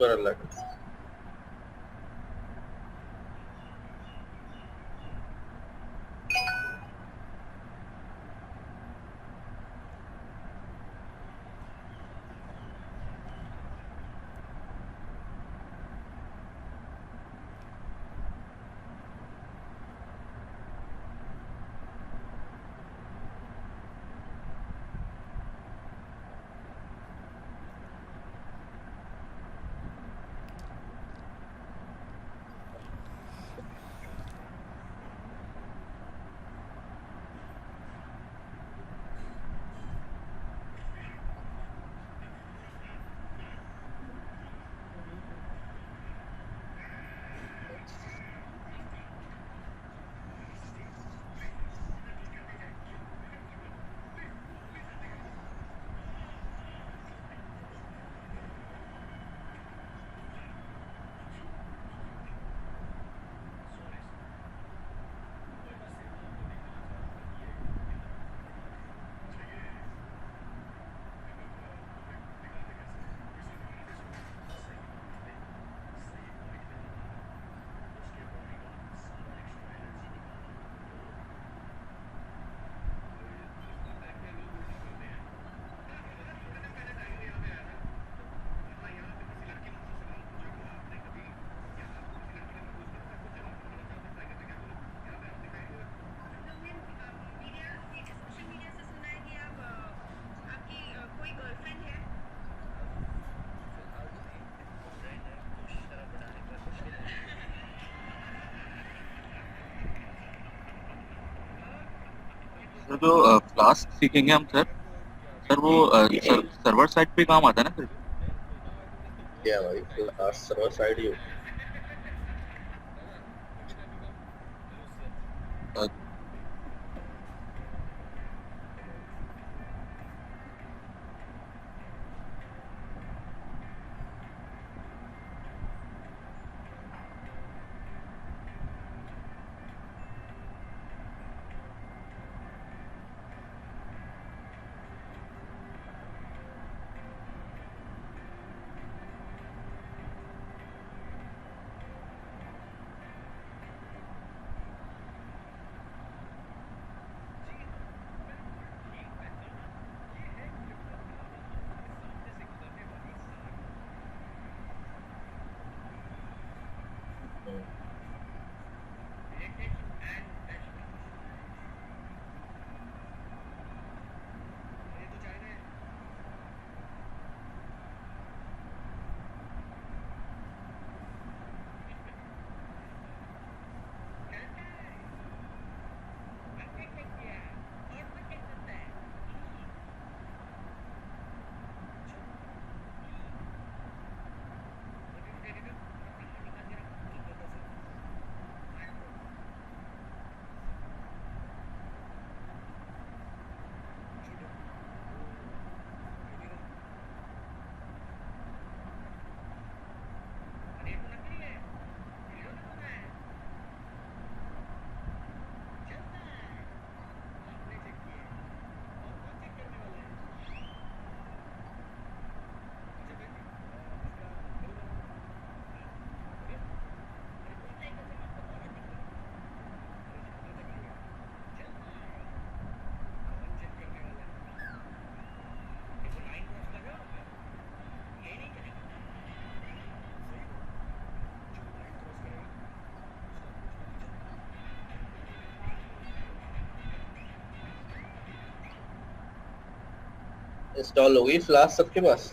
पर अल्लाह का। सर जो फ्लास्क सीखेंगे हम सर सर वो सर्वर साइड पे काम आता है ना सर। क्या भाई, क्लास सर्वर साइड ही हो। अ, इंस्टॉल हो गई फ्लास सबके पास।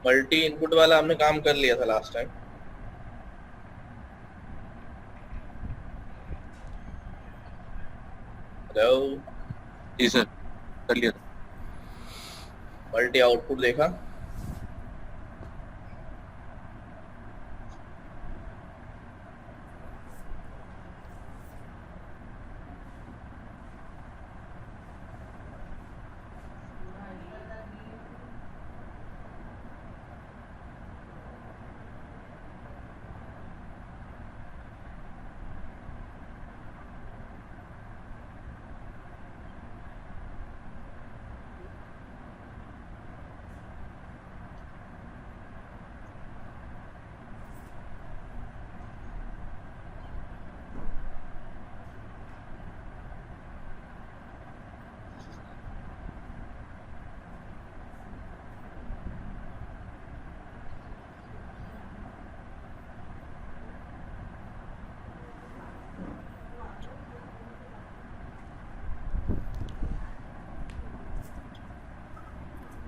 मल्टी इनपुट वाला हमने काम कर लिया था लास्ट टाइम। हेलो, जी सर, कर लिया था। मल्टी आउटपुट देखा?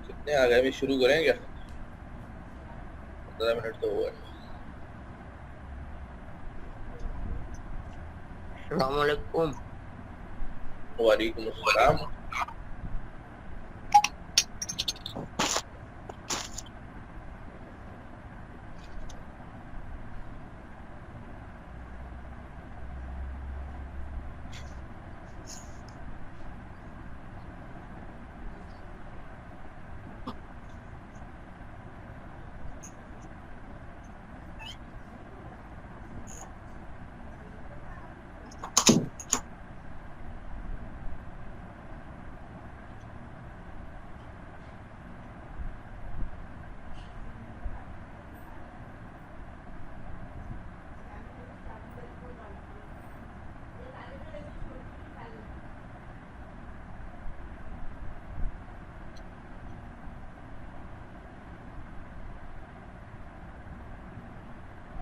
कितने आ गए? अभी शुरू करें क्या? 15 मिनट तो हुआ है। अस्सलामुअलैकुम। वालेकुम अस्सलाम।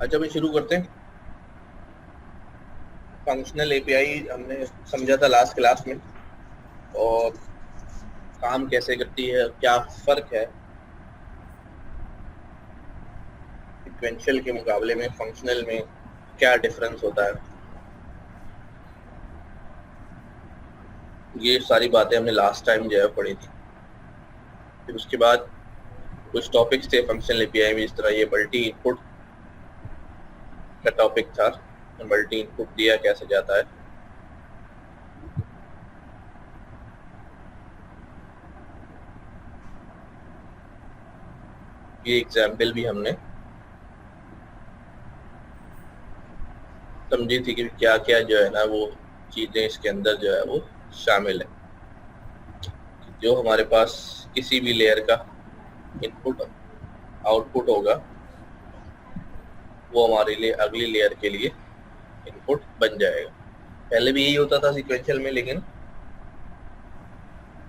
अच्छा, अभी शुरू करते हैं। फंक्शनल एपीआई हमने समझा था लास्ट क्लास में, और काम कैसे करती है, क्या फर्क है सीक्वेंशियल के मुकाबले में, फंक्शनल में क्या डिफरेंस होता है। ये सारी बातें हमने लास्ट टाइम जो है पढ़ी थी। फिर उसके बाद कुछ टॉपिक्स थे फंक्शनल एपीआई में, इस तरह ये मल्टी इनपुट का टॉपिक था। मल्टी इनपुट दिया कैसे जाता है, ये एग्जाम्पल भी हमने समझी थी कि क्या क्या जो है ना वो चीजें इसके अंदर जो है वो शामिल है। जो हमारे पास किसी भी लेयर का इनपुट आउटपुट होगा वो हमारे लिए अगली लेयर के लिए इनपुट बन जाएगा। पहले भी यही होता था सीक्वेंशियल में, लेकिन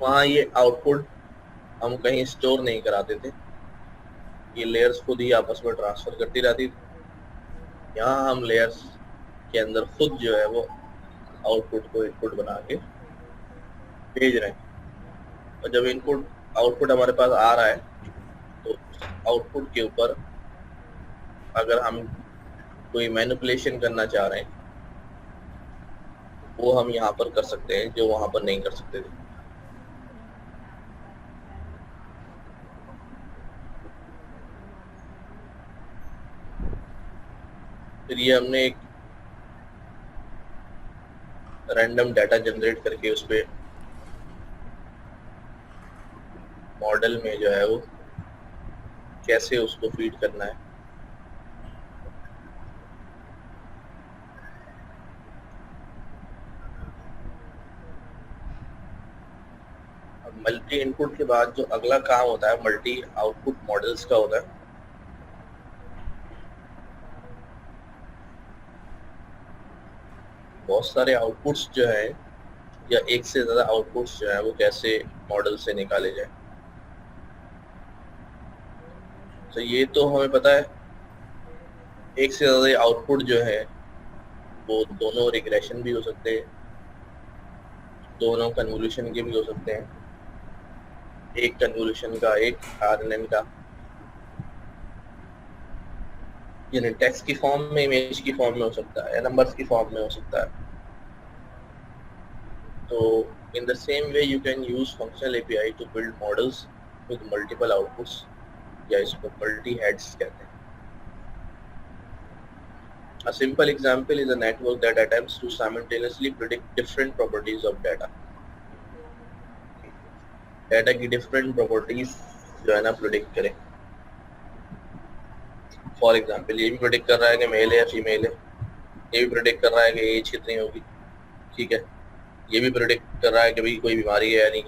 वहाँ ये आउटपुट हम कहीं स्टोर नहीं कराते थे, ये लेयर्स खुद ही आपस में ट्रांसफर करती रहती थी। यहाँ हम लेयर्स के अंदर खुद जो है वो आउटपुट को इनपुट बना के भेज रहे हैं। और जब इनपुट आउटपुट हमारे पास आ रहा है तो आउटपुट के ऊपर अगर हम कोई मैनिपुलेशन करना चाह रहे हैं वो हम यहाँ पर कर सकते हैं, जो वहां पर नहीं कर सकते थे। फिर ये हमने एक रैंडम डाटा जनरेट करके उस पर मॉडल में जो है वो कैसे उसको फीड करना है। अब मल्टी इनपुट के बाद जो अगला काम होता है मल्टी आउटपुट मॉडल्स का होता है। बहुत सारे आउटपुट्स जो है या एक से ज्यादा आउटपुट्स जो है वो कैसे मॉडल से निकाले जाए। तो ये तो हमें पता है, एक से ज्यादा आउटपुट जो है वो दोनों रिग्रेशन भी हो सकते हैं, दोनों कन्वोल्यूशन के भी हो सकते हैं। एक कन्वोल्यूशन का, एक आरएनएन का, यानी टेक्स्ट की फॉर्म में, इमेज की फॉर्म में हो सकता है, या नंबर्स की फॉर्म में हो सकता है। तो in the same way you can use functional API to build models with multiple outputs, या इसको multi heads कहते हैं। A simple example is a network that attempts to simultaneously predict different properties of data. Data की different properties जो है ना predict करे। For example, ये भी predict कर रहा है कि मेल है या फीमेल है, ये भी predict कर रहा है कि एज कितनी होगी, ठीक है, ये भी predict कर रहा है कि भाई कोई बीमारी है या नहीं।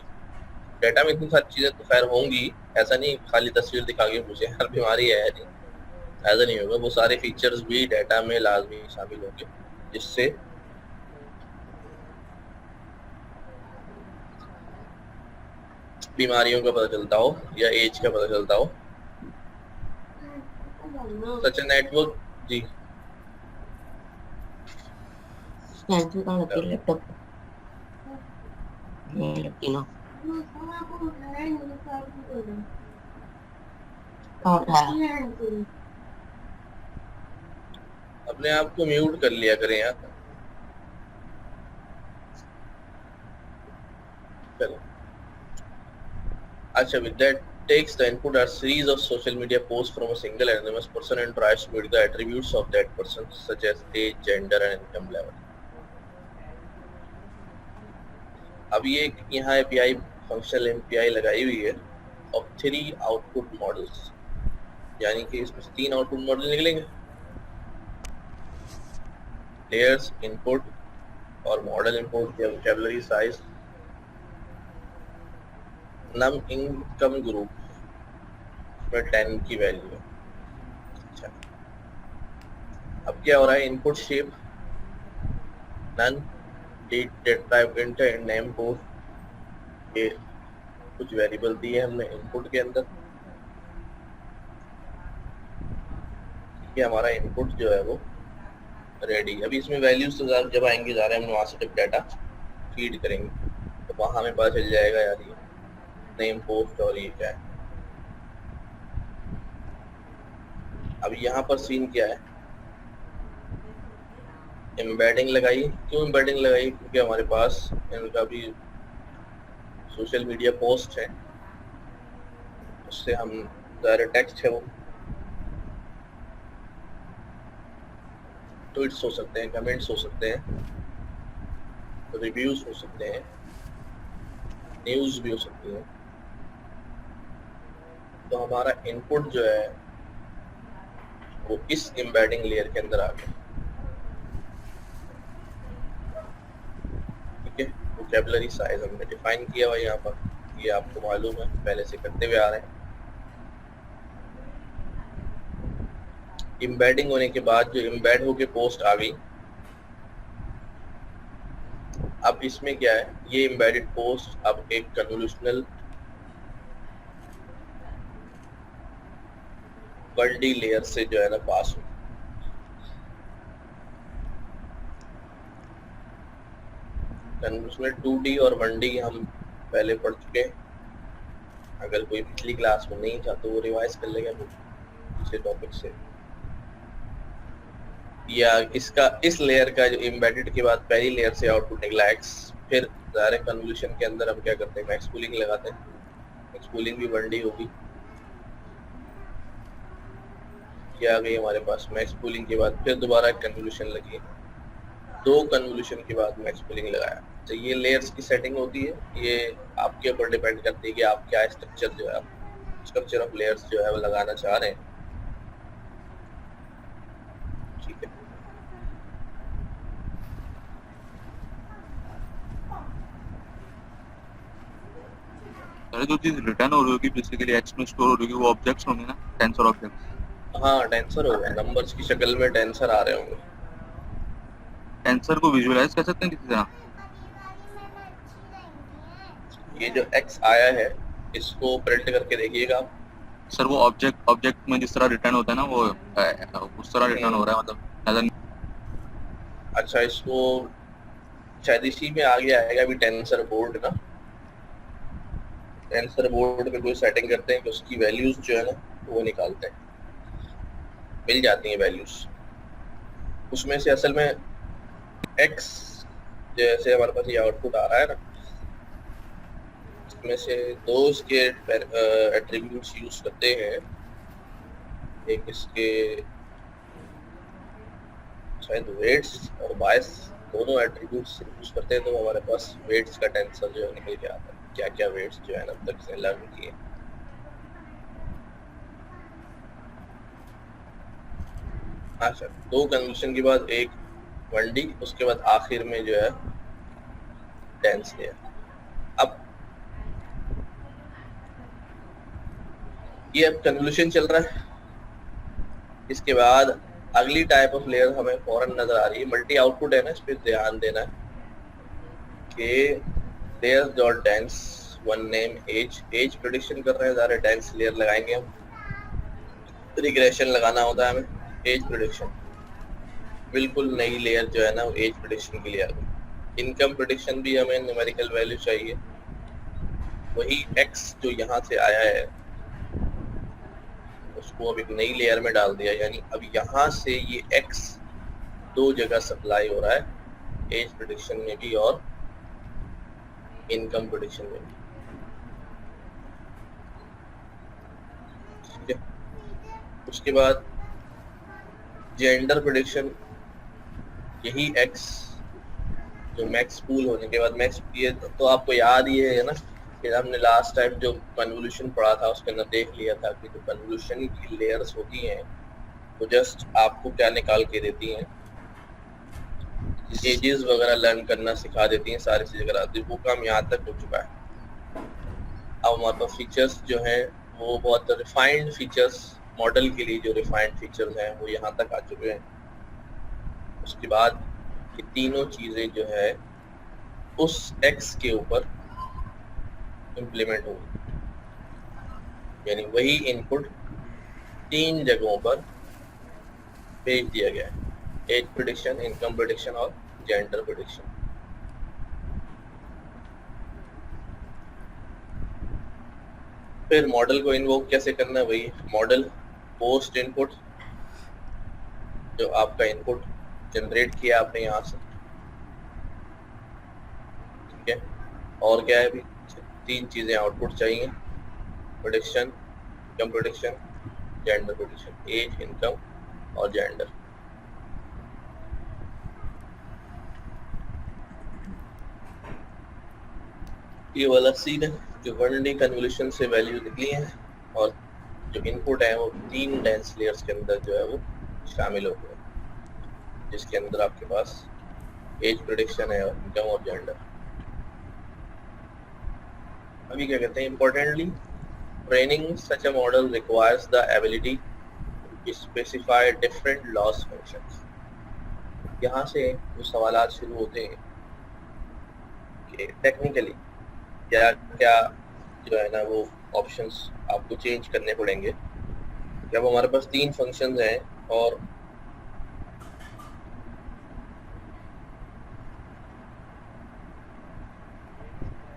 डेटा में इतनी सारी चीजें तो खैर होंगी, ऐसा नहीं खाली तस्वीर दिखा के मुझे हर बीमारी है या नहीं, ऐसा नहीं होगा। वो सारे फीचर्स भी डेटा में लाजमी शामिल होंगे, जिससे बीमारियों का पता चलता हो या एज का पता चलता हो। सच ए नेटवर्क जी लैपटॉप अपने आप को म्यूट कर लिया करें यार। चलो अच्छा, with that takes the input are series of social media posts from a single anonymous person and tries to build the attributes of that person such as age, gender and income level. अब ये यहाँ API functional API लगाई हुई है of 3 output models, यानी कि इसमें 3 output model निकलेंगे, layers, input और मॉडल input या vocabulary size, नम इनकम ग्रुप में 10 की वैल्यू है। अच्छा, अब क्या हो रहा है, input shape none, dtype, inter, name, post, ये कुछ वेरिएबल दिए हमने इनपुट के अंदर। ये हमारा इनपुट जो है वो रेडी। अभी इसमें वैल्यूज तो जब आएंगे जा रहे हैं हम वहां से जब डाटा फीड करेंगे तो वहां हमें पता चल जाएगा यार ये नेम, पोस्ट और ये क्या है। अब यहाँ पर सीन क्या है, एम्बेडिंग लगाई। क्यों एम्बेडिंग लगाई? क्योंकि हमारे पास इनका भी सोशल मीडिया पोस्ट है, उससे हम ज़ाहिर टेक्स्ट है वो, ट्वीट्स हो सकते हैं, कमेंट्स हो सकते हैं, रिव्यूज हो सकते हैं, न्यूज़ भी हो सकती है। तो हमारा इनपुट जो है वो इस एम्बेडिंग लेयर के अंदर आ गया, ठीक है। वोकैबुलरी साइज हमने डिफाइन किया हुआ यहाँ पर, ये आपको मालूम है, पहले से करते हुए आ रहे हैं। एम्बेडिंग होने के बाद जो एम्बेड होके पोस्ट आ गई, अब इसमें क्या है, ये एम्बेडेड पोस्ट अब एक कन्वोल्यूशनल बल्डी लेयर से जो है ना पास हो। कन्वोल्यूशनल 2D और 1D हम पहले पढ़ चुके हैं, अगर कोई पिछली क्लास में नहीं था तो वो रिवाइज कर लेगा दूसरे टॉपिक से। या इसका इस लेयर का जो एम्बेडेड के बाद पहली लेयर से आउटपुट निकला एक्स, फिर डायरेक्ट कन्वोल्यूशन के अंदर हम क्या करते हैं, मैक्स पूलिंग लगाते हैं। मैक्स पूलिंग भी 1D होगी। क्या आ गई हमारे पास, मैक्स पूलिंग के बाद फिर दोबारा कन्वोल्यूशन लगी, 2 कन्वोल्यूशन के बाद मैक्स पूलिंग लगाया। तो ये लेयर्स की सेटिंग होती है, ये आपके ऊपर डिपेंड करती है कि आप क्या स्ट्रक्चर जो है, स्ट्रक्चर ऑफ लेयर्स जो है वो लगाना चाह रहे हैं, ठीक है। सारी जो चीज रिटर्न हो रही होगी बेसिकली एक्स में स्टोर हो रही होगी, वो ऑब्जेक्ट्स होंगे ना, टेंसर ऑब्जेक्ट्स। हाँ, टेंसर होगा, नंबर्स की शक्ल में टेंसर आ रहे होंगे। टेंसर को विजुअलाइज कर सकते हैं किसी तरह? ये जो एक्स आया है इसको प्रिंट करके देखिएगा आप। सर वो ऑब्जेक्ट में जिस तरह रिटर्न होता है ना, वो उस तरह रिटर्न हो रहा है, मतलब नजर। अच्छा, इसको शायद इसी में आगे आएगा अभी टेंसर बोर्ड ना, टेंसर बोर्ड पे कोई सेटिंग करते हैं कि उसकी वैल्यूज जो है ना वो निकालते हैं। मिल जाती हैं वैल्यूज। उसमें से असल में x जैसे हमारे पास ये आउटपुट आ रहा है ना, इसमें से दो इसके एट्रीब्यूट्स यूज करते हैं। एक इसके शायद वेट्स और बायस दोनों एट्रीब्यूट्स यूज करते हैं, तो हमारे पास वेट्स का टेंसर जो है निकल के आता है। क्या क्या वेट्स जो है ना अब तक इसने लर्न किए। अच्छा, दो कन्वर्शन के बाद एक 1D, उसके बाद आखिर में जो है डेंस लेयर। अब ये अब कन्वोल्यूशन चल रहा है। इसके बाद अगली टाइप ऑफ लेयर हमें फौरन नजर आ रही है, मल्टी आउटपुट है ना, इस पर ध्यान देना है कि layer dot dense one name as prediction कर रहे हैं, ज़रा डेंस लेयर लगाएंगे हम। रिग्रेशन लगाना होता है हमें, एज प्रेडिक्शन बिल्कुल नई लेयर जो है ना वो एज प्रेडिक्शन के लिए आ गई। इनकम प्रेडिक्शन भी हमें न्यूमेरिकल वैल्यू चाहिए, वही एक्स जो यहाँ से आया है उसको अब एक नई लेयर में डाल दिया, यानी अब यहाँ से ये x दो जगह सप्लाई हो रहा है, एज प्रेडिक्शन में भी और इनकम प्रेडिक्शन में भी। ठीक है, उसके बाद जेंडर प्रेडिक्शन, यही x जो मैक्स पूल होने के बाद मैक्स, ये तो आपको याद ही है ना कि हमने लास्ट टाइम जो कन्वोल्यूशन पढ़ा था उसके अंदर देख लिया था कि जो कन्वोल्यूशन की लेयर्स होती हैं वो जस्ट आपको क्या निकाल के देती हैं, एजेस वगैरह लर्न करना सिखा देती हैं, सारी चीज़ें कराती हैं। वो काम यहाँ तक हो चुका है। अब हमारे पास फीचर्स जो हैं वो बहुत रिफाइंड फीचर्स, मॉडल के लिए जो रिफाइंड फीचर्स हैं वो यहाँ तक आ चुके हैं। उसके बाद ये तीनों चीज़ें जो है उस x के ऊपर इम्प्लीमेंट होगी, यानी वही इनपुट तीन जगहों पर भेज दिया गया है, एज प्रेडिक्शन, इनकम प्रेडिक्शन और जेंडर प्रेडिक्शन। फिर मॉडल को इन्वोक कैसे करना है, वही मॉडल पोस्ट इनपुट, जो आपका इनपुट जनरेट किया आपने यहाँ से, ठीक है। और क्या है, भी तीन चीजें आउटपुट चाहिए, prediction, income prediction, gender prediction, age, income और जेंडर। ये वाला सीन है जो 1D कन्वोल्यूशन से वैल्यू निकली है और जो इनपुट है वो तीन डेंस लेयर्स के अंदर जो है वो शामिल हो गए, जिसके अंदर आपके पास एज प्रेडिक्शन है और इनकम और जेंडर। अभी क्या कहते हैं, importantly training such a model requires the ability to specify different loss functions. यहाँ से जो सवाल शुरू होते हैं कि टेक्निकली क्या क्या जो है ना वो ऑप्शंस आपको चेंज करने पड़ेंगे। जब हमारे पास तीन फंक्शंस हैं और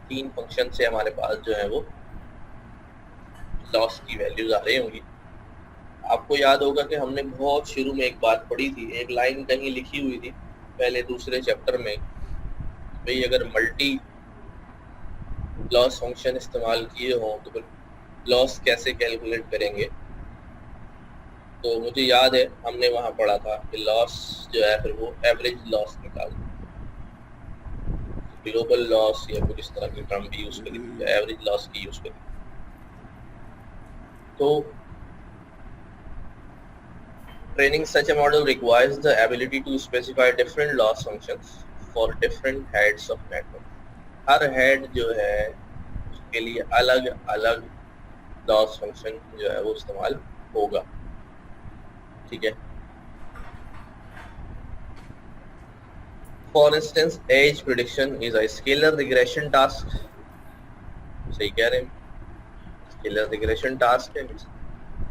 तीन फंक्शन से हमारे पास जो है वो लॉस की वैल्यूज आ रही होंगी। आपको याद होगा कि हमने बहुत शुरू में एक बात पढ़ी थी, एक लाइन कहीं लिखी हुई थी पहले दूसरे चैप्टर में, भाई अगर मल्टी लॉस फंक्शन इस्तेमाल किए हों तो फिर लॉस कैसे कैलकुलेट करेंगे। तो मुझे याद है हमने वहाँ पढ़ा था कि लॉस जो है फिर वो एवरेज लॉस निकाल, ग्लोबल लॉस या कुछ इस तरह के टर्म भी यूज करी, एवरेज लॉस की यूज करी। तो training such a model requires the ability to specify different loss functions for different heads of network. Her head जो है उसके लिए अलग अलग लॉस फंक्शन जो है वो इस्तेमाल होगा, ठीक है। For instance, age prediction is a scalar regression task. सही कह रहे हैं, स्केलर रिग्रेशन टास्क है।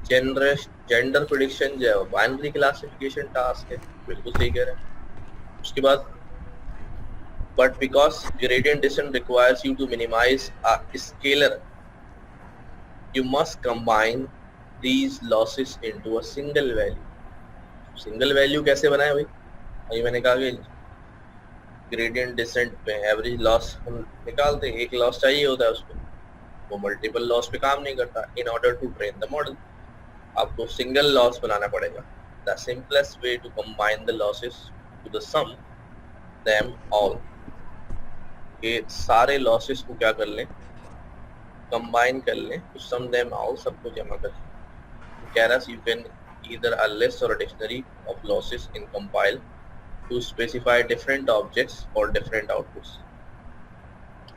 जेंडर प्रेडिक्शन जो है बाइनरी क्लासिफिकेशन टास्क है, बिल्कुल सही कह रहे हैं। उसके बाद but because gradient descent requires you to minimize a scalar, you must combine these losses into a single value. Single value कैसे बनाए भाई? अभी मैंने कहा कि ग्रेडियंट डिसेंट पे एवरेज लॉस हम निकालते हैं, एक लॉस चाहिए होता है उसको, वो मल्टीपल लॉस पे काम नहीं करता। In order to train the model आपको सिंगल लॉस बनाना पड़ेगा। The simplest way to combine the losses to the sum them all, ये सारे लॉसेस को क्या कर लें, कंबाइन कर लें, तो सम देम ऑल सबको जमा कर लें। कह रहा you can either a list or a dictionary of losses in compile to specify different objects or different outputs।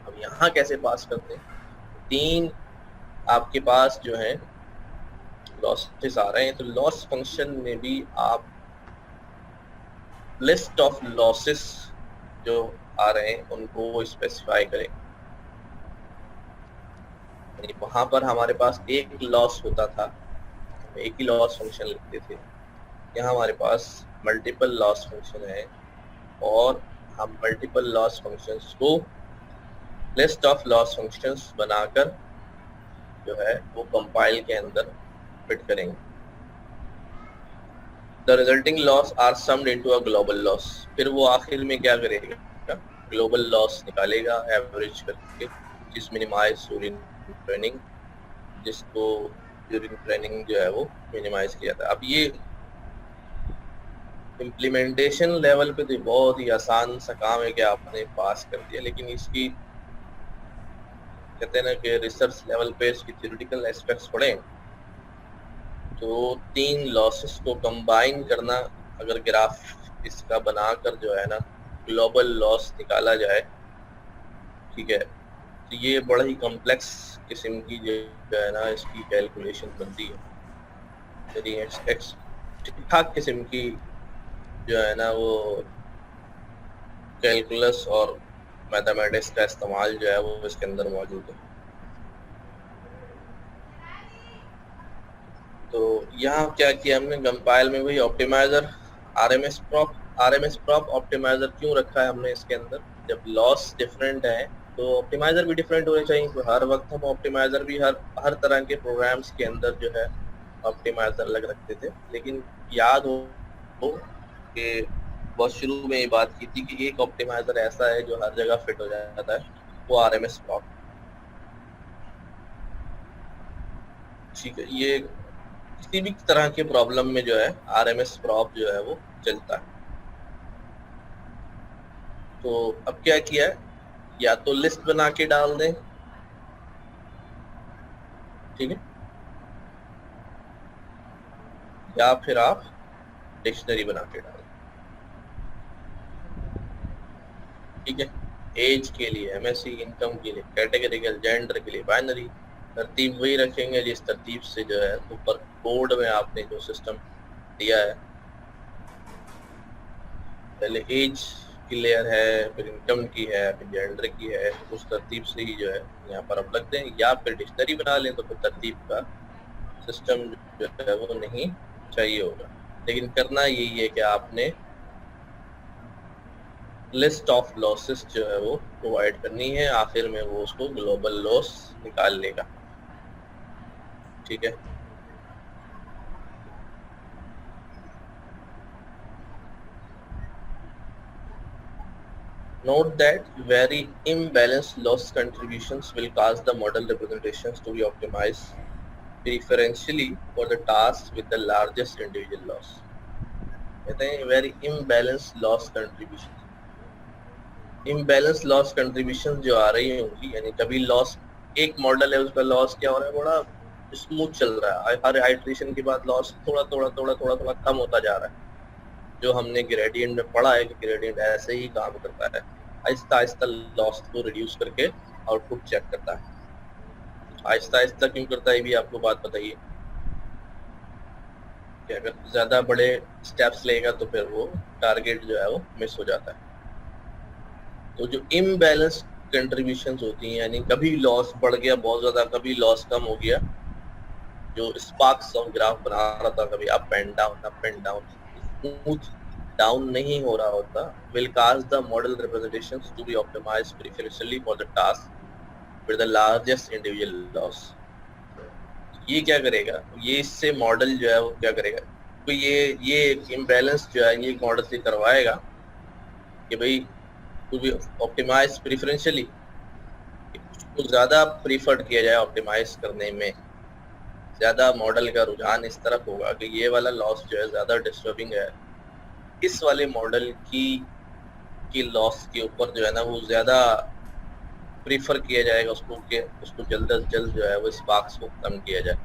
अब यहाँ कैसे पास करते हैं? तीन आपके पास जो है लॉसेस आ रहे हैं, तो लॉस फंक्शन में भी आप लिस्ट ऑफ लॉसेस जो आ रहे हैं उनको स्पेसिफाई करें। वहां पर हमारे पास एक लॉस होता था, एक ही लॉस फंक्शन लिखते थे। यहाँ हमारे पास मल्टीपल लॉस फंक्शन है और हम मल्टीपल लॉस फंक्शंस को लिस्ट ऑफ लॉस फंक्शंस बनाकर जो है वो कंपाइल के अंदर फिट करेंगे। The resulting loss are summed into a global loss, फिर वो आखिर में क्या करेगा, ग्लोबल लॉस निकालेगा एवरेज करके, जिस मिनिमाइज ड्यूरिंग ट्रेनिंग, जिसको ड्यूरिंग ट्रेनिंग जो है वो मिनिमाइज किया था। अब ये इम्प्लीमेंटेशन लेवल पे तो बहुत ही आसान सा काम है कि आपने पास कर दिया, लेकिन इसकी कहते हैं ना कि रिसर्च लेवल पे इसकी थ्योरेटिकल एस्पेक्ट्स पढ़े तो तीन लॉसेस को कंबाइन करना, अगर ग्राफ इसका बनाकर जो है ना ग्लोबल लॉस निकाला जाए, ठीक है, तो ये बड़ा ही कॉम्प्लेक्स किस्म की जो है ना इसकी कैलकुलेशन बनती है। यदि ठीक ठाक किस्म की जो है ना वो कैलकुलस और मैथमेटिक्स का इस्तेमाल जो है वो इसके अंदर मौजूद है। तो यहाँ क्या किया हमने, कंपाइल में वही ऑप्टिमाइजर आरएमएस प्रॉप ऑप्टिमाइजर क्यों रखा है हमने इसके अंदर, जब लॉस डिफरेंट है तो ऑप्टिमाइजर भी डिफरेंट होने चाहिए। तो हर वक्त हम ऑप्टिमाइजर भी हर तरह के प्रोग्राम्स के अंदर जो है ऑप्टिमाइजर लग रखते थे, लेकिन याद हो कि बहुत शुरू में ये बात की थी कि एक ऑप्टिमाइजर ऐसा है जो हर जगह फिट हो जाता है, वो आरएमएस प्रॉप। ठीक है, ये किसी भी तरह के प्रॉब्लम में जो है आरएमएस प्रॉप जो है वो चलता है। तो अब क्या किया है, या तो लिस्ट बना के डाल दें, ठीक है, या फिर आप डिक्शनरी बना के डाल दें। ठीक है, एज के लिए एमएससी, इनकम के लिए कैटेगरिकल, जेंडर के लिए बाइनरी, तरतीब वही रखेंगे जिस तरतीब से जो है ऊपर कोड में आपने जो सिस्टम दिया है, पहले एज की लेयर है, फिर इनकम की है, फिर जेंडर की है, उस तरतीब से ही जो है यहाँ पर आप रख दें, या फिर डिक्शनरी बना लें तो फिर तरतीब का सिस्टम जो है वो नहीं चाहिए होगा। लेकिन करना यही है कि आपने लिस्ट ऑफ लॉसेस जो है वो प्रोवाइड करनी है, आखिर में वो उसको ग्लोबल लॉस निकाल लेगा। ठीक है, note that very imbalanced loss contributions will cause the model representations to be optimized preferentially for the tasks with the largest individual loss। कहते हैं very imbalanced loss contributions, imbalance loss contribution जो आ रही होंगी, यानी कभी लॉस, एक model है उसका लॉस क्या हो रहा है, बड़ा स्मूथ चल रहा है, हर आइटरेशन के बाद लॉस थोड़ा थोड़ा थोड़ा थोड़ा थोड़ा कम होता जा रहा है। जो हमने ग्रेडियंट में पढ़ा है कि ग्रेडियंट ऐसे ही काम करता है, आहिस्ता आहिस्ता लॉस को रिड्यूस करके आउटपुट चेक करता है। आहिस्ता आहिस्ता क्यों करता है भी आपको बात बताइए कि अगर ज्यादा बड़े स्टेप्स लेगा तो फिर वो टारगेट जो है वो मिस हो जाता है। तो जो इम्बैलेंस कंट्रीब्यूशंस होती हैं, यानी कभी लॉस बढ़ गया बहुत ज्यादा, कभी लॉस कम हो गया, जो स्पार्क्स ऑफ ग्राफ बना रहा था, कभी up and down, smooth down नहीं हो रहा होता, will cause the model representations to be optimized preferentially for the task with the largest individual loss। ये क्या करेगा, ये इससे मॉडल जो है वो क्या करेगा, तो ये इम्बैलेंस जो है ये मॉडल से करवाएगा कि भाई टू बी ऑप्टिमाइज प्रेफरेंशियली, कुछ ज़्यादा प्रीफर्ड किया जाए ऑप्टिमाइज करने में, ज़्यादा मॉडल का रुझान इस तरफ होगा कि ये वाला लॉस जो है ज़्यादा डिस्टर्बिंग है, इस वाले मॉडल की लॉस के ऊपर जो है ना वो ज़्यादा प्रीफर किया जाएगा उसको, कि उसको जल्द से जल्द जो है वो स्पार्क्स को कम किया जाए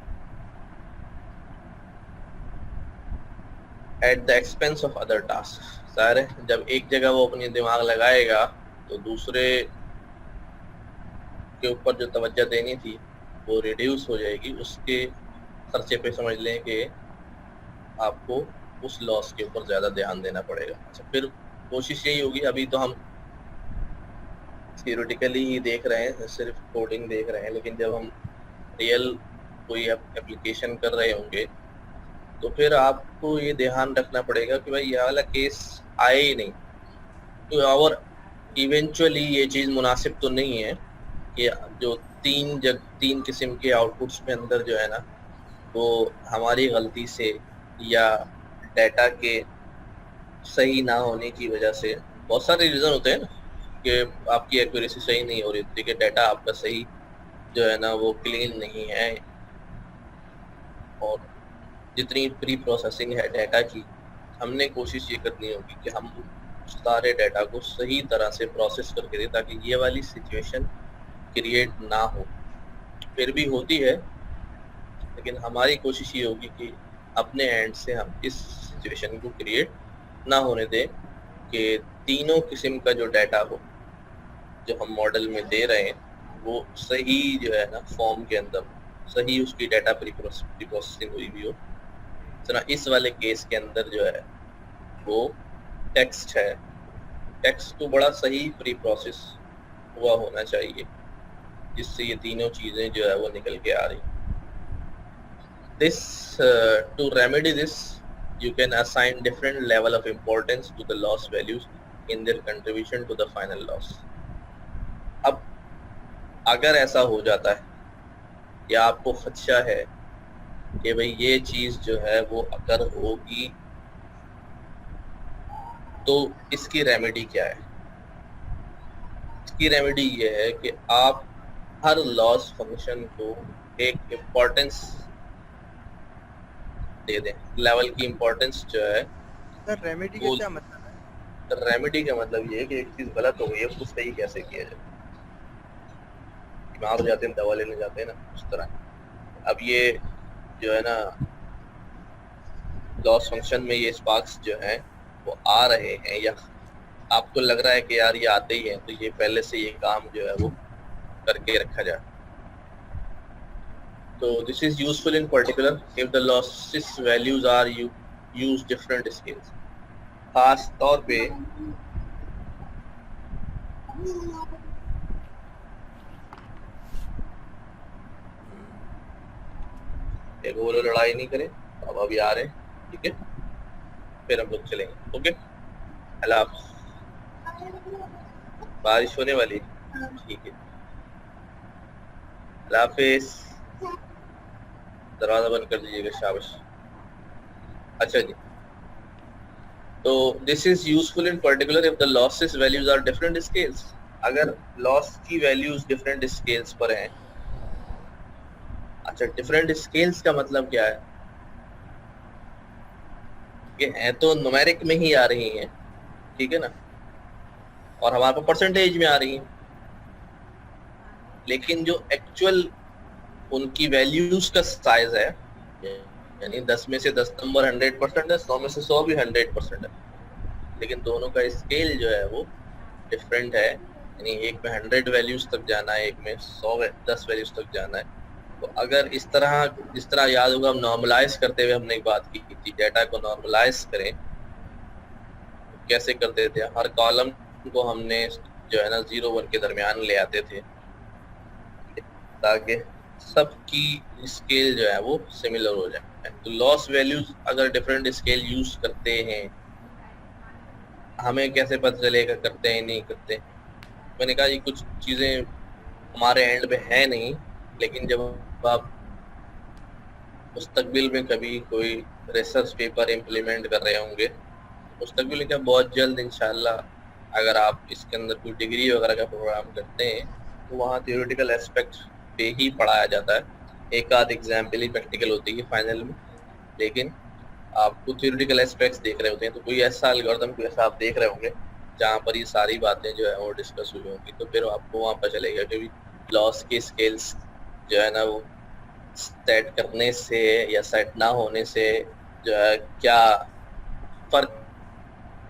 at the expense of other task. ज़ाहिर है जब एक जगह वो अपनी दिमाग लगाएगा तो दूसरे के ऊपर जो तवज्जो देनी थी वो रिड्यूस हो जाएगी, उसके खर्चे पे समझ लें कि आपको उस लॉस के ऊपर ज़्यादा ध्यान देना पड़ेगा। अच्छा, फिर कोशिश यही होगी, अभी तो हम थियोरेटिकली ही देख रहे हैं, सिर्फ कोडिंग देख रहे हैं, लेकिन जब हम रियल कोई एप्लीकेशन कर रहे होंगे तो फिर आपको ये ध्यान रखना पड़ेगा कि भाई ये वाला केस आए ही नहीं, तो और इवेंचुअली ये चीज़ मुनासिब तो नहीं है कि जो तीन किस्म के आउटपुट्स के अंदर जो है ना वो हमारी गलती से या डाटा के सही ना होने की वजह से, बहुत सारे रीज़न होते हैं ना कि आपकी एक्यूरेसी सही नहीं हो रही होती, कि डाटा आपका सही जो है ना वो क्लीन नहीं है, और जितनी प्री प्रोसेसिंग है डाटा की हमने कोशिश ये करनी होगी कि हम सारे डाटा को सही तरह से प्रोसेस करके दें ताकि ये वाली सिचुएशन क्रिएट ना हो। फिर भी होती है, लेकिन हमारी कोशिश ये होगी कि अपने एंड से हम इस सिचुएशन को क्रिएट ना होने दें कि तीनों किस्म का जो डाटा हो जो हम मॉडल में दे रहे हैं वो सही जो है ना फॉर्म के अंदर सही उसकी डाटा प्री प्रोसेसिंग हुई भी हो। तो इस वाले केस के अंदर जो है वो टेक्स्ट है, टेक्स्ट को बड़ा सही प्री प्रोसेस हुआ होना चाहिए जिससे ये तीनों चीज़ें जो है वो निकल के आ रही। To remedy this, you can assign different level of importance to the loss values in their contribution to the final loss. अब अगर ऐसा हो जाता है या आपको खदशा है कि भाई ये चीज़ जो है वो अगर होगी तो इसकी रेमेडी क्या है? इसकी रेमेडी ये है कि आप हर लॉस फंक्शन को एक इम्पोर्टेंस दे दें, लेवल की इम्पोर्टेंस जो है। सर रेमेडी का क्या मतलब है? रेमेडी का मतलब ये है कि एक चीज़ गलत हो गई है उसको सही कैसे किया जाए। बीमार हो जाते हैं दवा लेने जाते हैं ना, उस तरह अब ये जो है ना लॉस फंक्शन में ये स्पार्क्स जो हैं वो आ रहे हैं या आपको लग रहा है कि यार ये आते ही हैं, तो ये पहले से ये काम जो है वो करके रखा जाए। तो this is useful in particular if the losses values are use different scales. खास तौर पे एक वो लोग लड़ाई नहीं करें, अब अभी आ रहे हैं, ठीक है, फिर हम लोग चलेंगे। ओके, अल्लाह हाफ़िज़। बारिश होने वाली, ठीक है, अल्लाह हाफ़िज़। दरवाज़ा बंद कर दीजिएगा, शाबाश। अच्छा जी, तो this is useful in particular if the losses values are different scales. अगर लॉस की वैल्यूज डिफरेंट स्केल्स पर हैं। अच्छा, डिफरेंट स्केल्स का मतलब क्या है? ये है तो न्यूमेरिक में ही आ रही हैं, ठीक है ना, और हमारे पास परसेंटेज में आ रही हैं, लेकिन जो एक्चुअल उनकी वैल्यूज का साइज है, यानी 10 में से 10 नंबर 100% है, 100 में से 100 भी 100% है, लेकिन दोनों का स्केल जो है वो डिफरेंट है। यानी एक में 100 वैल्यूज तक जाना है, एक में 10 वैल्यूज तक जाना है। तो अगर इस तरह, जिस तरह याद होगा हम नॉर्मलाइज करते हुए हमने एक बात की थी, डाटा को नॉर्मलाइज करें, तो कैसे करते थे? हर कॉलम को हमने जो है ना 0-1 के दरमियान ले आते थे ताकि सबकी स्केल जो है वो सिमिलर हो जाए। तो लॉस वैल्यूज अगर डिफरेंट स्केल यूज करते हैं, हमें कैसे पता चलेगा करते हैं नहीं करते? मैंने कहा ये कुछ चीज़ें हमारे एंड पे है नहीं, लेकिन जब आप मुस्तकबिल में कभी कोई रिसर्च पेपर इम्प्लीमेंट कर रहे होंगे, मुस्तकबिल में क्या बहुत जल्द इंशाल्लाह अगर आप इसके अंदर कोई डिग्री वगैरह का प्रोग्राम करते हैं तो वहाँ थियोरेटिकल एस्पेक्ट पे ही पढ़ाया जाता है, एक आध एग्जाम्पल ही प्रैक्टिकल होती है फाइनल में, लेकिन आपको थियोरेटिकल एस्पेक्ट्स देख रहे होते हैं। तो कोई ऐसा एल्गोरिथम कोई ऐसा आप देख रहे होंगे जहाँ पर ये सारी बातें जो है वो डिस्कस हुई होंगी, तो फिर आपको वहाँ पर चलेगा कि लॉस के स्केल्स जो है ना वो सेट करने से या सेट ना होने से जो है क्या फर्क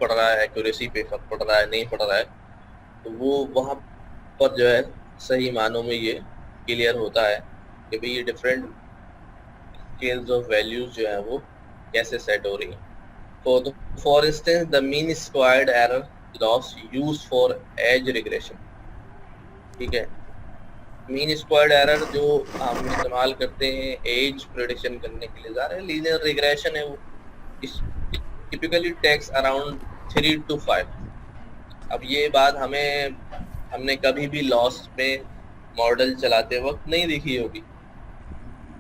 पड़ रहा है, एक्यूरेसी पे फर्क पड़ रहा है नहीं पड़ रहा है, तो वो वहाँ पर जो है सही मानों में ये क्लियर होता है कि भाई ये डिफरेंट स्केल्स ऑफ वैल्यूज जो है वो कैसे सेट हो रही है। For instance the mean squared error loss use for age regression, ठीक है। मीन स्क्वायर्ड एरर जो हम इस्तेमाल करते हैं एज प्रेडिक्शन करने के लिए, ज़्यादा लीनियर रिग्रेशन है वो, टिपिकली टेक्स अराउंड 3 to 5। अब ये बात हमने कभी भी लॉस में मॉडल चलाते वक्त नहीं देखी होगी।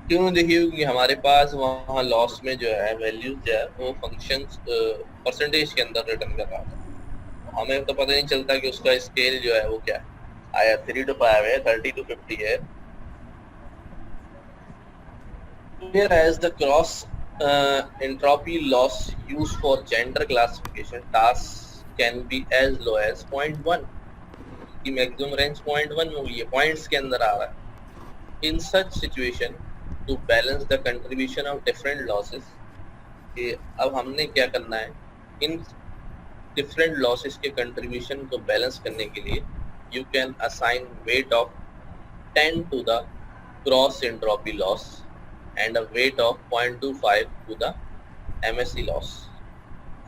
क्यों देखी होगी? हमारे पास वहाँ लॉस में जो है वैल्यूज जो है वो फंक्शंस परसेंटेज के अंदर रिटर्न कर रहा था, हमें तो पता नहीं चलता कि उसका स्केल जो है वो क्या है, आया 3 to 5 है, 30 to 50 है। Whereas the cross entropy loss used for gender classification tasks can be as low as 0.1 की मैक्सिमम रेंज 0.1 होगी, ये पॉइंट्स के अंदर आ रहा है। In such situation to balance the contribution of different losses, कि अब हमने क्या करना है, इन डिफरेंट लॉसेस के कंट्रीब्यूशन को बैलेंस करने के लिए you can assign weight of 10 to the cross entropy loss and a weight of 0.25 to the MSE loss।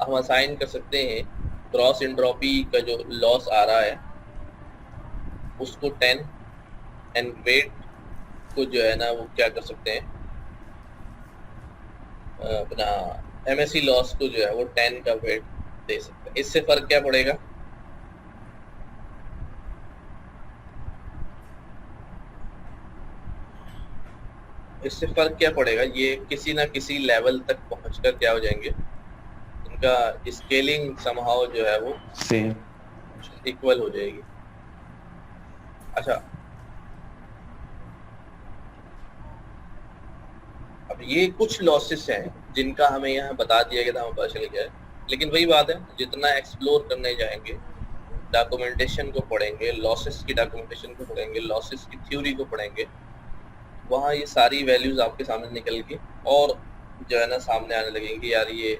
हम असाइन कर सकते हैं क्रॉस एंट्रोपी का जो लॉस आ रहा है उसको 10 एंड वेट को जो है ना वो क्या कर सकते हैं, अपना MSE लॉस को जो है वो 10 का वेट दे सकते हैं। इससे फर्क क्या पड़ेगा? इससे फर्क क्या पड़ेगा, ये किसी ना किसी लेवल तक पहुंचकर क्या हो जाएंगे, इनका स्केलिंग समहाउ जो है वो सेम इक्वल हो जाएगी। अच्छा, अब ये कुछ लॉसेस हैं जिनका हमें यहाँ बता दिया गया था, हमें पता चल गया है, लेकिन वही बात है जितना एक्सप्लोर करने जाएंगे, डॉक्यूमेंटेशन को पढ़ेंगे, लॉसेस की डॉक्यूमेंटेशन को पढ़ेंगे, लॉसेस की थ्योरी को पढ़ेंगे, वहाँ ये सारी वैल्यूज आपके सामने निकल के और जो है ना सामने आने लगेंगी, यार ये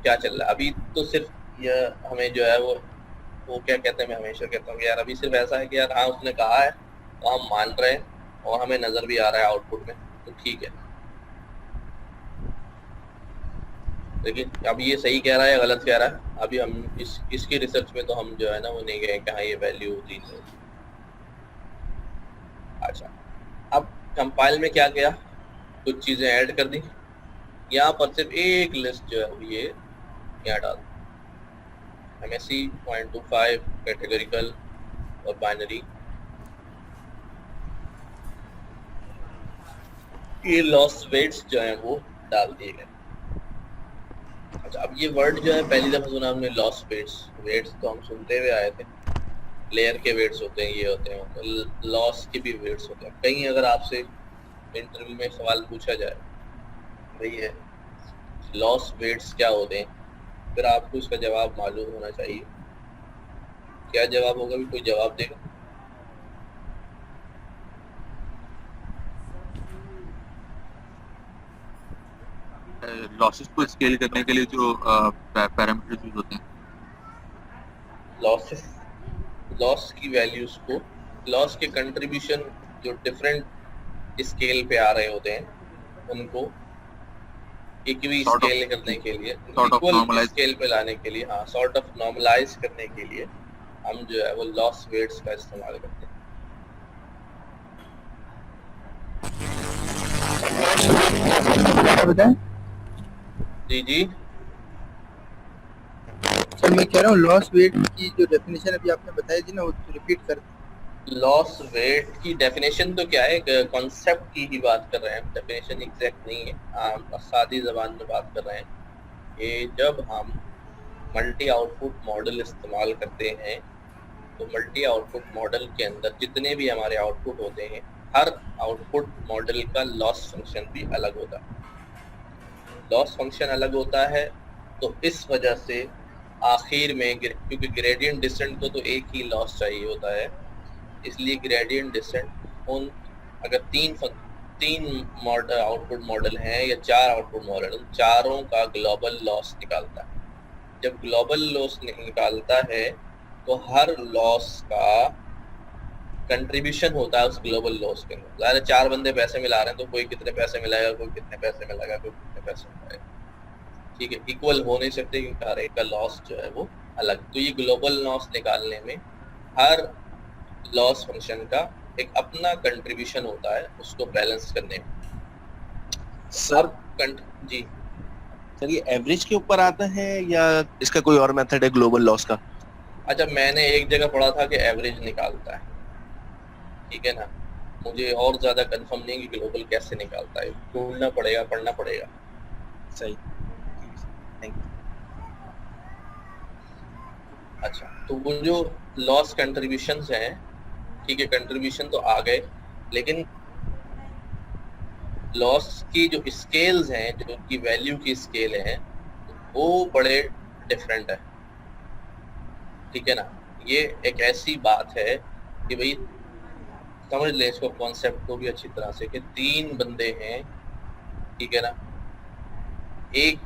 क्या चल रहा है। अभी तो सिर्फ ये हमें जो है वो क्या कहते हैं, मैं हमेशा कहता हूँ कि यार अभी सिर्फ ऐसा है कि यार हाँ उसने कहा है तो हम मान रहे हैं और हमें नज़र भी आ रहा है आउटपुट में, तो ठीक है। लेकिन अब ये सही कह रहा है या गलत कह रहा है, अभी हम इसकी रिसर्च में तो हम जो है ना वो नहीं गए कि हाँ ये वैल्यू होती है। अच्छा, अब कंपाइल में क्या किया, कुछ चीज़ें ऐड कर दी, यहाँ पर सिर्फ एक लिस्ट जो है ये यहाँ डाल, MSE 0.25 कैटेगरिकल और बाइनरी, ये लॉस वेट्स जो हैं वो डाल दिए गए। अच्छा, अब ये वर्ड जो है पहली दफ़ा सुना हमने, लॉस वेट्स तो हम सुनते हुए आए थे, लेयर के वेट्स होते हैं, ये होते हैं, लॉस के भी वेट्स होते हैं। कहीं अगर आपसे इंटरव्यू में सवाल पूछा जाए भाई ये लॉस वेट्स क्या होते हैं, फिर आपको इसका जवाब मालूम होना चाहिए। क्या जवाब होगा, भी कोई जवाब देगा? लॉसेस को स्केल करने के लिए जो पैरामीटर्स यूज होते हैं, लॉस की वैल्यूज को, लॉस के कंट्रीब्यूशन जो डिफरेंट स्केल पे आ रहे होते हैं उनको इक्वी स्केल करने के लिए, इक्वल स्केल पे लाने के लिए, हाँ सॉर्ट ऑफ नॉर्मलाइज करने के लिए हम जो है वो लॉस वेट्स का इस्तेमाल करते हैं। बताएं जी जी, सर, मैं कह रहा हूँ लॉस वेट की जो डेफिनेशन अभी आपने बताई थी ना वो रिपीट कर। लॉस वेट की डेफिनेशन तो क्या है, कॉन्सेप्ट की ही बात कर रहे हैं, डेफिनेशन एग्जैक्ट नहीं है, हम सादी जबान में बात कर रहे हैं कि जब हम मल्टी आउटपुट मॉडल इस्तेमाल करते हैं तो मल्टी आउटपुट मॉडल के अंदर जितने भी हमारे आउटपुट होते हैं, हर आउटपुट मॉडल का लॉस फंक्शन भी अलग होता है। लॉस फंक्शन अलग होता है तो इस वजह से आखिर में, क्योंकि ग्रेडियंट डिसेंट को तो एक ही लॉस चाहिए होता है, इसलिए ग्रेडियंट डिसेंट उन अगर तीन आउटपुट मॉडल हैं या 4 आउटपुट मॉडल, उन चारों का ग्लोबल लॉस निकालता है। जब ग्लोबल लॉस निकालता है तो हर लॉस का कंट्रीब्यूशन होता है उस ग्लोबल लॉस के अंदर। ज़ाहिर है 4 बंदे पैसे मिला रहे हैं तो कोई कितने पैसे मिलाएगा, कोई कितने पैसे मिलाएगा, कोई कितने पैसे मिलाएगा, ठीक है, इक्वल हो नहीं सकते क्योंकि हर एक का लॉस जो है वो अलग। तो ये ग्लोबल लॉस निकालने में हर लॉस फंक्शन का एक अपना कंट्रीब्यूशन होता है उसको बैलेंस करने में। सर जी सर, ये एवरेज के ऊपर आता है या इसका कोई और मेथड है ग्लोबल लॉस का? अच्छा, मैंने एक जगह पढ़ा था कि एवरेज निकालता है, ठीक है ना, मुझे और ज्यादा कंफर्म नहीं कि ग्लोबल कैसे निकालता है, ढूंढना पड़ेगा, पढ़ना पड़ेगा। सही, थैंक यू। अच्छा, तो वो जो लॉस कंट्रीब्यूशंस हैं, ठीक है, कंट्रीब्यूशन तो आ गए, लेकिन लॉस की जो स्केल्स हैं, जो उनकी वैल्यू की स्केल है, वो बड़े डिफरेंट है, ठीक है ना। ये एक ऐसी बात है कि भाई समझ लें इसको, कॉन्सेप्ट को भी अच्छी तरह से, कि 3 बंदे हैं, ठीक है ना, एक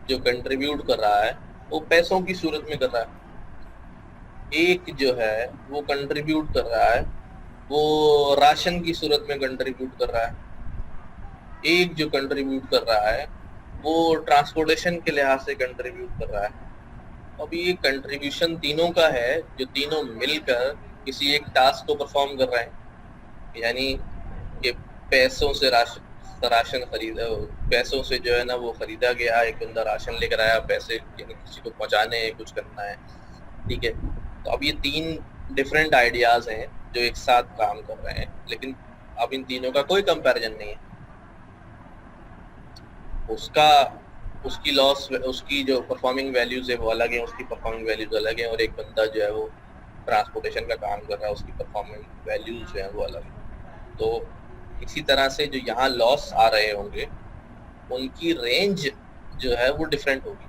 जो कंट्रीब्यूट कर रहा है वो पैसों की सूरत में कर रहा है, एक जो है वो कंट्रीब्यूट कर रहा है वो राशन की सूरत में कंट्रीब्यूट कर रहा है, एक जो कंट्रीब्यूट कर रहा है वो ट्रांसपोर्टेशन के लिहाज से कंट्रीब्यूट कर रहा है। अब ये कंट्रीब्यूशन तीनों का है जो तीनों मिलकर किसी एक टास्क को परफॉर्म कर रहे हैं, यानी कि पैसों से राशन खरीदा, पैसों से जो है ना वो खरीदा गया, एक बंदा राशन लेकर आया, पैसे यानी किसी को पहुंचाने हैं, कुछ करना है, ठीक है। तो अब ये 3 डिफरेंट आइडियाज हैं जो एक साथ काम कर रहे हैं, लेकिन अब इन तीनों का कोई कंपैरिजन नहीं है। उसकी लॉस, उसकी जो परफॉर्मिंग वैल्यूज है वो अलग है, उसकी परफॉर्मिंग वैल्यूज अलग है, और एक बंदा जो है वो ट्रांसपोर्टेशन का काम कर रहा है, उसकी परफॉर्मिंग वैल्यूज जो है वो अलग है। तो इसी तरह से जो यहाँ लॉस आ रहे होंगे उनकी रेंज जो है वो डिफरेंट होगी,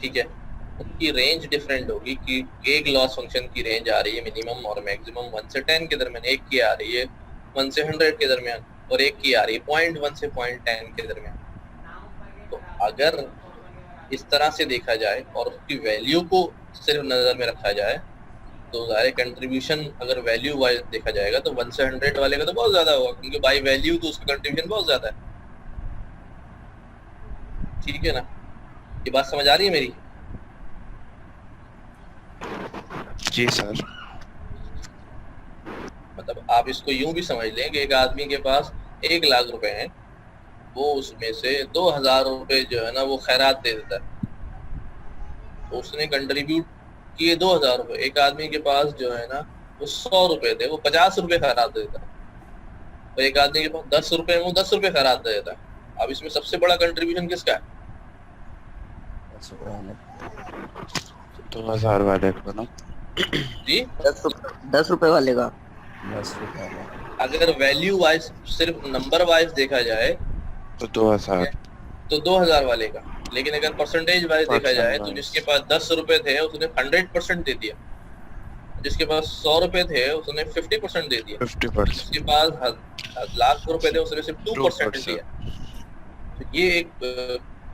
ठीक है, उनकी रेंज डिफरेंट होगी कि एक लॉस फंक्शन की रेंज आ रही है मिनिमम और मैक्सिमम 1 से 10 के दरमियान, एक की आ रही है 1 से 100 के दरमियान, और एक की आ रही है 0.1 से 0.10 के दरमियान। तो अगर इस तरह से देखा जाए और उसकी वैल्यू को सिर्फ नजर में रखा जाए तो ज़ाहिर कंट्रीब्यूशन अगर वैल्यू वाइज देखा जाएगा तो 1 से 100 वाले का तो बहुत ज्यादा होगा, क्योंकि बाय वैल्यू तो उसका कंट्रीब्यूशन बहुत ज्यादा है, ठीक है ना। ये बात समझ आ रही है मेरी? जी सर। मतलब आप इसको यूं भी समझ लें कि एक आदमी के पास 1 लाख रुपए हैं, वो उसमें से 2000 रुपए जो है ना वो खैरात दे देता है, तो उसने कंट्रीब्यूट किए 2000 रुपए। एक आदमी के पास जो है ना वो 100 रुपए थे, वो 50 रुपए खैरात दे देता है, और एक आदमी के पास 10 रुपए है, वो 10 रुपए खैरात दे देता है। अब इसमें सबसे बड़ा कंट्रीब्यूशन किसका है? 2000 वाले को ना जी 10 रुपए वाले का। 10 रुपए वाला अगर वैल्यू वाइज सिर्फ नंबर वाइज देखा जाए तो 2000, तो 2000 वाले का, लेकिन अगर परसेंटेज वाइज देखा जाए तो Percent जिसके पास 10 रुपए थे उसने 100% दे दिया, जिसके पास 100 रुपए थे उसने 50% दे दिया, 50%। जिसके पास लाख रुपए थे उसने सिर्फ 2% दिया। तो ये एक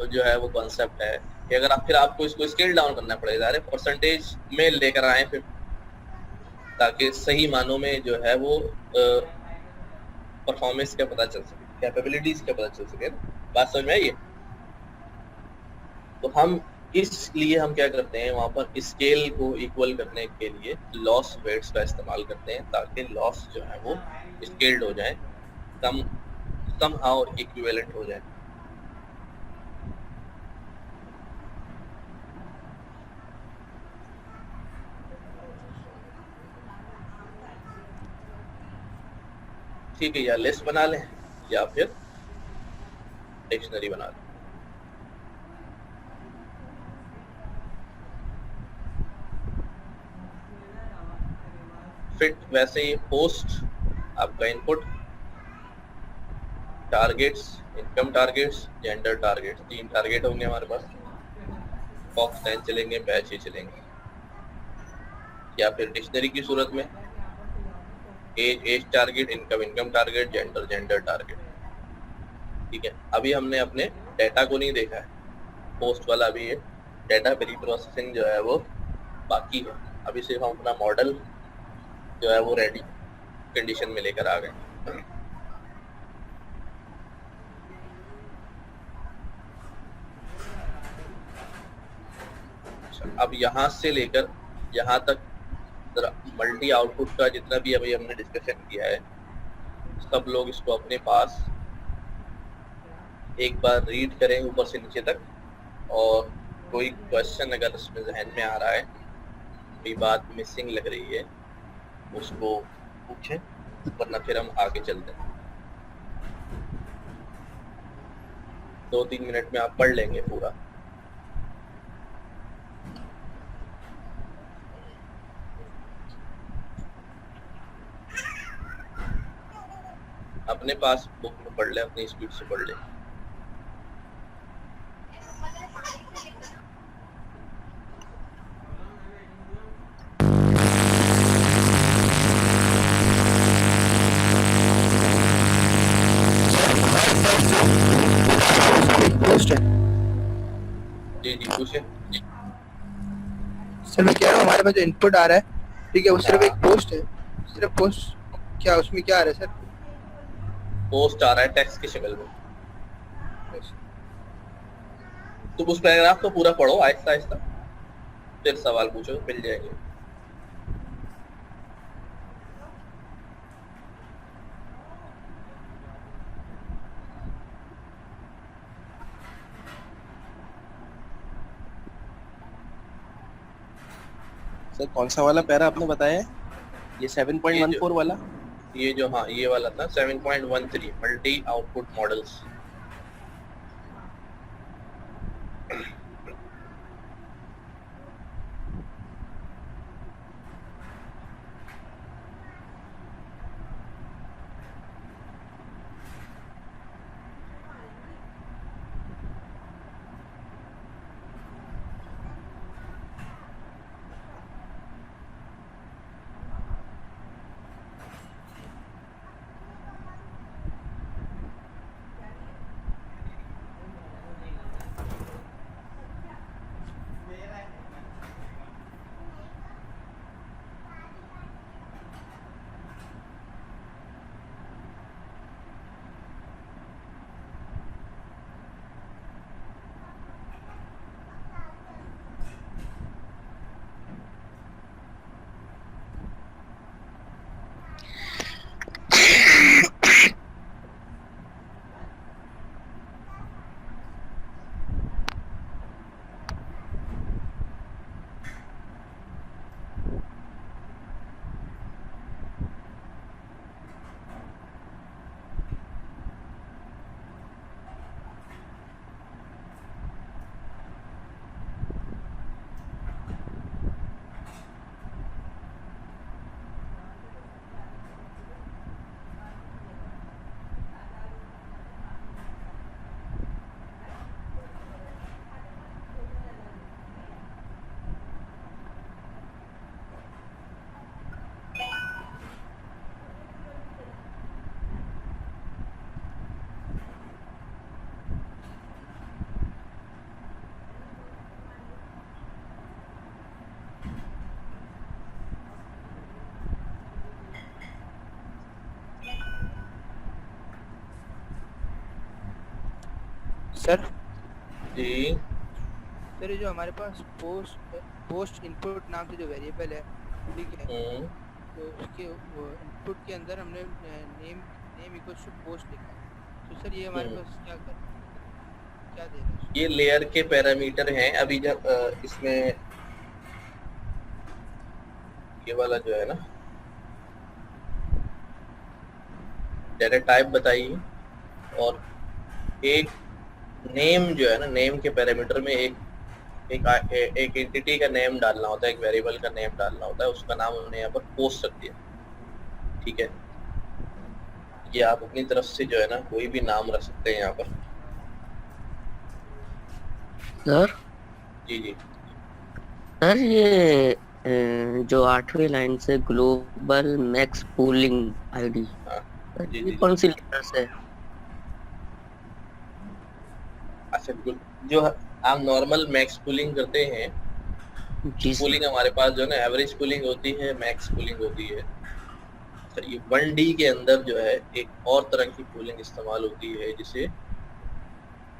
जो है वो कॉन्सेप्ट है कि अगर आप फिर आपको इसको स्केल डाउन करना पड़ेगा, परसेंटेज में लेकर आए फिर, ताकि सही मानों में जो है वो परफॉर्मेंस का पता चल सके, कैपेबिलिटीज का पता चल सके ना। बात समझ में आई है? तो हम इसलिए हम क्या करते हैं, वहां पर स्केल को इक्वल करने के लिए लॉस वेट्स का इस्तेमाल करते हैं, ताकि लॉस जो है वो स्केल्ड हो जाए, समहाउ इक्विवेलेंट हो जाए। ठीक है, या लिस्ट बना लें या फिर डिक्शनरी बना लें। फिट वैसे ही पोस्ट आपका input, targets, income targets, gender targets, 3 target होंगे हमारे पास। बॉक्स 10 चलेंगे, बैच ही चलेंगे, या फिर डिक्शनरी की सूरत में age target, income target, gender target. ठीक है, अभी हमने अपने डेटा को नहीं देखा है, पोस्ट वाला भी है, डेटा प्री प्रोसेसिंग जो है वो बाकी है। अभी सिर्फ हम अपना मॉडल जो है वो रेडी कंडीशन में लेकर आ गए। अब यहाँ से लेकर यहाँ तक मल्टी आउटपुट का जितना भी अभी हमने डिस्कशन किया है, सब लोग इसको अपने पास एक बार रीड करें ऊपर से नीचे तक, और कोई क्वेश्चन अगर इसमें जहन में आ रहा है, कोई बात मिसिंग लग रही है, उसको पूछें, वरना फिर हम आगे चलते हैं। 2-3 मिनट में आप पढ़ लेंगे पूरा। अपने पास बुक में पढ़ ले, अपनी स्पीड से पढ़ ले। पोस्ट है जी जी पूछे। सर, मैं कह रहा हूँ हमारे पास जो इनपुट आ रहा है, ठीक है, वो सिर्फ एक पोस्ट है। सिर्फ पोस्ट, क्या उसमें क्या आ रहा है सर? पोस्ट आ रहा है टेक्स्ट की शक्ल में। तुम उस पैराग्राफ को पूरा पढ़ो आहिस्ता आहिस्ता, फिर सवाल पूछो, मिल जाएंगे। सर कौन सा वाला पैरा आपने बताया है? ये 7.14 वाला? ये जो, हाँ ये वाला था 7.13 मल्टी आउटपुट मॉडल्स। सर जी सर, ये जो हमारे पास पोस्ट इनपुट नाम से जो वेरिएबल है, ठीक है, तो उसके इनपुट के अंदर हमने नेम इक्वल्स टू पोस्ट लिखा है। तो सर ये हमारे पास क्या दे रहा है? ये लेयर के पैरामीटर हैं। अभी जब इसमें ये वाला जो है ना, डेटा टाइप बताइए, और एक नेम जो है ना, नेम के पैरामीटर में एक एंटिटी का नेम डालना होता है, एक वेरिएबल का नेम डालना होता है, उसका नाम उन्होंने यहाँ पर पोस्ट रख दिया। ठीक है, ये आप अपनी तरफ से जो है ना कोई भी नाम रख सकते हैं यहाँ पर। सर जी जी। सर ये जो 8वीं लाइन से ग्लोबल मैक्स पूलिंग आईडी, हाँ जी ये जी। कौन सी लेयर्स है? अच्छा, जो आप नॉर्मल मैक्स पूलिंग करते हैं, जी सर। पूलिंग हमारे पास जो है ना एवरेज पूलिंग होती है, मैक्स पूलिंग होती है। तो ये 1D के अंदर जो है एक और तरह की पूलिंग इस्तेमाल होती है जिसे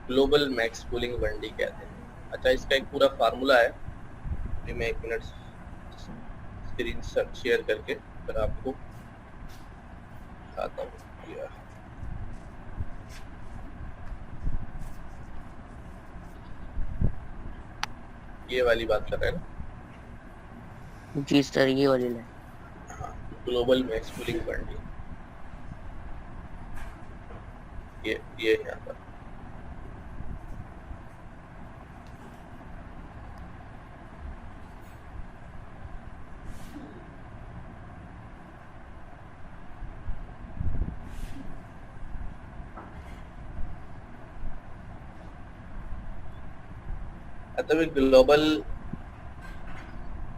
ग्लोबल मैक्स पूलिंग 1D कहते हैं। अच्छा, इसका एक पूरा फार्मूला है, अभी मैं 1 मिनट स्क्रीन शेयर करके फिर आपको दिखाता हूँ। ये वाली बात कर रहे हैं ना? जी सर, ये वाली लाइन। हाँ, ग्लोबल मैक्स पूलिंग 1D, ये यहाँ पर। मतलब ग्लोबल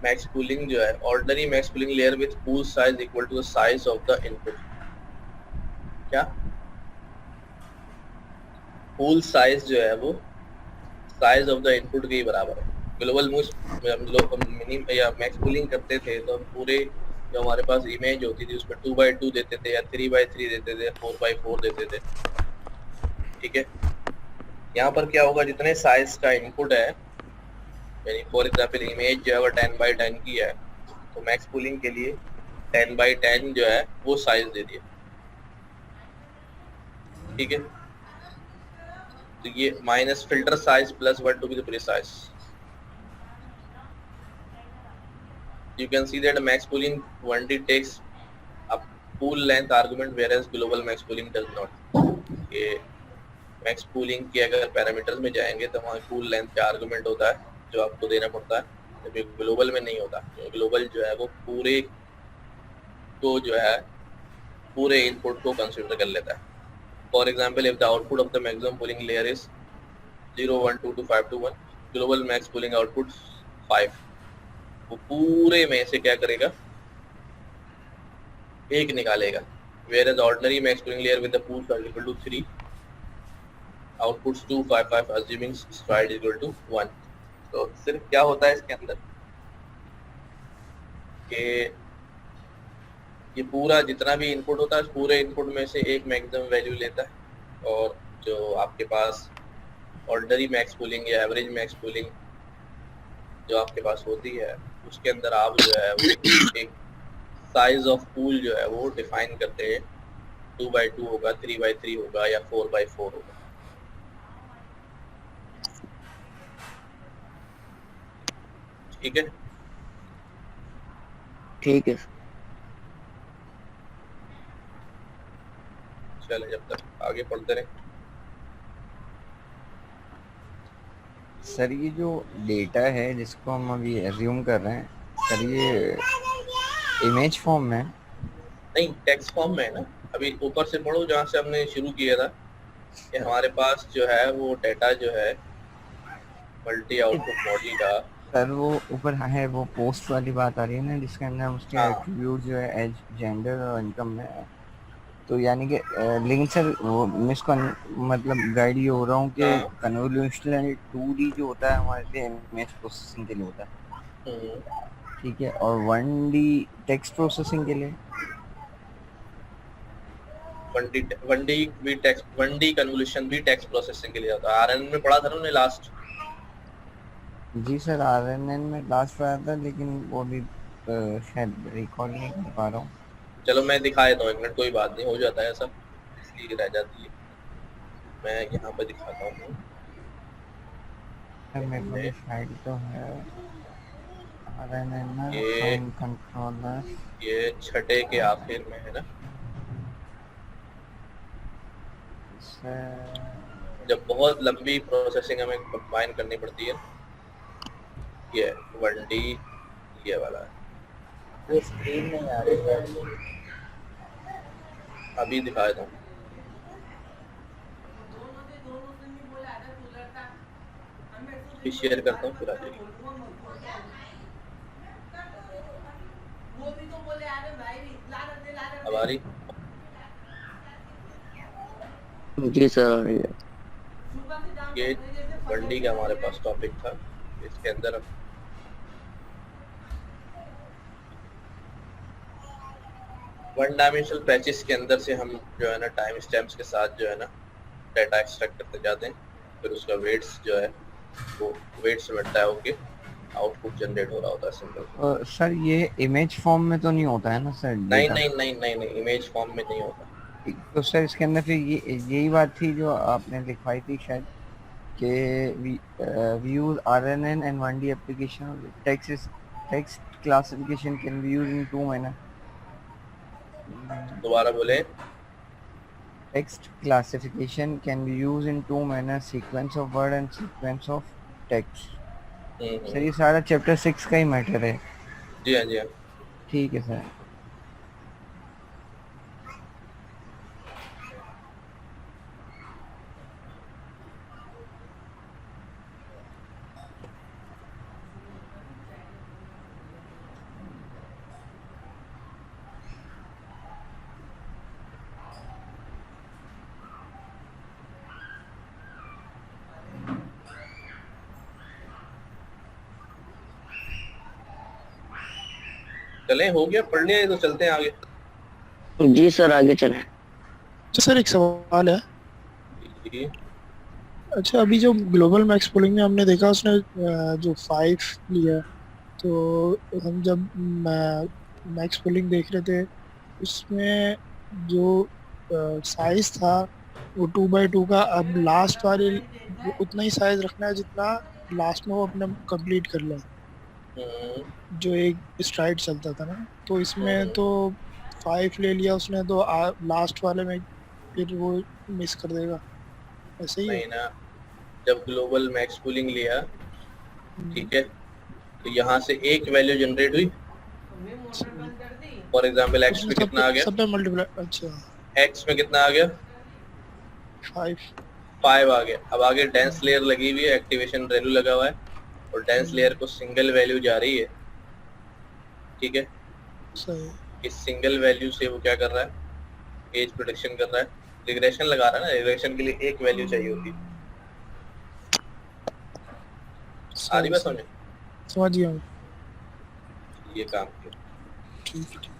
मैक्स पूलिंग जो है, ordinary max pooling layer with pool size equal to the size of the input. क्या पूल साइज जो है वो साइज ऑफ द इनपुट के ही बराबर है। ग्लोबल हम लोग मिनिमम या मैक्स पूलिंग करते थे तो हम पूरे जो हमारे पास इमेज होती थी उसमें 2x2 देते थे या 3x3 देते थे, 4x4 देते थे। ठीक है, यहाँ पर क्या होगा, जितने साइज का इनपुट है, यानी फॉर एग्जाम्पल इमेज जो है वो 10x10 की है, तो मैक्स पूलिंग के लिए 10x10 जो है वो साइज दे दिया। ठीक है, तो ये minus filter size plus 1 to be the precise. You can see that max pooling 1D takes a pool length argument whereas global max pooling does not। ये मैक्स पूलिंग के अगर पैरामीटर्स में जाएंगे तो वहाँ पूल लेंथ का argument होता है जो आपको देना पड़ता है, जबकि ग्लोबल में नहीं होता। ग्लोबल जो है वो पूरे को जो है पूरे इनपुट को कंसीडर कर लेता है। For example, if the output of the maximum pooling layer is 0 1 2 2 5 2 1, global max pooling output 5, वो पूरे में से क्या करेगा, एक निकालेगा। whereas ordinary max pooling layer with the pool size equal to 3 outputs 2 5 5 assuming stride equal to 1। तो सिर्फ क्या होता है इसके अंदर कि ये पूरा जितना भी इनपुट होता है पूरे इनपुट में से एक मैक्सिमम वैल्यू लेता है, और जो आपके पास ऑर्डिनरी मैक्स पूलिंग या एवरेज मैक्स पूलिंग जो आपके पास होती है उसके अंदर आप जो है वो एक साइज ऑफ पूल जो है वो डिफाइन करते हैं। 2x2 होगा, 3x3 होगा या 4x4 होगा। ठीक है, ठीक है। चले जब तक आगे पढ़ते रहे। सर ये जो डेटा है जिसको हम अभी एज्यूम कर रहे हैं सर, ये इमेज फॉर्म में नहीं, टेक्स्ट फॉर्म में है ना। अभी ऊपर से पढ़ो जहाँ से हमने शुरू किया था कि हमारे पास जो है वो डेटा जो है मल्टी आउटपुट मॉडल का। सर वो ऊपर है वो पोस्ट वाली बात आ रही है ना, जिसके अंदर उसके एट्रीब्यूट जो है एज, जेंडर और इनकम में है। तो यानी कि लेकिन सर वो मतलब गाइड ये हो रहा हूँ कि कन्वोल्यूशनल 2D जो होता है हमारे लिए इमेज प्रोसेसिंग के लिए होता है, ठीक है, और 1D टेक्स्ट प्रोसेसिंग के लिए। 1D कन्वोल्यूशन भी टेक्स्ट प्रोसेसिंग के लिए होता है। आरएनएन में पढ़ा था ना उन्होंने लास्ट। जी सर, आरएनएन में लास्ट पढ़ा था, लेकिन वो भी शायद रिकॉल नहीं कर पा रहा हूँ। चलो मैं दिखा देता हूँ, 1 मिनट, कोई बात नहीं, हो जाता है सब, इसलिए रह जाती है। मैं यहाँ पे दिखाता हूँ। मेरे को स्लाइड तो है आरएनएन ये कंट्रोलर, ये छठे के आखिर में है ना। है। जब बहुत लंबी प्रोसेसिंग हमें कंबाइन करनी पड़ती है, ये 1D ये वाला है। ये स्क्रीन नहीं आ रही है। अभी दिखाया था, अभी शेयर करता हूँ फिर आ जाएगी। अब आ रही? जी सर आ रही है। ये 1D का हमारे पास टॉपिक था, इसके अंदर हम वन डायमेंशनल पैचेस के अंदर से हम जो है ना टाइम स्टैम्प्स के साथ जो है ना डाटा एक्सट्रैक्ट करते जाते हैं, फिर उसका वेट्स जो है वो वेट्स मिलता है, ओके आउटपुट जनरेट हो रहा होता है सिंपल। सर ये इमेज फॉर्म में तो नहीं होता है ना सर? नहीं data? नहीं नहीं नहीं नहीं इमेज फॉर्म में नहीं होता। तो सर इसके अंदर फिर ये यही बात थी जो आपने लिखवाई थी शायद कि we use RNN and 1D application text classification can be used in two manner. दोबारा बोले। Text classification can be used in two manner, sequence of word and sequence of text. Sir ये सारा चैप्टर 6 का ही matter है। जी हाँ जी हाँ। ठीक है सर। चले हो गया, पढ़ लिया तो चलते हैं आगे। जी सर आगे चलें। तो सर एक सवाल है। जी। अच्छा अभी जो ग्लोबल मैक्स पूलिंग में हमने देखा उसने जो 5 लिया, तो हम जब मैक्स पूलिंग देख रहे थे उसमें जो साइज था वो 2x2 का, अब लास्ट वाले उतना ही साइज रखना है जितना लास्ट में वो अपने कंप्लीट कर ले, जो एक स्ट्राइड चलता था ना, तो इसमें तो 5 ले लिया उसने, तो लास्ट वाले में फिर वो मिस कर देगा, ऐसे ही नहीं ना, जब ग्लोबल मैक्स पूलिंग लिया ठीक है, तो यहाँ से एक वैल्यू जनरेट हुई, फॉर एग्जांपल एक्स में कितना आ गया, सब पे मल्टीप्लाई। अच्छा एक्स में कितना आ गया 5 आ गया। अब आगे डेंस लेयर लगी हुई है, एक्टिवेशन वैल्यू लगा हुआ है और डेंस लेयर को सिंगल वैल्यू जा रही है, ठीक है। सही। इस सिंगल वैल्यू से वो क्या कर रहा है, एज प्रेडिक्शन कर रहा है, रिग्रेशन लगा रहा है ना, रिग्रेशन के लिए एक वैल्यू चाहिए होती है। आ रही बात समझ? समझ गया ये काम किया। ठीक है।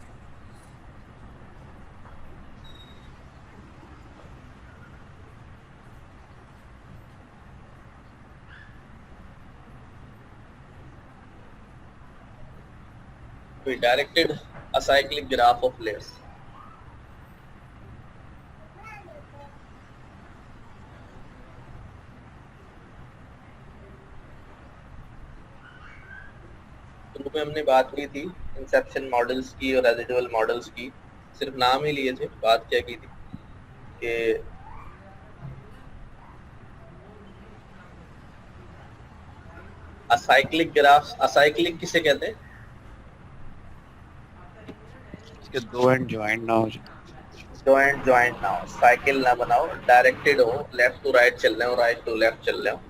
We directed a cyclic graph of layers. शुरू में हमने बात की थी इंसेप्शन मॉडल्स की और रेसिडुअल मॉडल्स की, सिर्फ नाम ही लिए थे, बात क्या की थी कि असाइक्लिक ग्राफ, असाइक्लिक किसे कहते हैं? इसके दो एंड ज्वाइंट ना हो जाए, ज्वाइंट ना हो, साइकिल ना बनाओ, डायरेक्टेड हो, लेफ्ट टू राइट चल रहे हो, राइट टू लेफ्ट चल रहे हो,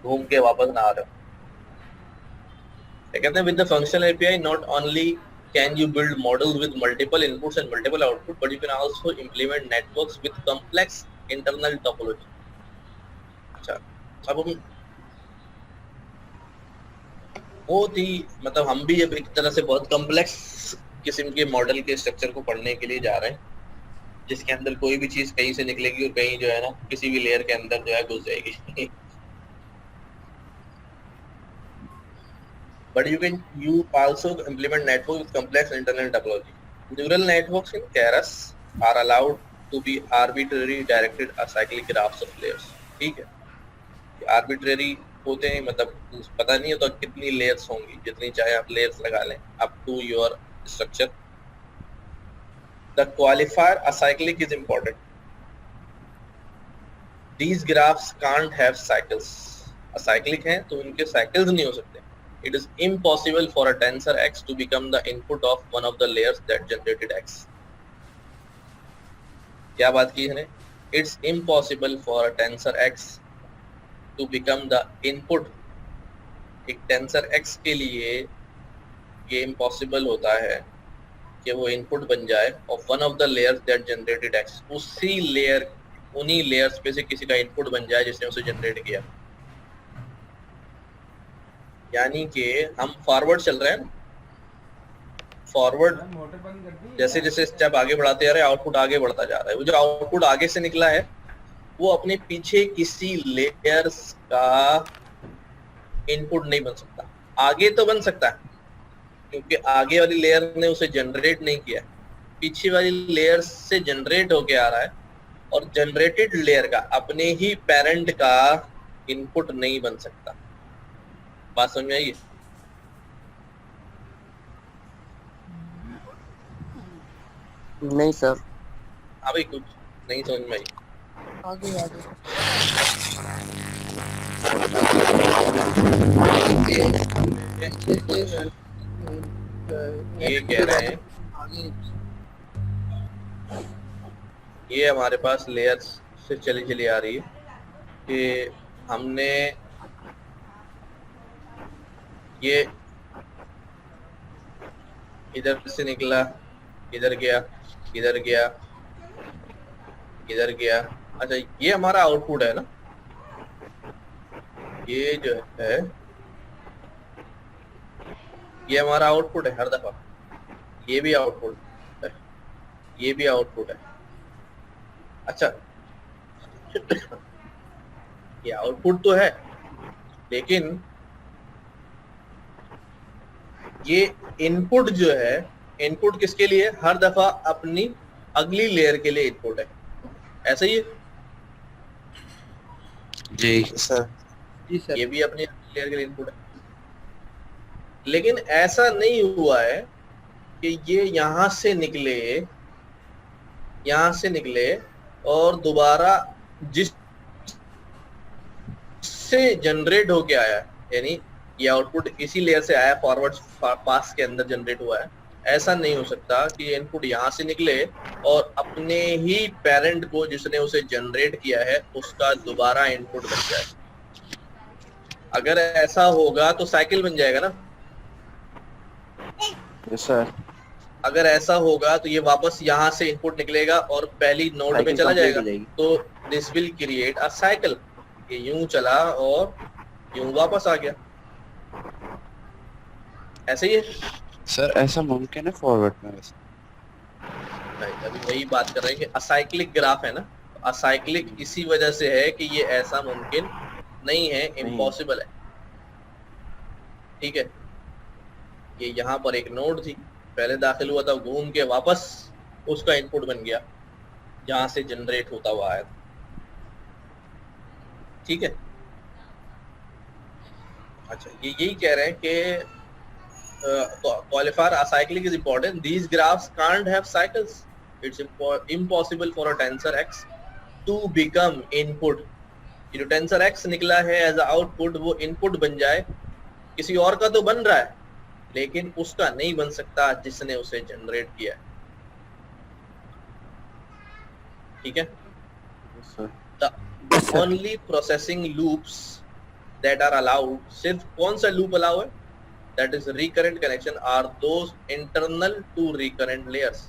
घूम के वापस ना आ रहे हो। कहते हैं with the functional API not only can you build models with multiple inputs and multiple outputs, but you can also implement networks with complex internal topology. अच्छा, अब हम बहुत ही मतलब हम भी अब एक तरह से बहुत कॉम्प्लेक्स किस्म के मॉडल के स्ट्रक्चर को पढ़ने के लिए जा रहे हैं, जिसके अंदर कोई भी चीज कहीं से निकलेगी और कहीं जो है ना किसी भी लेयर के अंदर जो है घुस जाएगी। But you also implement network with complex internal topology. Neural networks in Keras are allowed to be arbitrarily directed acyclic graphs of layers. ठीक है, arbitrary होते हैं, मतलब पता नहीं है तो कितनी layers होंगी, जितनी चाहे आप layers लगा लें up to your structure. The qualifier acyclic is important. these graphs can't have cycles. Acyclic हैं तो उनके साइकिल्स नहीं हो सकते. It is impossible for a tensor X to become the input of one of the layers that generated X. क्या बात की है? It's impossible for a tensor X to become the input. एक टेंसर X के लिए ये impossible होता है कि वो इनपुट बन जाए और one of the layers that generated X, उसी लेयर, उन्हीं लेयर्स पे से किसी का इनपुट बन जाए जिसने उसे जनरेट किया. यानी कि हम फॉरवर्ड चल रहे हैं, फॉरवर्ड जैसे जैसे स्टेप आगे बढ़ाते जा रहे हैं आउटपुट आगे बढ़ता जा रहा है. वो जो आउटपुट आगे से निकला है वो अपने पीछे किसी लेयर्स का इनपुट नहीं बन सकता. आगे तो बन सकता है क्योंकि आगे वाली लेयर ने उसे जनरेट नहीं किया, पीछे वाली लेयर से जनरेट होके आ रहा है और जनरेटेड लेयर का अपने ही पेरेंट का इनपुट नहीं बन सकता. बात समझ में आई? नहीं सर. हाँ भाई, कुछ नहीं समझ में आई. आगे आगे ये कह रहे हैं ये हमारे पास लेयर्स से चली चली आ रही है कि हमने ये इधर से निकला, इधर गया, इधर गया, इधर गया. अच्छा, ये हमारा आउटपुट है ना. ये जो है ये हमारा आउटपुट है हर दफा. ये भी आउटपुट है, ये भी आउटपुट है. अच्छा, ये आउटपुट तो है लेकिन ये इनपुट जो है, इनपुट किसके लिए? हर दफा अपनी अगली लेयर के लिए इनपुट है. ऐसा ही है जी सर. जी सर. ये भी अपनी लेयर के लिए इनपुट है. लेकिन ऐसा नहीं हुआ है कि ये यहाँ से निकले, यहाँ से निकले और दोबारा जिस से जनरेट होके आया, यानी ये आउटपुट इसी लेयर से आया, फॉरवर्ड पास के अंदर जनरेट हुआ है. ऐसा नहीं हो सकता कि ये इनपुट यहाँ से निकले और अपने ही पेरेंट को जिसने उसे जनरेट किया है उसका दोबारा इनपुट बन जाए. अगर ऐसा होगा तो साइकिल बन जाएगा ना. Yes sir. अगर ऐसा होगा तो ये वापस यहाँ से इनपुट निकलेगा और पहली नोड में चला जाएगा, तो this will create a cycle. ये यूं चला और यूं वापस आ गया. ऐसे ही है सर ऐसा मुमकिन है फॉरवर्ड में? वैसे नहीं, अभी वही बात कर रहे हैं कि असाइक्लिक ग्राफ है ना. असाइक्लिक इसी वजह से है कि ये ऐसा मुमकिन नहीं है, इम्पॉसिबल है. ठीक है, ये यहाँ पर एक नोड थी, पहले दाखिल हुआ था, घूम के वापस उसका इनपुट बन गया जहां से जनरेट होता हुआ आया. ठीक है. अच्छा, ये यही कह रहे हैं कि qualifier acyclic is important. These graphs can't have cycles. It's impossible for a tensor X to become input. ये जो टेंसर X निकला है एज अ आउटपुट, वो इनपुट बन जाए. किसी और का तो बन रहा है लेकिन उसका नहीं बन सकता जिसने उसे जनरेट किया है. ठीक है. The only processing loops that are allowed, सिर्फ कौन सा लूप अलाउ है? That is recurrent connection are those internal to recurrent layers.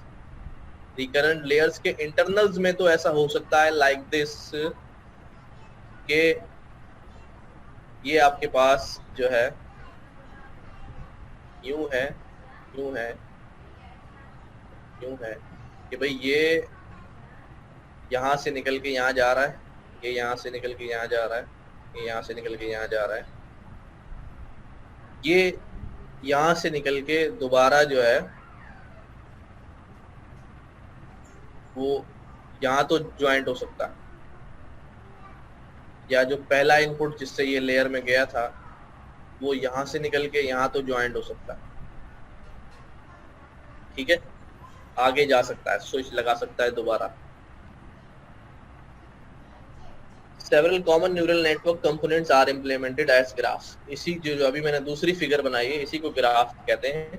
Recurrent layers के internals में तो ऐसा हो सकता है like this कि ये आपके पास जो है यूं है, यूं है, यूं है कि भाई ये यहाँ से निकल के यहाँ जा रहा है, ये यहाँ से निकल के यहाँ जा रहा है, ये यहाँ से निकल के यहाँ जा रहा है, ये यहाँ से निकल के दोबारा जो है वो यहाँ तो ज्वाइंट हो सकता है, या जो पहला इनपुट जिससे ये लेयर में गया था वो यहाँ से निकल के यहाँ तो ज्वाइंट हो सकता है. ठीक है, आगे जा सकता है, स्विच लगा सकता है दोबारा. several common neural network components are implemented as graphs. इसी जो अभी मैंने दूसरी फिगर बनाई है इसी को ग्राफ कहते हैं.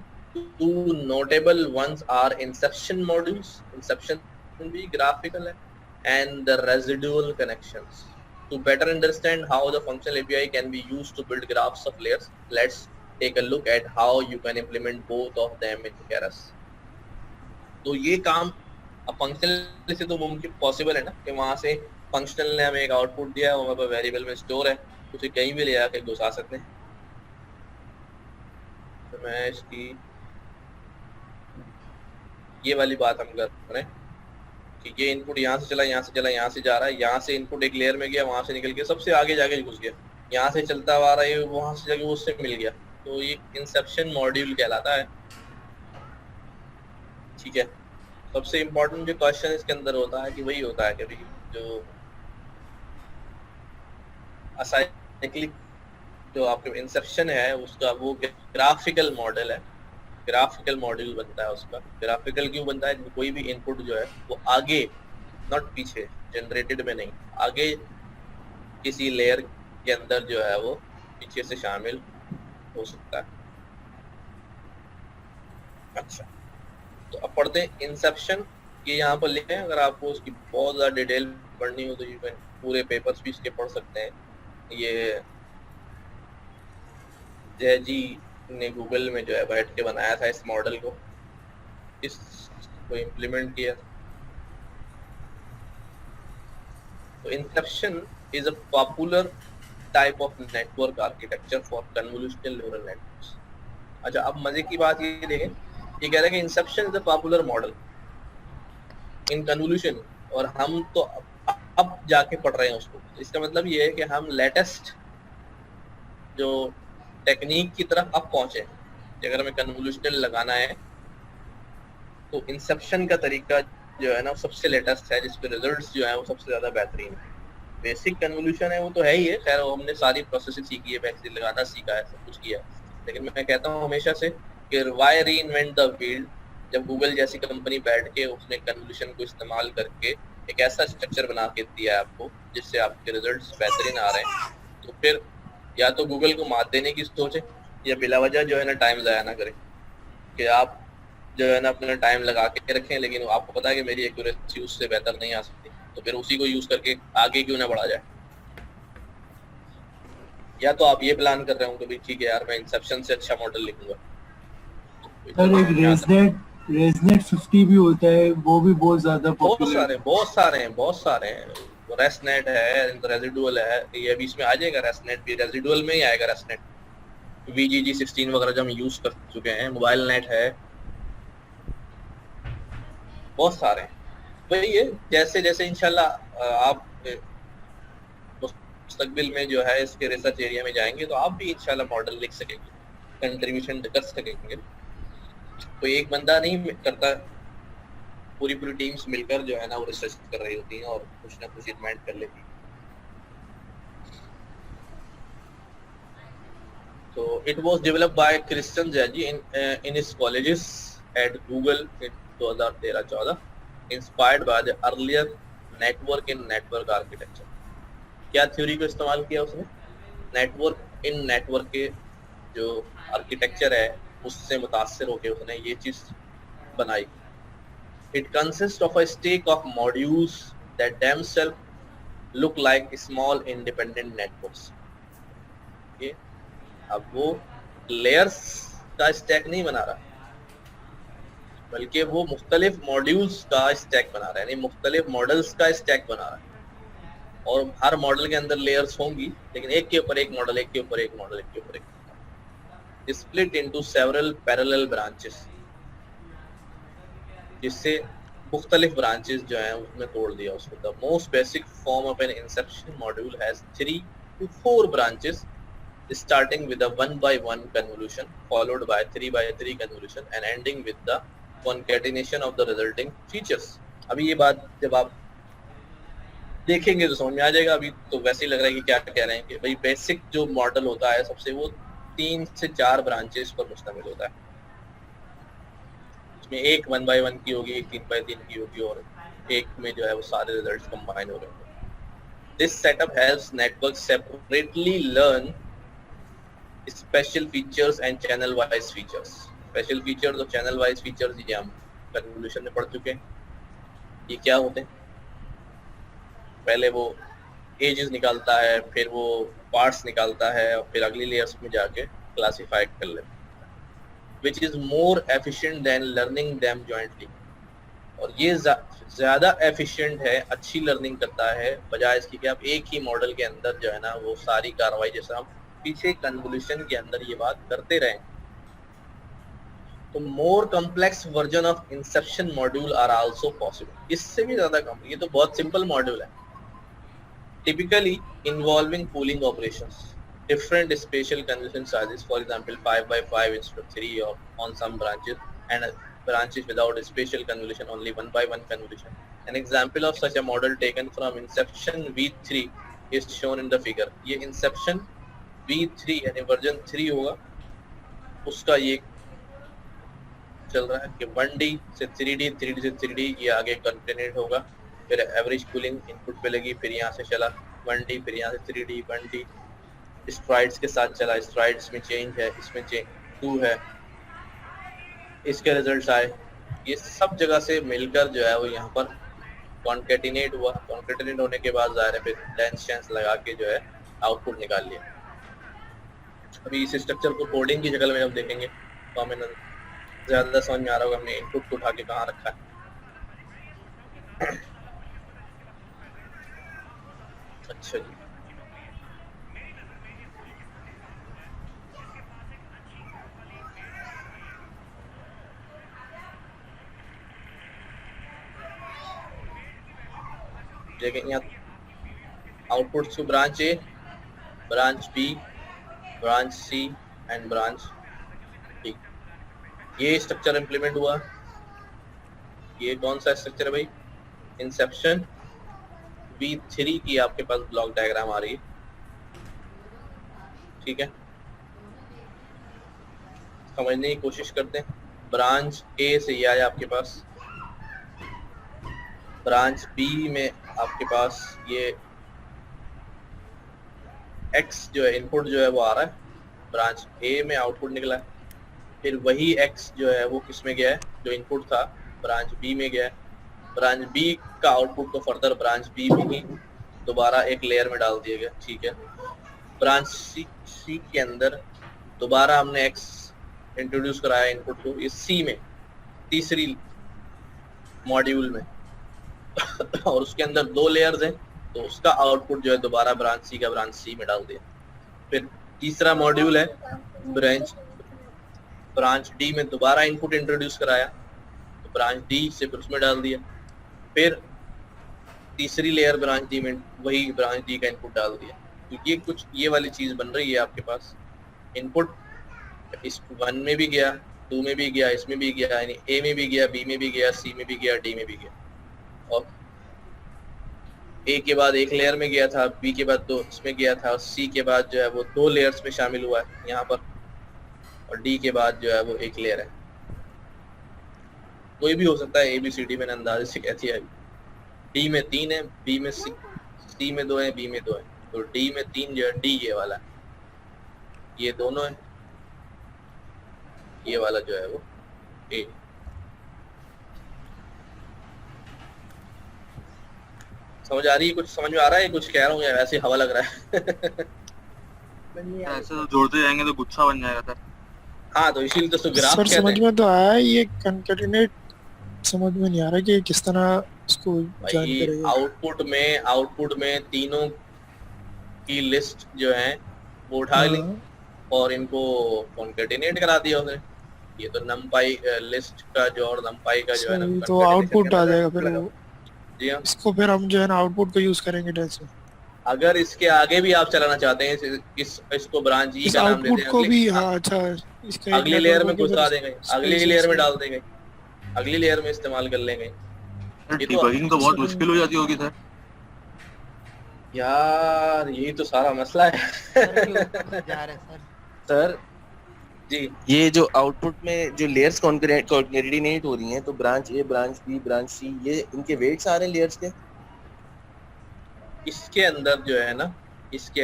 Two notable ones are inception modules. Inception भी graphical है, and the residual connections. To better understand how the functional API can be used to build graphs of layers, let's take a look at how you can implement both of them in Keras. तो ये काम अब functional से तो मुमकिन possible है ना कि वहाँ से फंक्शनल ने हमें एक आउटपुट दिया है, वहाँ पर वेरिएबल में स्टोर है, उसे कहीं भी ले आके घुसा सकते हैं. तो मैं इसकी ये वाली बात हम कर रहे हैं कि ये इनपुट यहाँ से चला, यहाँ से चला, यहाँ से जा रहा है, यहाँ से इनपुट एक लेयर में गया, वहाँ से निकल के सबसे आगे जाके घुस गया, यहाँ से चलता हुआ आ रहा है, वहाँ से जाके उससे मिल गया. तो ये इंसेप्शन मॉड्यूल कहलाता है. ठीक है. सबसे इम्पोर्टेंट जो क्वेश्चन इसके अंदर होता है कि वही होता है कि भाई जो असाइक्लिक जो आपके इंसेप्शन है उसका वो ग्राफिकल मॉडल है. ग्राफिकल मॉड्यूल बनता है उसका. ग्राफिकल क्यों बनता है? कोई भी इनपुट जो है वो आगे नॉट पीछे जनरेटेड में नहीं, आगे किसी लेयर के अंदर जो है वो पीछे से शामिल हो सकता है. अच्छा, तो अब पढ़ते हैं इंसेप्शन. ये यहाँ पर लिखे हैं, अगर आपको उसकी बहुत ज़्यादा डिटेल पढ़नी हो तो यू कैन पूरे पेपर्स भी इसके पढ़ सकते हैं. ये जय जी ने गूगल में जो है बैठ के बनाया था इस मॉडल को, इसको इम्प्लीमेंट किया. तो Inception is a popular type of network architecture for convolutional neural networks. अच्छा, अब मजे की बात ये देखें, ये कह रहे हैं कि Inception is a popular model in convolution, और हम तो अब जाके पढ़ रहे हैं उसको. इसका मतलब ये है कि हम लेटेस्ट जो टेक्निक की तरफ अब पहुंचे. अगर हमें कन्वोल्यूशनल लगाना है तो इंसेप्शन का तरीका जो है ना सबसे लेटेस्ट है, जिसपे रिजल्ट्स जो है वो सबसे ज्यादा बेहतरीन है. बेसिक कन्वोल्यूशन है वो तो है ही है, खैर हमने सारी प्रोसेस सीखी है, बैकसील लगाना सीखा है, सब कुछ किया है. लेकिन मैं कहता हूँ हमेशा से कि व्हाई रीइन्वेंट द व्हील. जब गूगल जैसी कंपनी बैठ के उसने कन्वोल्यूशन को इस्तेमाल करके एक ऐसा स्ट्रक्चर बना के दिया है आपको जिससे आपके रिजल्ट्स बेहतरीन आ रहे हैं, तो फिर या तो गूगल को मात देने की सोचे या बिला वजह जो है ना टाइम ज़ाया ना करें कि आप जो है ना अपना टाइम लगा के रखें, लेकिन आपको पता है कि मेरी एक्यूरेसी उससे बेहतर नहीं आ सकती, तो फिर उसी को यूज़ करके आगे क्यों ना बढ़ा जाए. या तो आप ये प्लान कर रहे हो कि भाई ठीक है यार मैं इंसेप्शन से अच्छा मॉडल लिखूंगा. सर एक रेजनेट 50 भी होता है, वो भी बहुत ज्यादा पॉपुलर. बहुत सारे हैं. रेसनेट है, रेजिडुअल है, ये अभी इसमें आ जाएगा. रेसनेट भी रेजिडुअल में ही आएगा. रेसनेट, VGG16 वगैरह जो हम यूज कर चुके हैं. मोबाइल नेट है, बहुत सारे हैं. वही है, जैसे जैसे इंशाल्लाह आप मुस्तकबिल में जो है इसके रिसर्च एरिया में जाएंगे तो आप भी इंशाल्लाह मॉडल लिख सकेंगे, कंट्रीब्यूशन कर सकेंगे. तो एक बंदा नहीं करता, पूरी टीम्स मिलकर जो है ना वो रिसर्च कर रही होती हैं और कुछ ना कुछ इन्वेंट कर लेती हैं. So it was developed by Christian Zaggi in his colleges at Google in 2013-14, inspired by the earlier network in network architecture. क्या थ्योरी को इस्तेमाल किया उसने? नेटवर्क इन नेटवर्क के जो आर्किटेक्चर है उससे मुतासिर होकर उसने ये चीज बनाई. It consists of a stack of modules that themselves look like small independent networks. Okay? अब वो लेयर्स का स्टैक नहीं बना रहा, बल्कि वो मुख्तलिफ मॉड्यूल्स का स्टैक बना रहा है, यानी मुख्तलिफ मॉडल्स का स्टैक बना रहा है. और हर मॉडल के अंदर लेयर्स होंगी, लेकिन एक के ऊपर एक मॉडल, एक के ऊपर एक मॉडल, एक के ऊपर एक model, split into several parallel branches, जिससे मुख्तलिफ ब्रांचेस जो हैं उसमें तोड़ दिया उसको. The most basic form of an inception module has 3 to 4 branches, starting with a 1-by-1 convolution followed by 3-by-3 convolution and ending with the concatenation of the resulting features. अभी ये बात जब आप देखेंगे तो समझ में आ जाएगा. अभी तो वैसे ही लग रहा है कि क्या कह रहे हैं कि भाई बेसिक जो मॉडल होता है सबसे वो 3 से 4 ब्रांचेस पर मुश्तमिल होता है. उसमें एक 1-by-1 की होगी, एक 3-by-3 की होगी, और एक में जो है वो सारे रिजल्ट्स कंबाइन हो रहे होंगे. This setup helps networks separately learn special features and channel wise features. Special features और channel wise features ये हम कन्वोल्यूशन में पढ़ चुके हैं. ये क्या होते हैं? पहले वो एजेस निकालता है, फिर वो पार्ट्स निकालता है और फिर अगली लेयर्स में जाके क्लासिफाई कर लेता है. Which is more efficient than learning them jointly. और ये ज़्यादा एफिशिएंट है, अच्छी लर्निंग करता है बजाय इसकी कि आप एक ही मॉडल के अंदर जो है ना वो सारी कार्रवाई, जैसे हम पीछे कन्वोल्यूशन के अंदर ये बात करते रहे. तो more complex version of inception module are also possible. इससे भी ज़्यादा कम. ये तो बहुत सिंपल मॉड्यूल है. Typically involving pooling operations, different spatial convolution sizes, for example 5x5 instead of 3, or on some branches, and branches without a spatial convolution, only 1x1 convolution. An example of such a model taken from Inception V3 is shown in the figure. ये Inception V3 यानी version 3 होगा, उसका ये चल रहा है कि 1D से 3D, 3D से 3D, ये आगे कंटिन्यूट होगा. फिर एवरेज कूलिंग इनपुट पे लगी, फिर यहाँ से चला 1D, फिर यहाँ से 3D, 1D स्ट्राइड्स के साथ चला. स्ट्राइड्स में चेंज है, इसमें चेंज 2 है, इसके रिजल्ट्स आए. ये सब जगह से मिलकर जो है वो यहाँ पर कॉन्केटिनेट हुआ. कॉन्केटिनेट होने के बाद ज़ाहिर है फिर लेंस चेंस लगा के जो है आउटपुट निकाल लिया. अभी इस स्ट्रक्चर को कोडिंग की शक्ल में जब देखेंगे तो हमें ज़्यादा समझ में आ रहा होगा हमने इनपुट को उठा के कहाँ रखा है. अच्छा जी, देखें यहाँ output to branch A, branch B, branch C and branch D. ये स्ट्रक्चर इंप्लीमेंट हुआ. ये कौन सा स्ट्रक्चर है भाई? इंसेप्शन V3 की आपके पास ब्लॉक डायग्राम आ रही है. ठीक है, समझने की कोशिश करते हैं. ब्रांच ए से ये आया आपके पास, ब्रांच बी में आपके पास ये X जो है इनपुट जो है वो आ रहा है, ब्रांच ए में आउटपुट निकला है. फिर वही X जो है वो किस में गया है, जो इनपुट था ब्रांच बी में गया है. ब्रांच बी का आउटपुट को फर्दर ब्रांच बी में ही दोबारा एक लेयर में डाल दिया गया. ठीक है, ब्रांच सी के अंदर दोबारा हमने X इंट्रोड्यूस कराया इनपुट को इस सी में, तीसरी मॉड्यूल में और उसके अंदर 2 लेयर्स हैं, तो उसका आउटपुट जो है दोबारा ब्रांच सी का ब्रांच सी में डाल दिया. फिर तीसरा मॉड्यूल है ब्रांच डी में दोबारा इनपुट इंट्रोड्यूस कराया, तो ब्रांच डी से फिर उसमें डाल दिया. फिर तीसरी लेयर ब्रांच डी में वही ब्रांच डी का इनपुट डाल दिया. तो ये कुछ ये वाली चीज़ बन रही है आपके पास. इनपुट इस 1 में भी गया, 2 में भी गया, इसमें भी गया, यानी ए में भी गया, बी में भी गया, सी में भी गया, डी में भी गया. और ए के बाद एक लेयर में गया था, बी के बाद 2 इसमें गया था, और सी के बाद जो है वो 2 लेयर्स में शामिल हुआ है यहाँ पर, और डी के बाद जो है वो एक लेयर है. कोई भी हो सकता है, ABCD मैंने अंदाजे से कहती है. डी में 3 है, बी में सी में 2 है, बी में 2 है. तो डी में 3 जो है डी ये वाला है, ये दोनों है, ये वाला जो है वो ए. समझ आ रही है? कुछ समझ में आ रहा है? कुछ कह रहा हूँ या वैसे हवा लग रहा है? ऐसे तो जोड़ते जाएंगे तो गुच्छा बन जाएगा सर. हाँ, तो इसीलिए तो ग्राफ सर कहते समझ हैं. में तो आया, ये कंकैटिनेट समझ में नहीं आ रहा कि किस तरह इसको ज्वाइन भाई करेगा. आउटपुट में तीनों की लिस्ट जो है वो उठा ली और इनको कॉन्कैटिनेट करा दिया उसने. ये तो नमपाई लिस्ट का जो और नमपाई का जो है ना, तो आउटपुट आ जाएगा फिर वो. जी हाँ, इसको फिर हम जो है ना आउटपुट को यूज करेंगे टेस्ट में. अगर इसके आगे भी आप चलाना चाहते हैं इसको ब्रांच ई इस का नाम देते आउटपुट हैं, को भी. हाँ अच्छा, इसका अगली लेयर में घुसा देंगे, अगली लेयर में डाल देंगे, अगली लेयर में इस्तेमाल कर लेंगे. डिबगिंग तो बहुत मुश्किल हो जाती होगी सर. यार यही तो सारा मसला है. जा रहे सर. सर जी, ये जो आउटपुट में जो लेयर्स कॉन्कैटिनेट हो रही हैं, तो branch A, branch B, branch सी, ये इनके वेट्स आ रहे हैं लेयर्स के. इसके अंदर जो है ना, इसके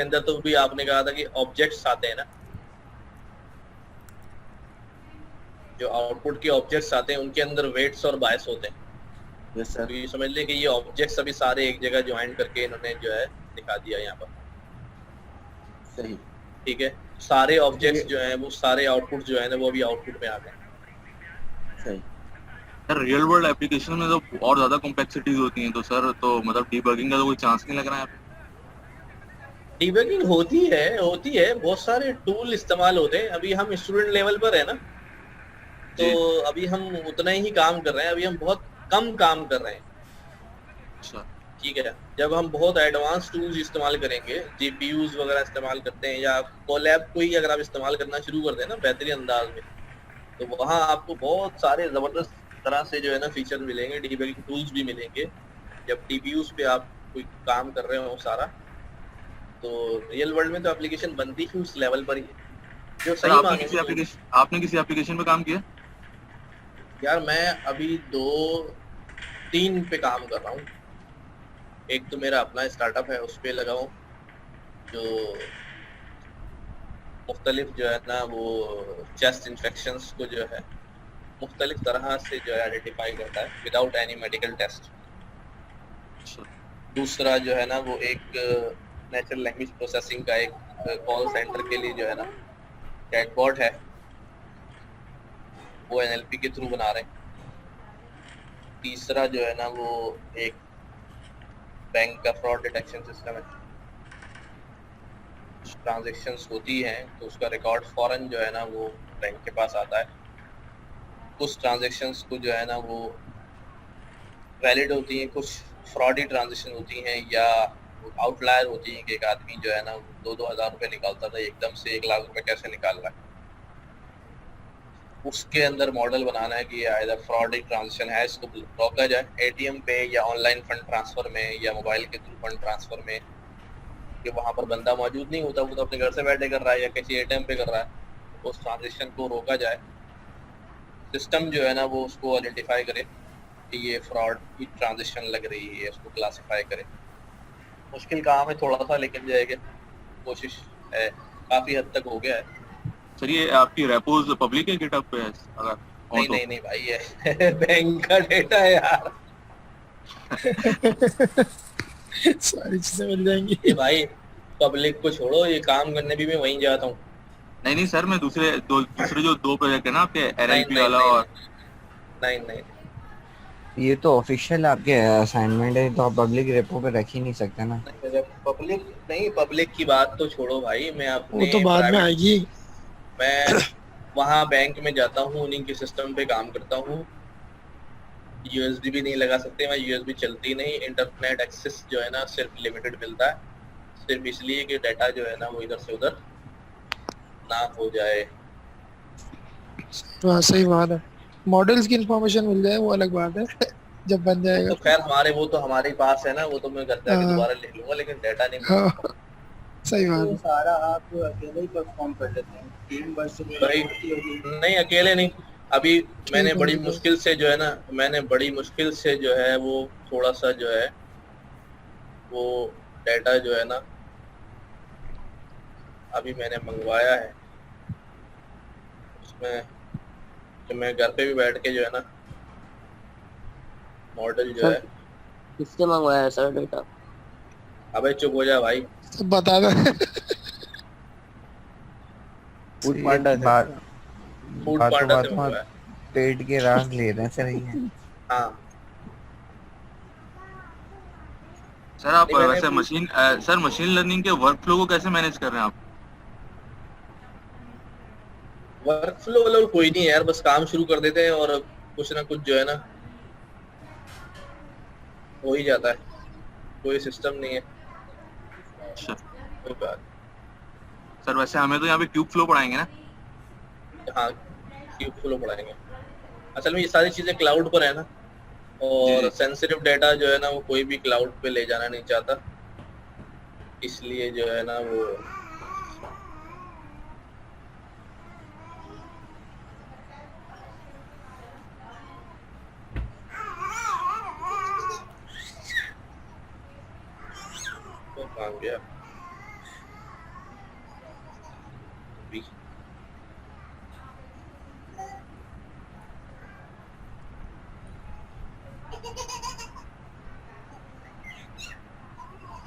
अंदर तो भी आपने कहा था कि ऑब्जेक्ट्स आते हैं ना, जो आउटपुट के ऑब्जेक्ट्स आते हैं उनके अंदर वेट्स और बायस होते हैं। Yes sir. तो ये समझ लें कि ये ऑब्जेक्ट्स अभी सारे एक जगह ज्वाइन करके इन्होंने जो है दिखा दिया यहाँ पर। सही। ठीक है, सारे ऑब्जेक्ट्स जो हैं वो सारे आउटपुट जो है ना वो अभी आउटपुट में आ गए। सही। सर रियल वर्ल्ड एप्लीकेशन में तो और ज्यादा कॉम्प्लेक्सिटीज होती हैं, तो सर तो मतलब डीबगिंग का तो कोई चांस नहीं लग रहा है यहाँ पे? डीबगिंग होती है, बहुत सारे टूल इस्तेमाल होते हैं। अभी हम स्टूडेंट लेवल पर है ना, तो अभी हम उतना ही काम कर रहे हैं, अभी हम बहुत कम काम कर रहे हैं। अच्छा। ठीक है, जब हम बहुत एडवांस टूल्स इस्तेमाल करेंगे, जीपीयूज वगैरह इस्तेमाल करते हैं, या कोलैब को ही अगर आप इस्तेमाल करना शुरू कर दें ना बेहतरीन अंदाज में, तो वहाँ आपको बहुत सारे ज़बरदस्त तरह से जो है ना फीचर मिलेंगे, डीबगिंग टूल्स भी मिलेंगे। जब टीपीयूज पे आप कोई काम कर रहे हो सारा, तो रियल वर्ल्ड में तो एप्लीकेशन बनती ही उस लेवल पर ही है जो सर सही आपने किसी एप्लीकेशन पे काम किया? यार मैं अभी 2-3 पे काम कर रहा हूँ। एक तो मेरा अपना स्टार्टअप है, उस पे लगा हूँ, जो मुख्तलिफ जो है ना वो चेस्ट इन्फेक्शंस को जो है मुख्तलिफ तरह से जो है आइडेंटिफाई करता है विदाउट एनी मेडिकल टेस्ट। दूसरा जो है ना वो एक नेचुरल लैंग्वेज प्रोसेसिंग का एक कॉल सेंटर के लिए जो है ना चैटबॉट है, वो एनएलपी के थ्रू बना रहे हैं। तीसरा जो है ना वो एक बैंक का फ्रॉड डिटेक्शन सिस्टम है। ट्रांजैक्शंस होती हैं तो उसका रिकॉर्ड फौरन जो है ना वो बैंक के पास आता है। कुछ ट्रांजैक्शंस को जो है ना वो वैलिड होती हैं, कुछ फ्रॉडी ट्रांजैक्शन होती हैं या आउटलायर होती हैं कि एक आदमी जो है ना 2-2 हज़ार रुपये निकालता था, एकदम से 1 लाख रुपये कैसे निकाल रहा है। उसके अंदर मॉडल बनाना है कि आइदर फ्रॉडी ट्रांजैक्शन है, इसको रोका जाए एटीएम पे या ऑनलाइन फंड ट्रांसफ़र में या मोबाइल के थ्रू फंड ट्रांसफ़र में, कि वहाँ पर बंदा मौजूद नहीं होता, वो तो अपने घर से बैठे कर रहा है या किसी एटीएम पे कर रहा है, उस ट्रांजेक्शन को रोका जाए। सिस्टम जो है ना वो उसको आइडेंटिफाई करे कि ये फ्रॉड की ट्रांजेक्शन लग रही है, उसको क्लासीफाई करे। मुश्किल काम है थोड़ा सा, लेकिन जो है कि कोशिश है, काफ़ी हद तक हो गया है। सर ये आपकी रेपोज पब्लिक है गिटहब पे? अगर नहीं भाई, ये बैंक का डेटा है यार। सारी चीजें मिल जाएंगी। ये भाई पब्लिक को छोड़ो, ये काम करने भी मैं वहीं जाता हूँ। नहीं सर, मैं दूसरे जो 2 प्रोजेक्ट है ना आपके एलएलपी वाला और नहीं ये तो ऑफिशियल आपके असाइनमेंट है, तो आप पब्लिक रेपो पे रख ही नहीं सकते ना। पब्लिक की बात तो छोड़ो भाई, मैं अपने वो तो बाद में आएगी। मैं वहाँ बैंक में जाता हूँ, उन्हीं के सिस्टम पे काम करता हूँ। यूएसबी भी नहीं लगा सकते, मैं यूएसबी चलती नहीं। इंटरनेट एक्सेस जो है ना सिर्फ लिमिटेड मिलता है, सिर्फ इसलिए कि डाटा जो है ना वो इधर से उधर ना हो जाए। हाँ सही बात है, मॉडल्स की इंफॉर्मेशन मिल जाए वो अलग बात है जब बन जाएगा। तो खैर वो तो हमारे पास है ना, वो तो मैं घर जाके दोबारा ले लूंगा, लेकिन डाटा नहीं मिलता। हाँ सही बात है। सारा आप अकेले ही परफॉर्म कर लेते हैं, टीम वर्क से भाई नहीं, अकेले नहीं। अभी मैंने बड़ी मुश्किल से जो है वो थोड़ा सा जो है वो डाटा जो है ना अभी मैंने मंगवाया है, उसमें तो मैं घर पे भी बैठ के जो है ना मॉडल जो है। किससे मंगवाया है सर डेटा? अबे चुप हो जा भाई, सब बता दो। फूड पांडा से मंगवाया। पेट के राज ले रहे हैं सर ये। हाँ सर आप वैसे मशीन लर्निंग के वर्कफ्लो को कैसे मैनेज कर रहे हैं आप? वर्कफ्लो वाला कोई नहीं है यार, बस काम शुरू कर देते हैं और कुछ ना कुछ जो है ना हो ही जाता है, कोई सिस्टम नहीं है। अच्छा कोई बात। सर वैसे हमें तो यहाँ पे क्यूब फ्लो पढ़ाएंगे ना? हाँ क्यूब फ्लो पढ़ाएंगे। असल में ये सारी चीजें क्लाउड पर है ना, और सेंसिटिव डाटा जो है ना वो कोई भी क्लाउड पे ले जाना नहीं चाहता, इसलिए जो है ना वो तो काम गया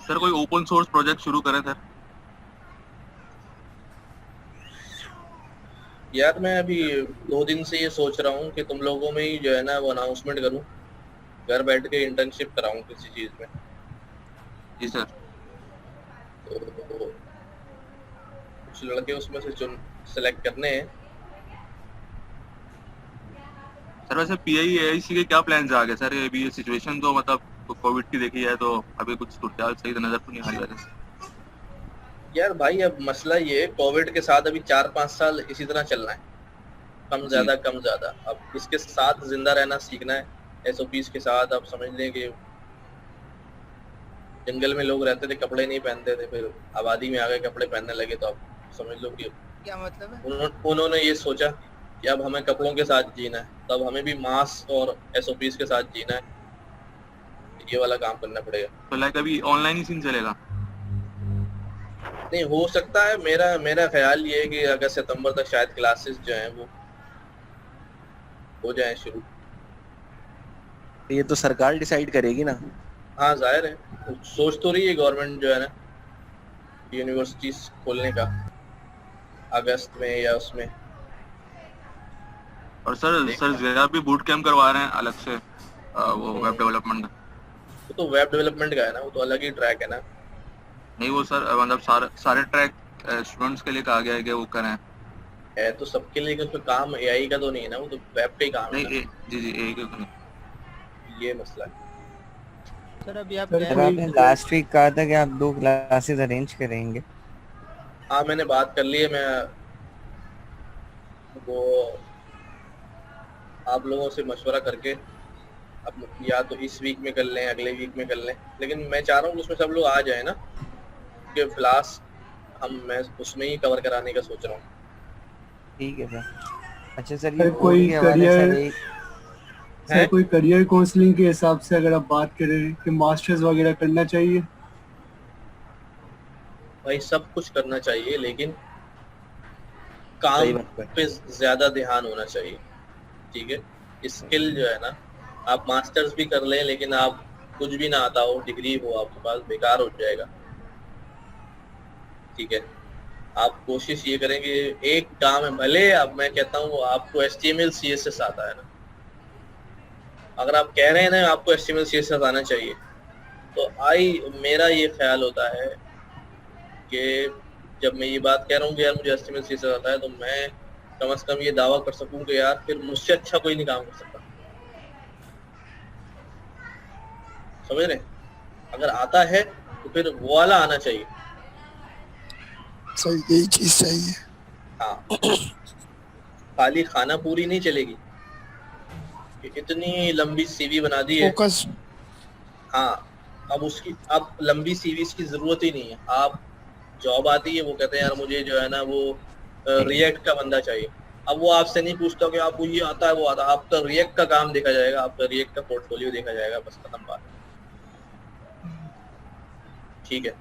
सर कोई ओपन सोर्स प्रोजेक्ट शुरू करें सर? यार मैं अभी 2 दिन से ये सोच रहा हूँ कि तुम लोगों में ही जो है ना वो अनाउंसमेंट करूँ, घर बैठ के इंटर्नशिप कराऊँ किसी चीज़ में। जी सर। तो कुछ लड़के उसमें से सेलेक्ट करने हैं। सर वैसे PIAIC के क्या प्लान्स आ गए सर? अभी ये सिचुएशन तो मतलब कोविड की देखी जाए तो अभी कुछ सूरत सही तो नजर तो नहीं आ रही वजह से। यार भाई अब मसला ये है, कोविड के साथ अभी 4-5 साल इसी तरह चलना है, कम ज्यादा। अब इसके साथ जिंदा रहना सीखना है, SOPs के साथ। आप समझ लें कि जंगल में लोग रहते थे, कपड़े नहीं पहनते थे, फिर आबादी में आ गए कपड़े पहनने लगे, तो आप समझ लो कि क्या मतलब है? उन्होंने ये सोचा कि अब हमें कपड़ों के साथ जीना है, तब हमें भी मास्क और SOPs के साथ जीना है, ये वाला काम करना पड़ेगा। तो लाइक अभी ऑनलाइन ही सीन चलेगा? नहीं हो सकता है, मेरा ख्याल ये है कि अगस्त सितंबर तक शायद क्लासेस जो हैं वो हो जाएं शुरू। ये तो सरकार डिसाइड करेगी ना। हाँ जाहिर है, सोच तो रही है गवर्नमेंट जो है ना यूनिवर्सिटीज खोलने का अगस्त में या उसमें। और सर ज़रा भी बूट कैंप करवा रहे हैं अलग से वो वेब डेवलपमेंट का। वो तो वेब डेवलपमेंट का है ना, वो तो अलग ही ट्रैक है ना। नहीं वो सर मतलब सारे ट्रैक स्टूडेंट्स के लिए कहा गया है कि वो करें। है तो सबके लिए, उसमें काम AI का तो नहीं है ना, वो तो वेब का ही काम है। नहीं जी AI का तो नहीं। ये मसला है सर अभी आप सर आपने लास्ट वीक कहा था कि आप 2 क्लासेस अरेंज करेंगे। हाँ मैंने बात कर ली है, मैं वो आप लोगों से मशवरा करके अब या तो इस वीक में कर लें, अगले वीक में कर लें, लेकिन मैं चाह रहा हूँ उसमें सब लोग आ जाए ना, कि क्लास मैं उसमें ही कवर कराने का सोच रहा हूँ। ठीक है सर। अच्छा सर ये कोई करियर है? कोई करियर काउंसलिंग के हिसाब से अगर आप बात करें कि मास्टर्स वगैरह करना चाहिए? भाई सब कुछ करना चाहिए, लेकिन काम पे ज्यादा ध्यान होना चाहिए। ठीक है, स्किल जो है ना, आप मास्टर्स भी कर लें लेकिन आप कुछ भी ना आता हो, डिग्री हो आपके पास, बेकार हो जाएगा। ठीक है, आप कोशिश ये करेंगे एक काम है, भले अब मैं कहता हूँ आपको HTML CSS आता है ना, अगर आप कह रहे हैं ना आपको HTML CSS आना चाहिए, तो मेरा ये ख्याल होता है कि जब मैं ये बात कह रहा हूँ कि यार मुझे HTML CSS आता है, तो मैं कम से कम ये दावा कर सकूं कि यार फिर मुझसे अच्छा कोई नहीं काम कर सकता। समझ रहे? अगर आता है तो फिर वो वाला आना चाहिए। सही, यही चीज चाहिए। हाँ खाली खाना पूरी नहीं चलेगी, इतनी लंबी CV बना दी है। फोकस। हाँ अब लंबी CVs की जरूरत ही नहीं है। आप जॉब आती है, वो कहते हैं यार मुझे जो है ना वो रिएक्ट का बंदा चाहिए। अब वो आपसे नहीं पूछता कि आपको ये आता है वो आता है, आपका रिएक्ट का काम देखा जाएगा, आपका रिएक्ट का पोर्टफोलियो देखा जाएगा, बस खत्म बात। ठीक है,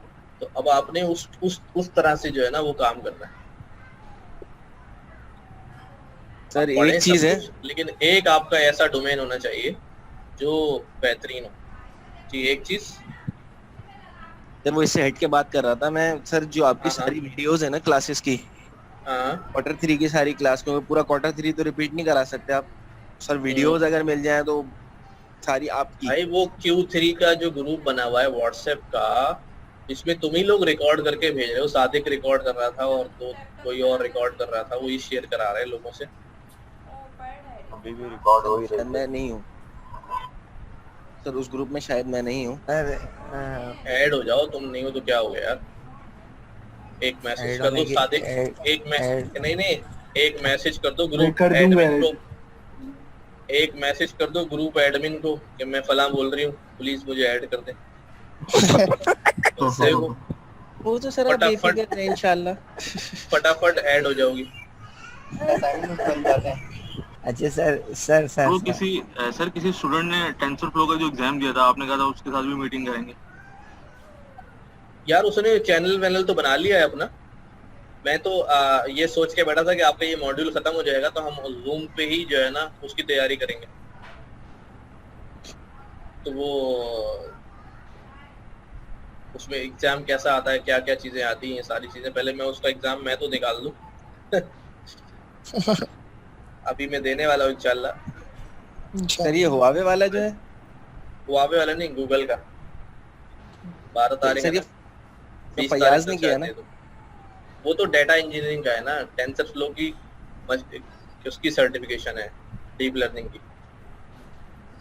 तो अब आपने उस तरह से जो है ना वो काम करना है। सर एक चीज है, लेकिन एक आपका ऐसा डोमेन होना चाहिए जो बेहतरीन हो। ठीक, एक चीज सर वो इससे हट के बात कर रहा था मैं। सर जो आपकी सारी वीडियोस है ना क्लासेस की, Q3 की सारी क्लास, क्योंकि पूरा Q3 तो रिपीट नहीं करा सकते आप। सर वीडियोस अगर मिल जाए तो सारी आपकी। भाई वो Q3 का जो ग्रुप बना हुआ है WhatsApp का, इसमें तुम ही लोग रिकॉर्ड करके भेज रहे हो। सादिक रिकॉर्ड कर रहा था और कोई और रिकॉर्ड कर रहा था, वो ही शेयर करा रहे हैं लोगों से। अभी भी रिकॉर्ड हो ही रहा है। मैं नहीं हूँ सर उस ग्रुप में, शायद मैं नहीं हूँ। ऐड हो जाओ, तुम नहीं हो तो क्या हो गया यार। एक मैसेज कर दो सादिक, एक मैसेज कर दो ग्रुप एडमिन को, एक मैसेज कर दो ग्रुप एडमिन को कि मैं फलां बोल रही हूँ, प्लीज मुझे ऐड कर दें। वो तो सर आप इंशाल्लाह फटाफट ऐड हो जाओगी। अच्छा सर तो किसी स्टूडेंट ने TensorFlow का जो एग्जाम दिया था, आपने कहा था उसके साथ भी मीटिंग करेंगे। यार उसने चैनल वैनल तो बना लिया है अपना। मैं तो ये सोच के बैठा था कि आपका ये मॉड्यूल खत्म हो जाएगा तो हम जूम पे ही जो है ना उसकी तैयारी करेंगे। तो वो उसमें एग्जाम कैसा आता है, क्या क्या चीजें आती हैं, सारी चीजें पहले मैं उसका एग्जाम मैं तो निकाल लूं। अभी मैं देने वाला हूँ इंशाल्लाह। सर ये हुआवे वाला जो है, हुआवे वाला नहीं, गूगल का 12 तारीख सर ये है, 20 फयाज तारीख ने तक किया ना? शायद दे दो। वो तो डाटा इंजीनियरिंग का है ना, टेंसर फ्लो की उसकी सर्टिफिकेशन है, डीप लर्निंग की।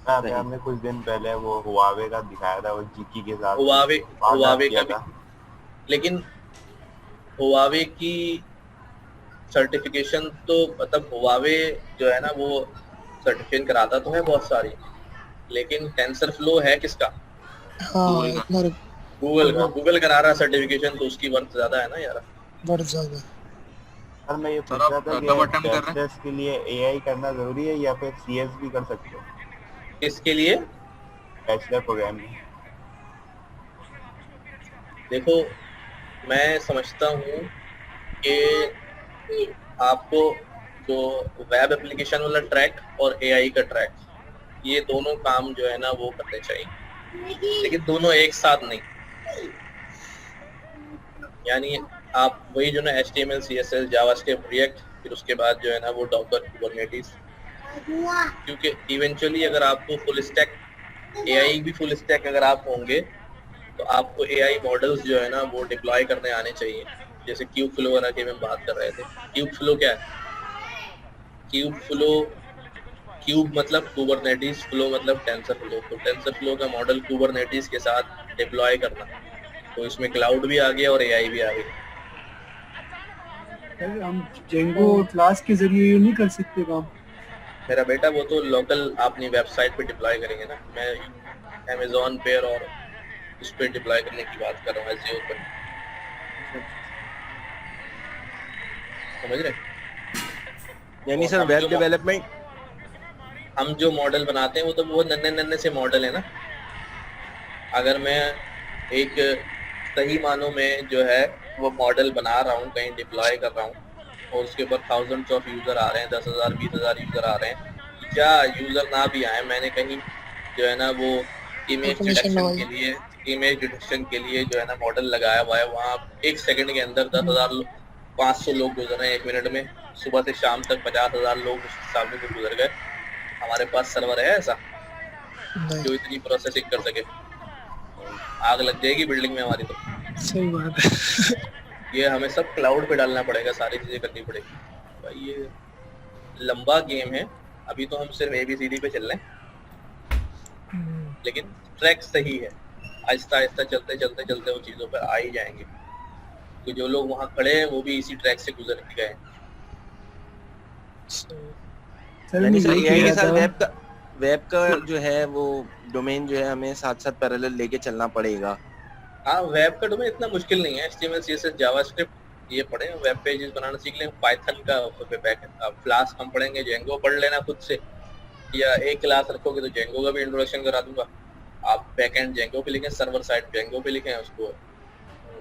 हमने कुछ दिन पहले वो हुआवे का दिखाया था, वो जीकी के साथ हुआवे का भी, लेकिन हुआवे की सर्टिफिकेशन तो मतलब हुआवे जो है ना वो सर्टिफिकेशन कराता तो है बहुत सारी, लेकिन टेंसर फ्लो है किसका? गूगल का। गूगल करा रहा सर्टिफिकेशन तो उसकी वर्थ ज्यादा है ना यार, वर्थ ज्यादा। सर मैं ये पूछ रहा था कि टेस्ट के लिए एआई करना जरूरी है या फिर सीएस भी कर सकते हो? इसके लिए बैचलर प्रोग्राम में देखो मैं समझता हूँ कि आपको जो वेब एप्लीकेशन वाला ट्रैक और एआई का ट्रैक, ये दोनों काम जो है ना वो करने चाहिए, लेकिन दोनों एक साथ नहीं। यानी आप वही जो ना HTML CSS जावास्क्रिप्ट रिएक्ट, फिर उसके बाद जो है ना वो डॉकर कुबरनेटिस, क्योंकि इवेंचुअली अगर आपको फुल स्टैक एआई भी फुल स्टैक अगर आप होंगे तो आपको एआई मॉडल्स जो है ना वो डिप्लॉय करने आने चाहिए। जैसे क्यूब फ्लो वाला की हम बात कर रहे थे। क्यूब फ्लो क्या है? क्यूब मतलब कुबरनेटिस, फ्लो मतलब टेंसर फ्लो। तो टेंसर फ्लो का मॉडल कुबरनेटिस के साथ डिप्लॉय करना, तो इसमें क्लाउड भी आ गया और एआई भी आ गई। हम जेंगो क्लास के जरिए ये नहीं कर सकते काम? मेरा बेटा वो तो लोकल अपनी वेबसाइट पे डिप्लॉय करेंगे ना, मैं अमेज़न पे और उस पे डिप्लॉय करने की बात कर रहा हूँ, एज़्योर पे। समझ रहे? यानी सर वेब डेवलपमेंट हम जो मॉडल बनाते हैं वो तो वो नन्हे से मॉडल है ना। अगर मैं एक सही मानों में जो है वो मॉडल बना रहा हूँ, कहीं डिप्लॉय कर रहा हूँ और उसके ऊपर थाउजेंड्स ऑफ यूजर आ रहे हैं, 10,000 20,000 यूजर आ रहे हैं, या यूजर ना भी आए, मैंने कहीं जो है ना वो इमेज डिटेक्शन के लिए जो है ना मॉडल लगाया हुआ है, वहाँ 1 सेकंड के अंदर 10,000 500 लोग गुजर रहे हैं 1 मिनट में, सुबह से शाम तक 50,000 लोग उसके सामने से गुजर गए। हमारे पास सर्वर है ऐसा जो इतनी प्रोसेसिंग कर सके? आग लग जाएगी बिल्डिंग में हमारी। तो सही बात है। ये हमें सब क्लाउड पे डालना पड़ेगा, सारी चीजें करनी पड़ेगी भाई। ये लंबा गेम है, अभी तो हम सिर्फ ABCD पे चल रहे हैं, लेकिन ट्रैक सही है, आहिस्ता आहिस्ता चलते चलते वो चीजों पर आ ही जाएंगे। तो जो लोग वहाँ खड़े हैं वो भी इसी ट्रैक से गुजर के गए। यानी सर एआई के साथ वेब का जो है वो डोमेन जो है हमें साथ साथ पैरेलल लेके चलना पड़ेगा। हाँ, वेब का डोमेन इतना मुश्किल नहीं है, HTML CSS जावास्क्रिप्ट ये पढ़े, वेब पेजेस बनाना सीख लें, पाइथन का फ्लास्क हम पढ़ेंगे, जेंगो पढ़ लेना खुद से, या एक क्लास रखोगे तो जेंगो का भी इंट्रोडक्शन करा दूंगा। आप बैकएंड जेंगो पे लिखें, सर्वर साइड जेंगो पे लिखें, उसको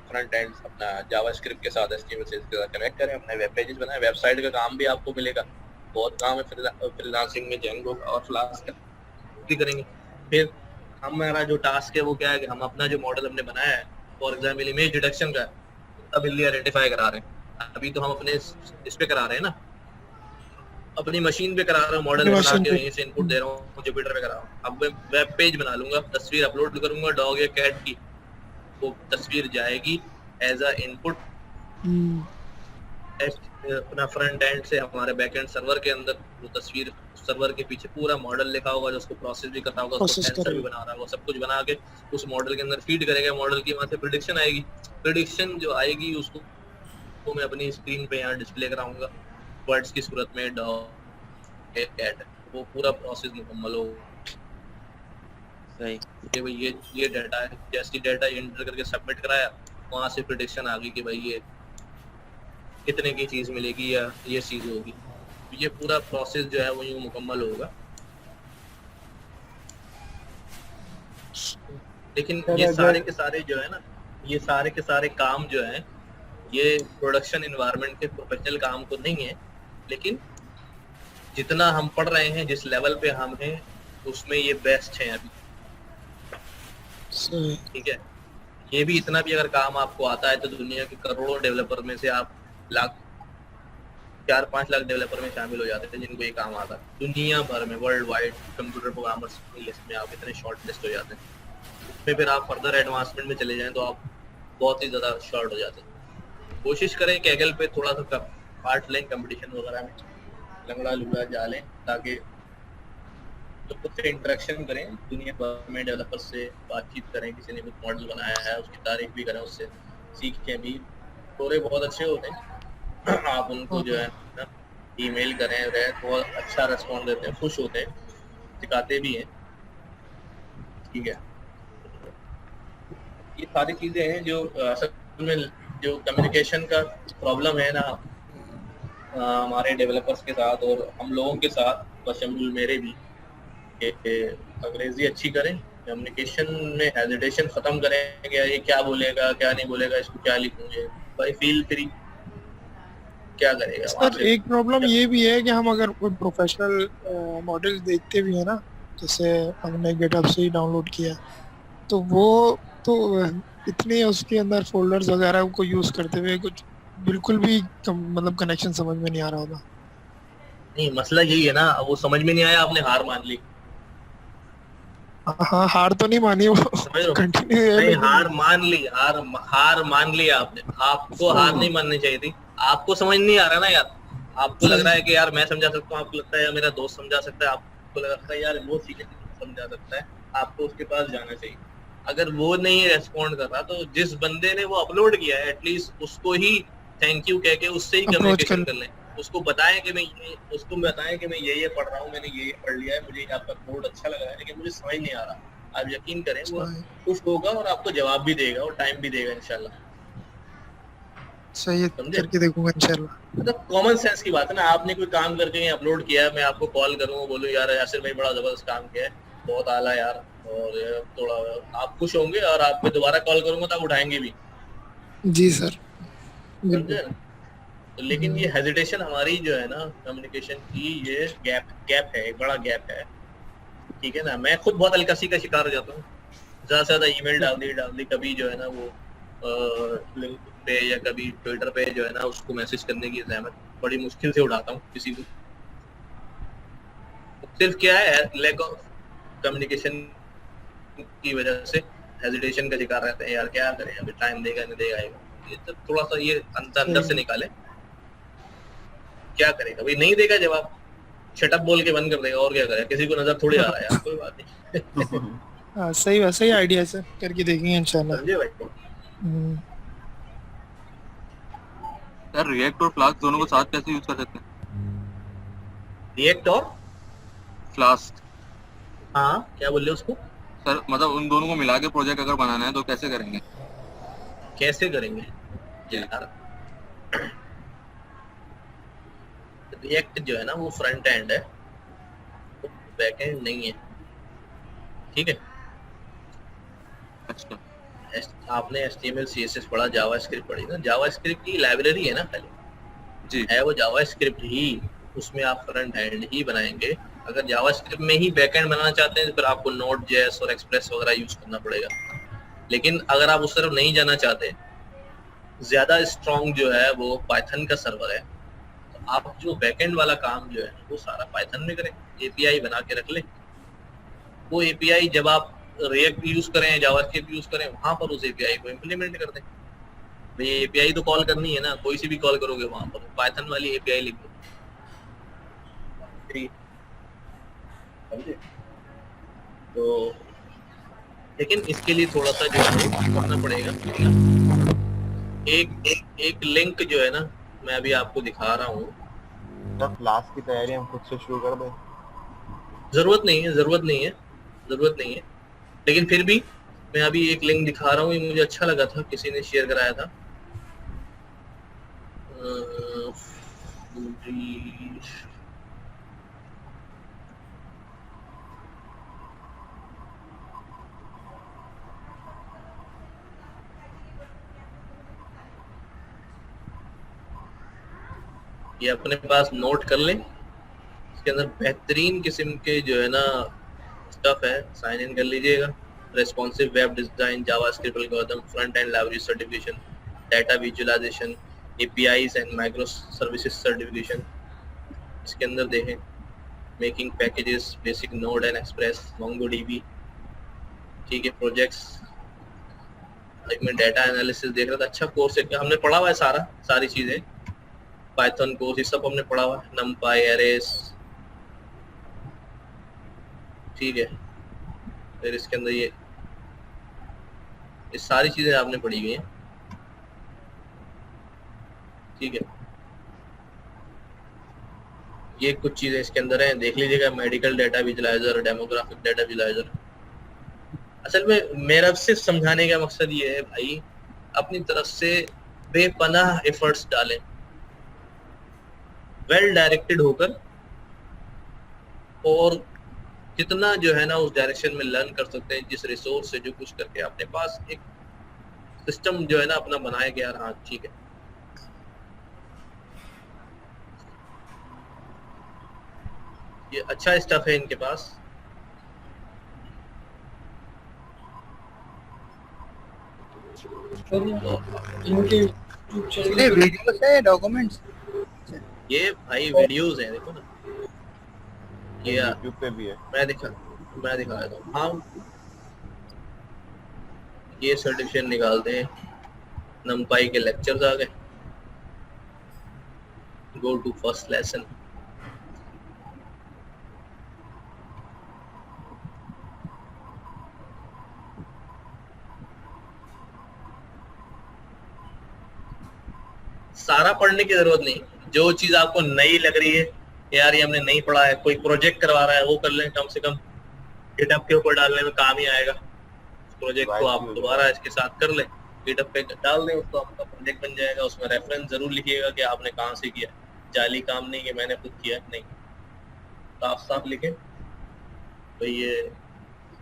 फ्रंट एंड अपना जावास्क्रिप्ट के साथ HTML CSS के साथ कनेक्ट करें, अपने वेब पेजेस बनाएं। वेबसाइट का काम भी आपको मिलेगा, बहुत काम है फ्रीलांसिंग में जेंगो और फ्लास्क का भी करेंगे। फिर हमारा जो टास्क है वो क्या है कि हम अपना जो मॉडल हमने बनाया है, फॉर एग्जांपल इमेज डिटेक्शन का, तबिल्ली आइडेंटिफाई करा रहे हैं। अभी तो हम अपने इस पे करा रहे हैं ना, अपनी मशीन पे करा रहा हूँ, मॉडल बना के यहीं से इनपुट दे रहा हूँ, जुपिटर पे करा रहा हूँ। अब मैं वेब पेज बना लूंगा, तस्वीर अपलोड करूंगा डॉग या कैट की, वो तस्वीर जाएगी एज अ इनपुट अपना फ्रंट एंड से हमारे बैक एंड सर्वर के अंदर। वो तस्वीर सर्वर के पीछे पूरा मॉडल लिखा होगा जो उसको प्रोसेस भी करना होगा, उसको सेंसर भी बना रहा होगा, सब कुछ बना के उस मॉडल के अंदर फीड करेगा। मॉडल की वहाँ से प्रेडिक्शन आएगी, प्रेडिक्शन जो आएगी उसको तो मैं अपनी स्क्रीन पे यहाँ डिस्प्ले कराऊंगा वर्ड्स की सूरत में, डॉग कैट, वो पूरा प्रोसेस मुकम्मल हो। सही कि भाई ये डाटा है, जैसी डाटा एंटर करके सबमिट कराया, वहाँ से प्रेडिक्शन आ गई कि भाई ये कितने की चीज मिलेगी या ये चीज होगी। ये पूरा प्रोसेस जो है वो यूं मुकम्मल होगा। लेकिन ये सारे के सारे जो है ना ये सारे के सारे काम जो है ये प्रोडक्शन इन्वायरमेंट के प्रोफेशनल काम तो नहीं है, लेकिन जितना हम पढ़ रहे हैं, जिस लेवल पे हम हैं, उसमें ये बेस्ट है अभी। ठीक है, ये भी इतना भी अगर काम आपको आता है तो दुनिया के करोड़ों डेवलपर में से आप 4-5 लाख डेवलपर में शामिल हो जाते थे जिनको ये काम आता है। दुनिया भर में वर्ल्ड वाइड कंप्यूटर प्रोग्रामर्स की लिस्ट में आप इतने शॉर्ट लिस्ट हो जाते हैं। उसमें फिर आप फर्दर एडवांसमेंट में चले जाएं तो आप बहुत ही ज़्यादा शॉर्ट हो जाते हैं। कोशिश करें कैगल पे थोड़ा सा पार्ट लें कंपटीशन वगैरह में, लंगड़ा लुगड़ा जा लें, ताकि तो खुद से इंटरेक्शन करें, दुनिया भर में डेवलपर से बातचीत करें, किसी ने कुछ मॉडल बनाया है उसकी तारीफ भी करें, उससे सीखें भी। थोड़े बहुत अच्छे होते हैं, आप उनको जो है ना ईमेल करें, बहुत अच्छा रिस्पॉन्ड देते हैं, खुश होते हैं, सिखाते भी हैं। ठीक है, ये सारी चीज़ें हैं जो असल में जो कम्युनिकेशन का प्रॉब्लम है ना हमारे डेवलपर्स के साथ और हम लोगों के साथ, बशमुल मेरे भी, अंग्रेजी अच्छी करें, कम्युनिकेशन में हेजिटेशन खत्म करें कि ये क्या बोलेगा क्या नहीं बोलेगा, इसको क्या लिखूंगे, भाई फील फ्री, क्या करेगा। सर एक प्रॉब्लम ये भी है कि हम अगर कोई प्रोफेशनल मॉडल देखते भी है ना, जैसे हमने गेटअप से ही डाउनलोड किया, तो वो तो इतने उसके अंदर फोल्डर्स वगैरह को यूज करते हुए कुछ बिल्कुल भी मतलब कनेक्शन समझ में नहीं आ रहा होगा। नहीं, मसला यही है ना, वो समझ में नहीं आया, आपने हार मान ली। हाँ, हार तो नहीं मानी, वो कंटिन्यू है। नहीं, हार मान ली, हार मान लिया आपने। आपको हार नहीं माननी चाहिए थी, आपको समझ नहीं आ रहा ना यार, आपको लग रहा है कि यार मैं समझा सकता हूँ, आपको लगता है यार मेरा दोस्त समझा सकता है, आपको लगता है यार वो सीखे समझा सकता है, आपको उसके पास जाना चाहिए। अगर वो नहीं रेस्पॉन्ड कर रहा तो जिस बंदे ने वो अपलोड किया है एटलीस्ट उसको ही थैंक यू कह के उससे ही कम्युनिकेशन कर लें, उसको बताएं कि मैं ये पढ़ रहा हूँ, मैंने ये पढ़ लिया है, मुझे आपका कोड अच्छा लग रहा है लेकिन मुझे समझ नहीं आ रहा। आप यकीन करें वो खुश होगा और आपको जवाब भी देगा और टाइम भी देगा इंशाल्लाह। सही है, करके देखूंगा इंशाल्लाह। मतलब कॉमन सेंस की बात है ना, आपने कोई काम करके अपलोड किया है, मैं आपको कॉल करूँ बोलूँ यार यासिर भाई बड़ा जबरदस्त काम किया है, बहुत आला यार, और थोड़ा आप खुश होंगे और आपको दोबारा कॉल करूंगा तो आप उठाएंगे भी। जी सर, समझे। तो लेकिन ये हेजिटेशन हमारी जो है ना कम्युनिकेशन की, ये गैप है, एक बड़ा गैप है। ठीक है ना, मैं खुद बहुत अलकसी का शिकार हो जाता हूँ, ज़्यादा से ज़्यादा ईमेल डाल दी, कभी जो है ना वो लिंक पे या कभी ट्विटर पे जो है ना उसको मैसेज करने की ज़हमत बड़ी मुश्किल से उठाता हूँ किसी को। सिर्फ क्या है, लैक ऑफ कम्युनिकेशन की वजह से हेजिटेशन का शिकार रहते हैं, यार क्या करें, अभी टाइम देगा नहीं देगा, ये तो थोड़ा सा ये अंदर से निकाले, क्या करेगा भाई, नहीं देगा जवाब, शट अप बोल के बंद कर देगा, और क्या करेगा, किसी को नजर थोड़ी आ रहा है यार, कोई बात नहीं। हाँ सही, वैसे ही आइडिया है सर, करके देखेंगे इंशाल्लाह। समझे भाई। सर रिएक्ट और फ्लास्क दोनों को साथ कैसे यूज कर सकते हैं? रिएक्ट और फ्लास्क, हाँ क्या बोल रहे हो उसको? सर मतलब उन दोनों को मिला के प्रोजेक्ट अगर बनाना है तो कैसे करेंगे? यार रिएक्ट जो है ना वो फ्रंट एंड है, बैक एंड नहीं है। ठीक है, अच्छा आपने HTML CSS पढ़ा, जावास्क्रिप्ट पढ़ी ना, जावास्क्रिप्ट की लाइब्रेरी है ना खाली जी, है वो जावास्क्रिप्ट ही, उसमें आप फ्रंट एंड ही बनाएंगे। अगर जावास्क्रिप्ट में ही बैकएंड बनाना चाहते हैं तो फिर आपको Node.js और एक्सप्रेस वगैरह यूज करना पड़ेगा। लेकिन अगर आप उस तरफ नहीं जाना चाहते, ज्यादा स्ट्रॉन्ग जो है वो पाइथन का सर्वर है, तो आप जो बैकएंड वाला काम जो है वो सारा पाइथन में करें, API बना के रख लें। वो API जब आप रिएक्ट यूज करें, जावास्क्रिप्ट यूज करें, वहां पर उस API को इम्प्लीमेंट कर दें। भाई API तो कॉल करनी है ना, कोई सी भी कॉल करोगे वहां पर पाइथन वाली API लिख दो। तो लेकिन इसके लिए थोड़ा सा जो है करना पड़ेगा। एक लिंक जो है ना मैं अभी आपको दिखा रहा हूँ, जब क्लास की तैयारी हम खुद से शुरू कर दें, जरूरत नहीं है, लेकिन फिर भी मैं अभी एक लिंक दिखा रहा हूँ, ये मुझे अच्छा लगा था, किसी ने शेयर कराया था। ये अपने पास नोट कर लें। इसके अंदर बेहतरीन किस्म के जो है ना स्टफ है, साइन इन कर लीजिएगा। Responsive web design, JavaScript algorithm, front end library certification, data visualization, APIs and micro services certification. इसके अंदर देखें making packages, basic node and express, MongoDB, ठीक है, प्रोजेक्ट्स। मैं डाटा एनालिसिस देख रहा था, अच्छा कोर्स है, हमने पढ़ा हुआ है सारी चीजें, पाइथन कोर्स ये सब हमने पढ़ा हुआ है, नमपाई, एरेस, ठीक है। फिर इसके अंदर ये सारी चीजें आपने पढ़ी हुई हैं, ठीक है। ये कुछ चीजें इसके अंदर हैं, देख लीजिएगा। Medical data visualiser, demographic data visualiser. असल में मेरा सिर्फ समझाने का मकसद ये है भाई, अपनी तरफ से बेपनाह एफर्ट्स डालें, वेल डायरेक्टेड होकर, और जितना जो है ना उस डायरेक्शन में लर्न कर सकते हैं, जिस रिसोर्स से जो कुछ करके अपने पास एक सिस्टम जो है ना अपना बनाया गया रहा, ठीक है। ये अच्छा स्टफ है इनके पास। इनके ये वीडियोस है डॉक्यूमेंट्स? ये भाई वीडियोस हैं, देखो ना, ये YouTube पे भी है। मैं दिखा देता हूँ। हाँ, ये सर्टिफिकेट निकालते हैं, नमपाई के लेक्चर्स आ गए, गो टू फर्स्ट लेसन। सारा पढ़ने की जरूरत नहीं, जो चीज आपको नई लग रही है, यार ये हमने नहीं पढ़ा है, कोई प्रोजेक्ट करवा रहा है, वो कर लें, कम से कम गिटहब के ऊपर डालने में काम ही आएगा। प्रोजेक्ट को आप दोबारा इसके साथ कर लें, गिटहब पे डाल दें उसको, आपका प्रोजेक्ट बन जाएगा। उसमें रेफरेंस जरूर लिखिएगा कि आपने कहाँ से किया, जाली काम नहीं कि मैंने खुद किया, नहीं, साफ साफ लिखें तो ये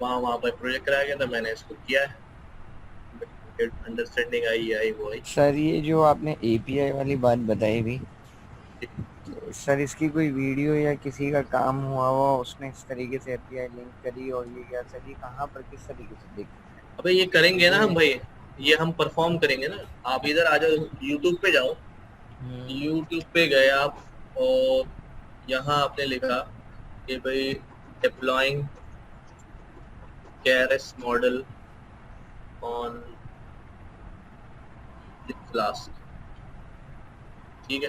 वहाँ पर प्रोजेक्ट कराया गया था, मैंने इसको किया है, अंडरस्टैंडिंग आई वो आई। सर ये जो आपने एपीआई वाली बात बताई भी, सर इसकी कोई वीडियो या किसी का काम हुआ उसने इस तरीके से एपीआई लिंक करी और ये क्या सर, ये कहाँ पर किस तरीके से देख? अबे ये करेंगे ना हम भाई, ये हम परफॉर्म करेंगे ना। आप इधर आ जाओ, यूट्यूब पे जाओ, यूट्यूब पे गए आप और यहाँ आपने लिखा कि भाई deploying Keras model on Flask, ठीक है,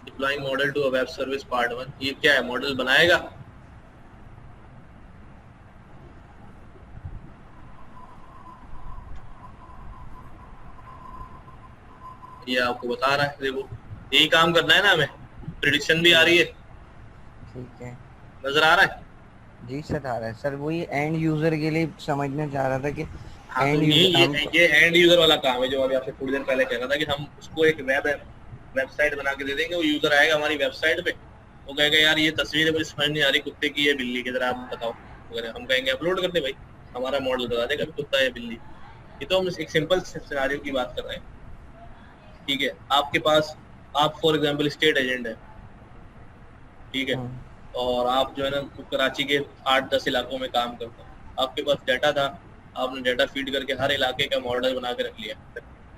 deploying model to a web service part 1। ये क्या है, मॉडल बनाएगा, ये आपको बता रहा है, देखो यही काम करना है ना हमें, प्रेडिक्शन भी आ रही है, ठीक है, नजर आ रहा है? जी सर आ रहा है सर। वही एंड यूजर के लिए समझना चाह रहा था कि हाँ, तो ये एंड यूजर वाला काम है, जो अभी आपसे थोड़ी देर पहले कह रहा था कि हम उसको एक वेबसाइट बना के दे देंगे, वो यूजर आएगा हमारी वेबसाइट पे, वो कहेगा यार ये तस्वीर मुझे समझ नहीं आ रही, कुत्ते की है बिल्ली की, जरा आप बताओ। अगर हम कहेंगे अपलोड कर दे भाई, हमारा मॉडल बता देगा कुत्ता है बिल्ली। ये तो हम एक सिंपल सिनेरियो की बात कर रहे हैं, ठीक है। आपके पास, आप फॉर एग्जांपल स्टेट एजेंट है, ठीक है, और आप जो है ना कराची के 8-10 इलाकों में काम करते हैं, आपके पास डाटा था, आपने डाटा फीड करके हर इलाके का मॉडल बना के रख लिया।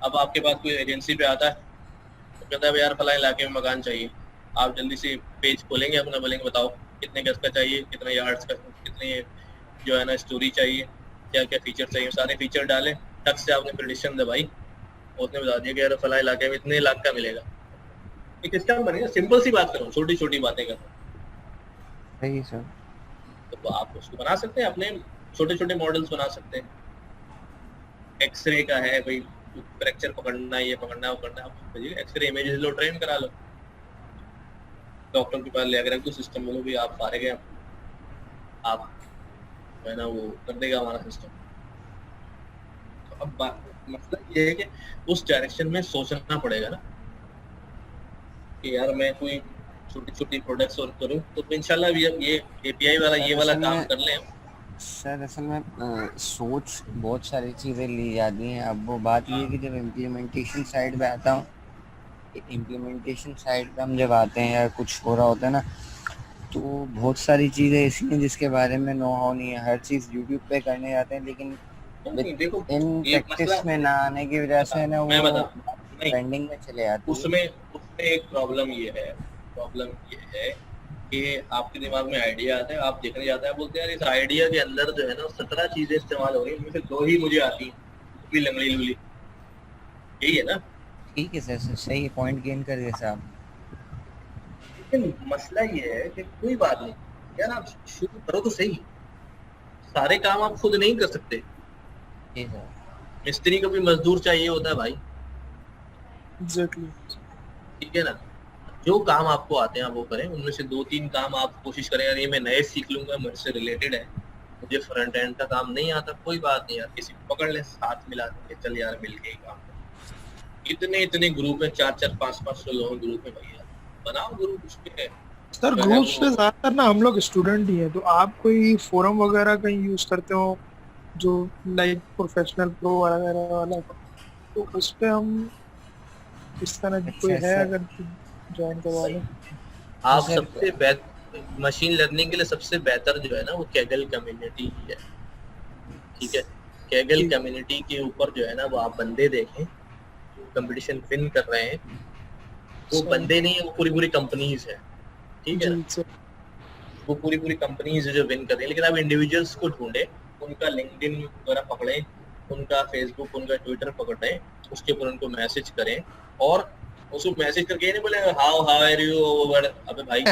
अब आपके पास कोई एजेंसी पे आता है, तो कहता है यार फला इलाके में मकान चाहिए, आप जल्दी से पेज खोलेंगे अपना, बोलेंगे बताओ कितने गज का चाहिए, कितने यार्ड्स का, कितने जो है ना स्टोरी चाहिए, क्या क्या फीचर चाहिए, सारे फीचर डालें, टक से आपने प्रेडिक्शन दबाई, उसने बता दिया कि यार फला इलाके में इतने लाख का मिलेगा। एक सिस्टम बनेगा, सिंपल सी बात करूँ, छोटी छोटी बातें कर, सही सर। तो आप उसको बना सकते हैं, अपने छोटे छोटे मॉडल्स बना सकते हैं। एक्सरे का है भाई, फ्रैक्चर पकड़ना है, ये पकड़ना है, वो करना है, एक्सरे इमेजेस लो, ट्रेन करा लो, डॉक्टर के पास ले आकर रख दो, सिस्टम में लो भी, आप फारे गए, आप है ना वो कर देगा हमारा सिस्टम। तो अब मतलब ये है कि उस डायरेक्शन में सोचना पड़ेगा ना कि यार मैं कोई छोटी छोटी प्रोडक्ट्स और करूं, तो इंशाल्लाह भी अब ये एपीआई वाला ये वाला काम कर लें सर। असल में सोच बहुत सारी चीज़ें ली जाती हैं, अब वो बात ये है कि जब इम्प्लीमेंटेशन साइड पे आता हूँ इम्प्लीमेंटेशन साइड पे हम जब आते हैं या कुछ हो रहा होता है ना, तो बहुत सारी चीज़ें ऐसी हैं जिसके बारे में नो हाउ नहीं है। हर चीज़ यूट्यूब पे करने जाते हैं, लेकिन देखो इन एक प्रैक्टिस मसला में ना आने की वजह से ना मैं वो बता नहीं पेंडिंग में चले जाते हैं। उसमें एक प्रॉब्लम ये है कि आपके दिमाग में आइडिया आता है, आप देखने जाते हैं, बोलते हैं यार इस आइडिया के अंदर जो है ना 17 चीजें इस्तेमाल हो रही हैं, उनमें से 2 ही मुझे आती हैं, भी लंगड़ी लुगड़ी, यही है ना। ठीक है सर, सही पॉइंट गेन कर गए साहब। लेकिन मसला ये है कि कोई बात नहीं यार, आप शुरू करो तो सही। सारे काम आप खुद नहीं कर सकते, जी सर। मिस्त्री को भी मजदूर चाहिए होता है भाई, एग्जैक्टली। ठीक है ना। जो काम आपको आते हैं आप वो करें, उनमें से 2-3 काम आप कोशिश करें यार ये मैं नए सीख लूंगा, मुझसे रिलेटेड है, मुझे फ्रंट एंड का काम नहीं आता, कोई बात नहीं यार, किसी को पकड़ ले, साथ मिला के चल यार मिल के ही काम करें। इतने ग्रुप है, 4-4 5-5 लोगों के ग्रुप है भैया, बनाओ ग्रुप। उसके सर ग्रुप्स में ज्यादातर ना हम लोग स्टूडेंट ही हैं, तो आप कोई फोरम वगैरह कहीं यूज करते हो जो लाइक प्रोफेशनल प्रो वगैरह वाला, तो उस पे हम इस तरह की कोई है अगर ज्वाइन करवा लें। आप सबसे बेहतर मशीन लर्निंग के लिए सबसे बेहतर जो है ना वो कैगल कम्युनिटी है, ठीक है। कैगल कम्युनिटी के ऊपर जो है ना वो आप बंदे देखें कंपटीशन विन कर रहे हैं, वो बंदे नहीं है, वो पूरी कंपनीज है, ठीक है। वो पूरी कंपनीज जो विन कर रही है, लेकिन आप इंडिविजुअल्स को ढूंढे, उनका लिंक्डइन वगैरह पकड़े, उनका फेसबुक, उनका ट्विटर पकड़े, उसके ऊपर उनको मैसेज करें, और उसको मैसेज करके ये नहीं बोले हाउ आर यू, अबे भाई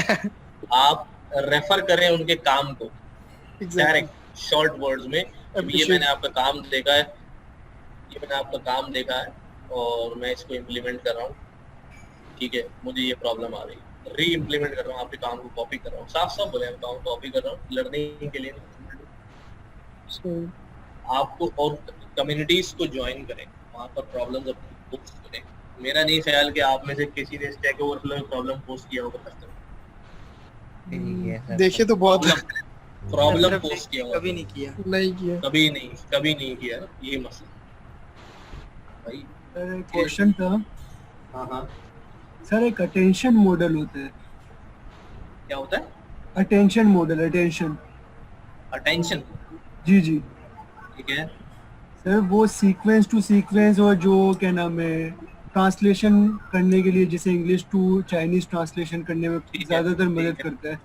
आप रेफर करें उनके काम को डायरेक्ट शॉर्ट वर्ड्स में, ये मैंने आपका काम देखा है, ये मैंने आपका काम देखा है और मैं इसको इम्प्लीमेंट कर रहा हूँ, ठीक है, मुझे ये प्रॉब्लम आ रही है, री इम्प्लीमेंट कर रहा हूँ, आपके काम को कॉपी कर रहा हूँ, साफ साफ बोले काम कॉपी कर रहा हूँ लर्निंग के लिए। आपको और कम्युनिटीज को ज्वाइन करें, वहाँ पर प्रॉब्लम्स अपनी पोस्ट करें। मेरा नहीं ख्याल कि आप में से किसी ने स्टैक ओवरफ्लो में प्रॉब्लम पोस्ट किया होगा कस्टमर, देखिए तो बहुत प्रॉब्लम पोस्ट किया होगा, कभी नहीं किया, कभी नहीं किया, ये मसला भाई। सर एक क्वेश्चन था। हाँ सर एक अटेंशन मॉडल होता है, क्या होता है? अटेंशन मॉडल, अटेंशन जी, ठीक है सर। वो सीक्वेंस टू सीक्वेंस और जो क्या नाम है ट्रांसलेशन करने के लिए, जैसे इंग्लिश टू चाइनीज ट्रांसलेशन करने में ज्यादातर मदद करता है,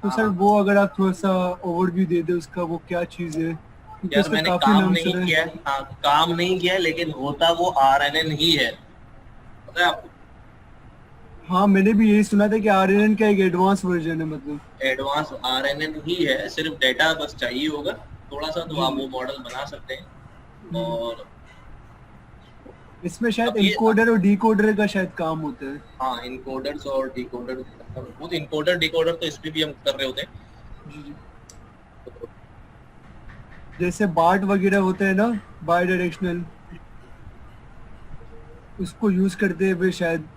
तो सर वो अगर आप थोड़ा सा ओवरव्यू दे दे उसका, वो क्या चीज है? यार मैंने काम नहीं किया, लेकिन होता वो RNN ही है, पता है आपको? हाँ मैंने भी यही सुना था कि RNN का एक एडवांस वर्जन है, मतलब एडवांस RNN ही है, सिर्फ डेटा बस चाहिए होगा थोड़ा सा, तो आप वो मॉडल बना सकते हैं। और इसमें शायद इनकोडर और डिकोडर का शायद काम होता है। हाँ, इनकोडर्स और डिकोडर, वो इनकोडर डिकोडर तो इस पे भी हम कर रहे होते हैं जी। जैसे बार्ट वगैरह होते हैं ना, बाई डायरेक्शनल, उसको यूज करते हुए शायद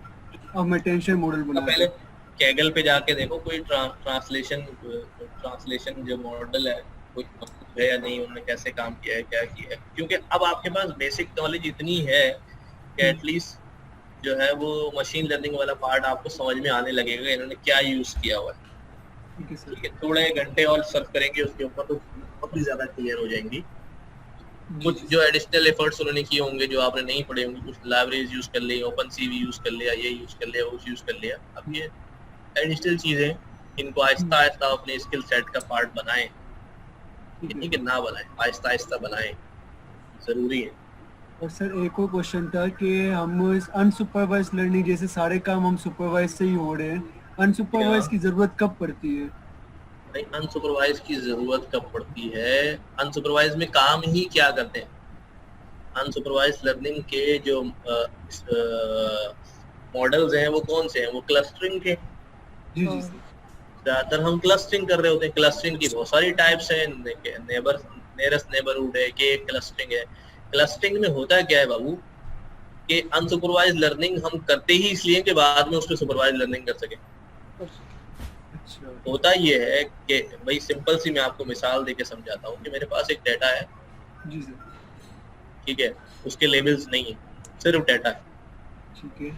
हम अटेंशन मॉडल बना। पहले कैगल पे जाके देखो कोई ट्रांसलेशन जो मॉडल है कोई है या नहीं, उन्होंने कैसे काम किया है, क्या किया है, क्योंकि अब आपके पास बेसिक नॉलेज इतनी है कि एटलीस्ट जो है वो मशीन लर्निंग वाला पार्ट आपको समझ में आने लगेगा इन्होंने क्या यूज किया हुआ है। ठीक है, थोड़े घंटे और सर्च करेंगे उसके ऊपर तो बहुत ही ज्यादा क्लियर हो जाएंगी। कुछ जो एडिशनल एफर्ट्स उन्होंने किए होंगे जो आपने नहीं पढ़े होंगे, कुछ लाइब्रेरीज यूज कर ली, OpenCV यूज कर लिया, ये यूज कर लिया, वो यूज कर लिया। अब ये एडिशनल चीजें, इनको आहिस्ता आहिस्ता अपने स्किल सेट का पार्ट बनाएं, नहीं कि ना बनाएं, आहिस्ता आहिस्ता बनाएं, जरूरी है। और सर एक और क्वेश्चन था कि हम अनसुपरवाइज लर्निंग जैसे सारे काम हम सुपरवाइज से ही हो रहे हैं, अनसुपरवाइज की जरूरत कब पड़ती है? अनसुपरवाइज की जरूरत कब पड़ती है? अनसुपरवाइज में काम ही क्या करते हैं? अनसुपरवाइज लर्निंग के जो मॉडल्स हैं वो कौन से हैं? वो क्लस्टरिंग के। जी ज्यादातर हम क्लस्टरिंग कर रहे होते हैं। क्लस्टरिंग की बहुत सारी टाइप्स हैं, नियरेस्ट नेबरहुड है कि क्लस्टरिंग है। क्लस्टरिंग में होता क्या है बाबू कि अनसुपरवाइज लर्निंग हम करते ही इसलिए कि बाद में उस पर सुपरवाइज लर्निंग कर सके। होता ये है कि भाई सिंपल सी मैं आपको मिसाल देके समझाता हूँ कि मेरे पास एक डेटा है, जी सर, ठीक है, उसके लेवल्स नहीं है, सिर्फ डेटा है, ठीक है।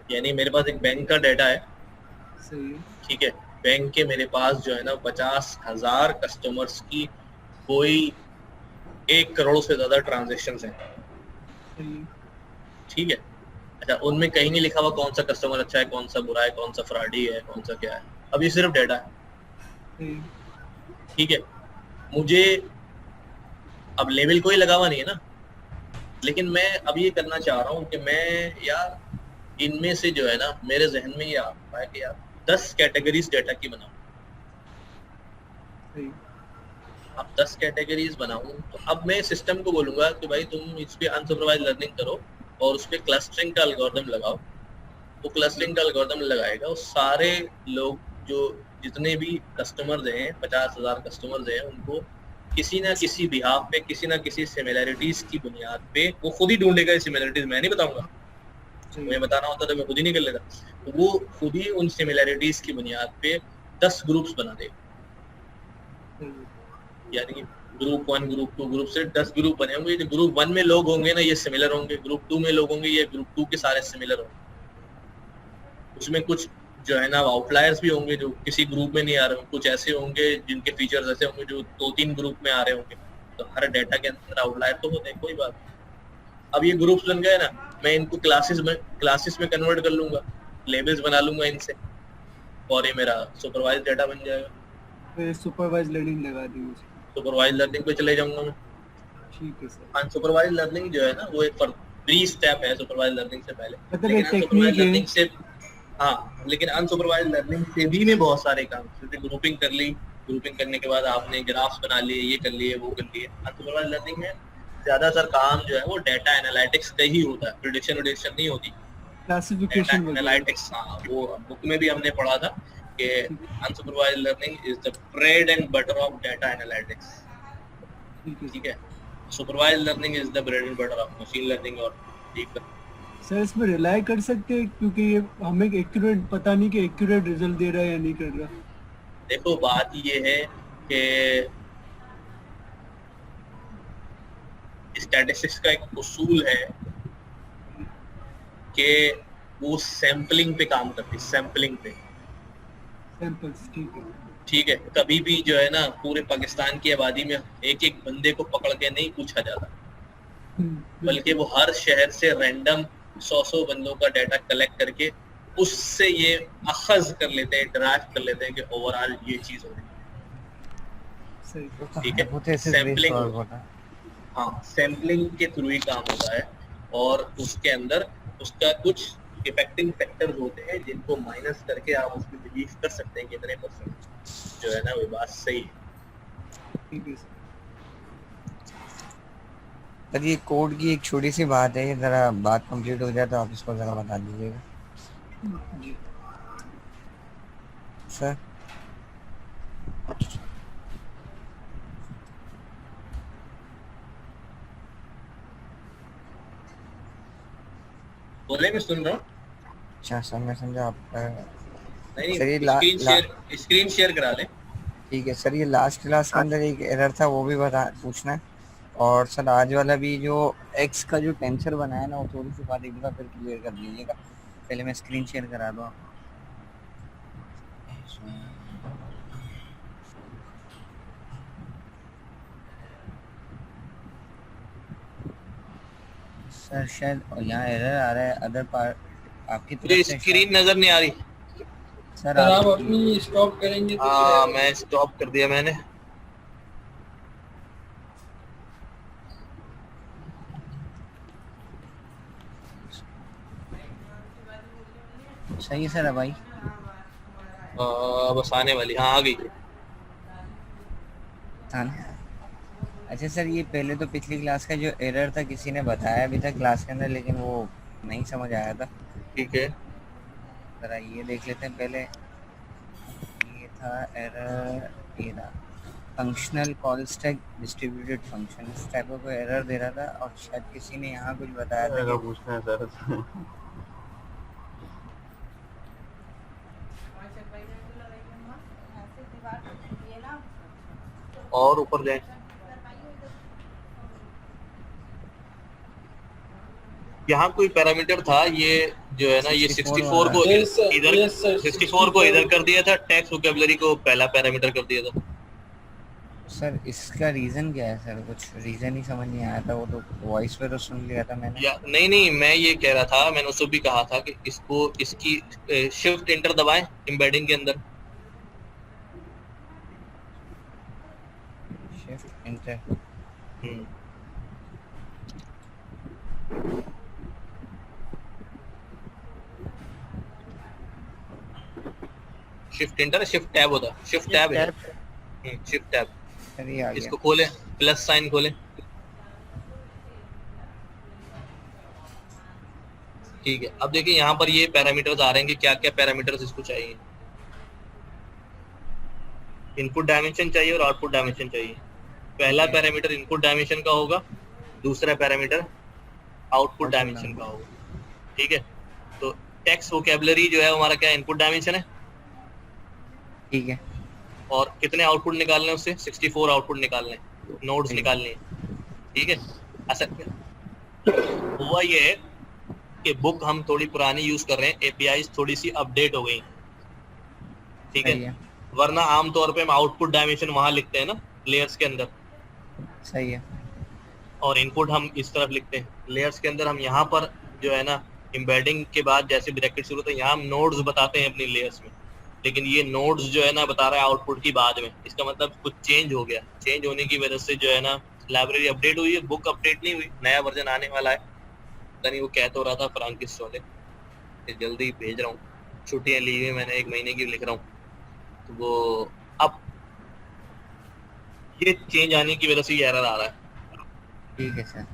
यानी मेरे पास एक बैंक का डाटा है, सही है। ठीक है, बैंक के मेरे पास जो है ना 50,000 कस्टमर्स की कोई 1 करोड़ से ज्यादा ट्रांजेक्शन्स हैं, सही है। ठीक है। अच्छा, उनमें कहीं नहीं लिखा हुआ कौन सा कस्टमर अच्छा है, कौन सा बुरा है, कौन सा फ्रॉडी है, कौन सा क्या है, अब ये सिर्फ डाटा है, सही है। ठीक है। मुझे अब लेबल कोई लगा हुआ नहीं है ना, लेकिन मैं अब ये करना चाह रहा हूँ कि मैं यार इनमें से जो है ना मेरे जहन में ये आ रहा है कि यार 10 कैटेगरीज डाटा की बनाऊं। सही। अब 10 कैटेगरीज बनाऊं तो अब मैं सिस्टम को बोलूंगा कि भाई तुम इस पे अनसुपरवाइज लर्निंग करो और उस पे क्लस्टरिंग का एल्गोरिथम लगाओ। वो क्लस्टरिंग का एल्गोरिथम लगाएगा, वो सारे लोग जो जितने भी कस्टमर्स हैं, 50,000 कस्टमर्स हैं, उनको किसी ना किसी बिहाफ पे, किसी ना किसी सिमिलैरिटीज की बुनियाद पे वो खुद ही ढूंढेगा। ये सिमिलैरिटीज मैं नहीं बताऊंगा, मुझे बताना होता तो मैं खुद ही नहीं कर लेता। तो वो खुद ही उन सिमिलैरिटीज की बुनियाद पे 10 ग्रुप्स बना देगा, यानी कि ग्रुप 1, ग्रुप 2, ग्रुप से 10 ग्रुप बने होंगे। जो ग्रुप 1 में लोग होंगे ना ये सिमिलर होंगे, ग्रुप 2 में लोग होंगे ये ग्रुप 2 के सारे सिमिलर होंगे। उसमें कुछ जो है ना आउटलायर्स भी होंगे जो किसी ग्रुप में नहीं आ रहे होंगे, कुछ ऐसे होंगे जिनके फीचर्स ऐसे होंगे जो 2-3 ग्रुप में आ रहे होंगे। तो हर डाटा के अंदर आउटलायर तो होते हैं, कोई बात नहीं। अब ये ग्रुप्स बन गए ना, मैं इनको क्लासेस में कन्वर्ट कर लूंगा, लेबल्स बना लूंगा इनसे और ये मेरा सुपरवाइज डाटा बन जाएगा। फिर सुपरवाइज लर्निंग लगा दी मुझे। सुपरवाइज लर्निंग पे चले जाऊंगा मैं। ठीक है सर। अनसुपरवाइज लर्निंग जो है ना वो एक प्री स्टेप है सुपरवाइज लर्निंग से पहले। मतलब लेकिन एक टेक्निक लर्निंग से लेकिन अनसुपरवाइज लर्निंग से भी में बहुत सारे काम, जैसे ग्रुपिंग कर ली, ग्रुपिंग करने के बाद आपने ग्राफ्स बना लिए, ये कर लिए, वो कर लिए। अनसुपरवाइज लर्निंग में ज्यादातर काम जो है वो डाटा एनालिटिक्स का ही होता है, प्रेडिक्शन नहीं होती, क्लासिफिकेशन एनालिटिक्स। वो बुक में भी हमने पढ़ा था कि unsupervised learning is the bread and butter of data analytics, ठीक है। Supervised learning is the bread and butter of machine learning और डीप लर्निंग। सर इसमें रिलाई कर सकते हैं क्योंकि ये हमें एक्यूरेट पता नहीं कि एक्यूरेट रिजल्ट दे रहा है या नहीं कर रहा। देखो बात ये है कि स्टैटिस्टिक्स का एक उसूल है कि वो सैंपलिंग पे काम करती है, सैंपलिंग पे। सैंपल्स, ठीक है। कभी भी जो है ना पूरे पाकिस्तान की आबादी में एक एक बंदे को पकड़ के नहीं पूछा जाता, बल्कि वो हर शहर से रैंडम 100 बंदों का डाटा कलेक्ट करके उससे ये अखज कर लेते हैं, ड्राइव कर लेते हैं कि ओवरऑल ये चीज हो रही है, ठीक है। सैंपलिंग, हाँ, सैंपलिंग के थ्रू ही काम होता है और उसके अंदर उसका कुछ इफेक्टिंग फैक्टर्स होते हैं जिनको माइनस करके आप उसमें बिलीव कर सकते हैं कि कितने % जो है ना वो बात सही है। सर ये कोड की एक छोटी सी बात है, जरा बात कंप्लीट हो जाए तो आप इसको जरा बता दीजिएगा सर। बोले, मैं सुन रहा हूँ। अच्छा सर, मैं समझा आप नहीं, स्क्रीन शेयर करा लें। ठीक है सर। ये लास्ट क्लास के अंदर एक एरर था, वो भी पूछना है। और सर आज वाला भी जो एक्स का जो टेंसर बनाया ना, वो थोड़ी सी बात एक बार फिर क्लियर कर दीजिएगा। पहले मैं स्क्रीन शेयर करा दूँ। सर शायद यहाँ एरर आ रहा है अदर पार्ट आपकी तरफ से। स्क्रीन नजर नहीं आ रही सर। आप अपनी स्टॉप करेंगे तो हाँ, मैं स्टॉप कर दिया मैंने। सही है सर। भाई बस आने वाली, हाँ आ गई। अच्छा सर, ये पहले तो पिछली क्लास का जो एरर था किसी ने बताया भी था क्लास के अंदर, लेकिन वो नहीं समझ आया था। ठीक है, जरा ये देख लेते हैं पहले। ये था एरर, ये था functional call stack distributed function. इस टाइप का कोई एरर दे रहा था और शायद किसी ने यहाँ कुछ बताया था कि पूछना है सर। और ऊपर जाए। यहाँ कोई पैरामीटर था, ये जो है ना ये 64 को इधर 64 को इधर कर दिया था, टेक्स्ट वोकैबुलरी को पहला पैरामीटर कर दिया था। सर इसका रीजन क्या है सर? कुछ रीजन ही समझ नहीं आया था, वो तो वॉइस पे तो सुन लिया था मैंने। या नहीं मैं ये कह रहा था, मैंने उसको भी कहा था कि इसको इसकी शिफ्ट इंटर दबाएं एम्बेडिंग के अंदर। Shift inter shift inter shift tab होता है, शिफ्ट टैब है, शिफ्ट टैब। इसको खोलें, प्लस साइन खोलें, ठीक है। अब देखिए यहाँ पर ये पैरामीटर्स आ रहे हैं कि क्या क्या पैरामीटर्स इसको चाहिए। इनपुट डायमेंशन चाहिए और आउटपुट डायमेंशन चाहिए। पहला पैरामीटर इनपुट डायमेंशन का होगा, दूसरा पैरामीटर आउटपुट डायमेंशन का होगा, ठीक है। तो टेक्स्ट वोकैबुलरी जो है हमारा क्या इनपुट डायमेंशन है, ठीक है। और कितने आउटपुट निकालने हैं उससे? 64 आउटपुट निकालने हैं, नोड्स निकालने हैं, ठीक है। अच्छा हुआ ये है कि बुक हम थोड़ी पुरानी यूज कर रहे हैं, एपीआईज थोड़ी सी अपडेट हो गई, ठीक है। वरना आमतौर पे हम आउटपुट डायमेंशन वहां लिखते हैं ना लेयर्स के अंदर, सही है। और इनपुट हम इस तरफ लिखते हैं लेयर्स के अंदर। हम यहाँ पर जो है ना एम्बेडिंग के बाद जैसे ब्रैकेट शुरू होता है, यहाँ हम नोड्स बताते हैं अपनी लेयर्स में, लेकिन ये नोड्स जो है ना बता रहा है आउटपुट की बाद में। इसका मतलब कुछ चेंज हो गया, चेंज होने की वजह से जो है ना लाइब्रेरी अपडेट हुई है, बुक अपडेट नहीं हुई, नया वर्जन आने वाला है। पता नहीं वो कह तो रहा था फ्रांकिस वाले, जल्दी भेज रहा हूँ, छुट्टियाँ ली हुई मैंने, 1 महीने की लिख रहा हूँ, तो वो अब ये चेंज आने की वजह से ये एरर आ रहा है, ठीक है सर,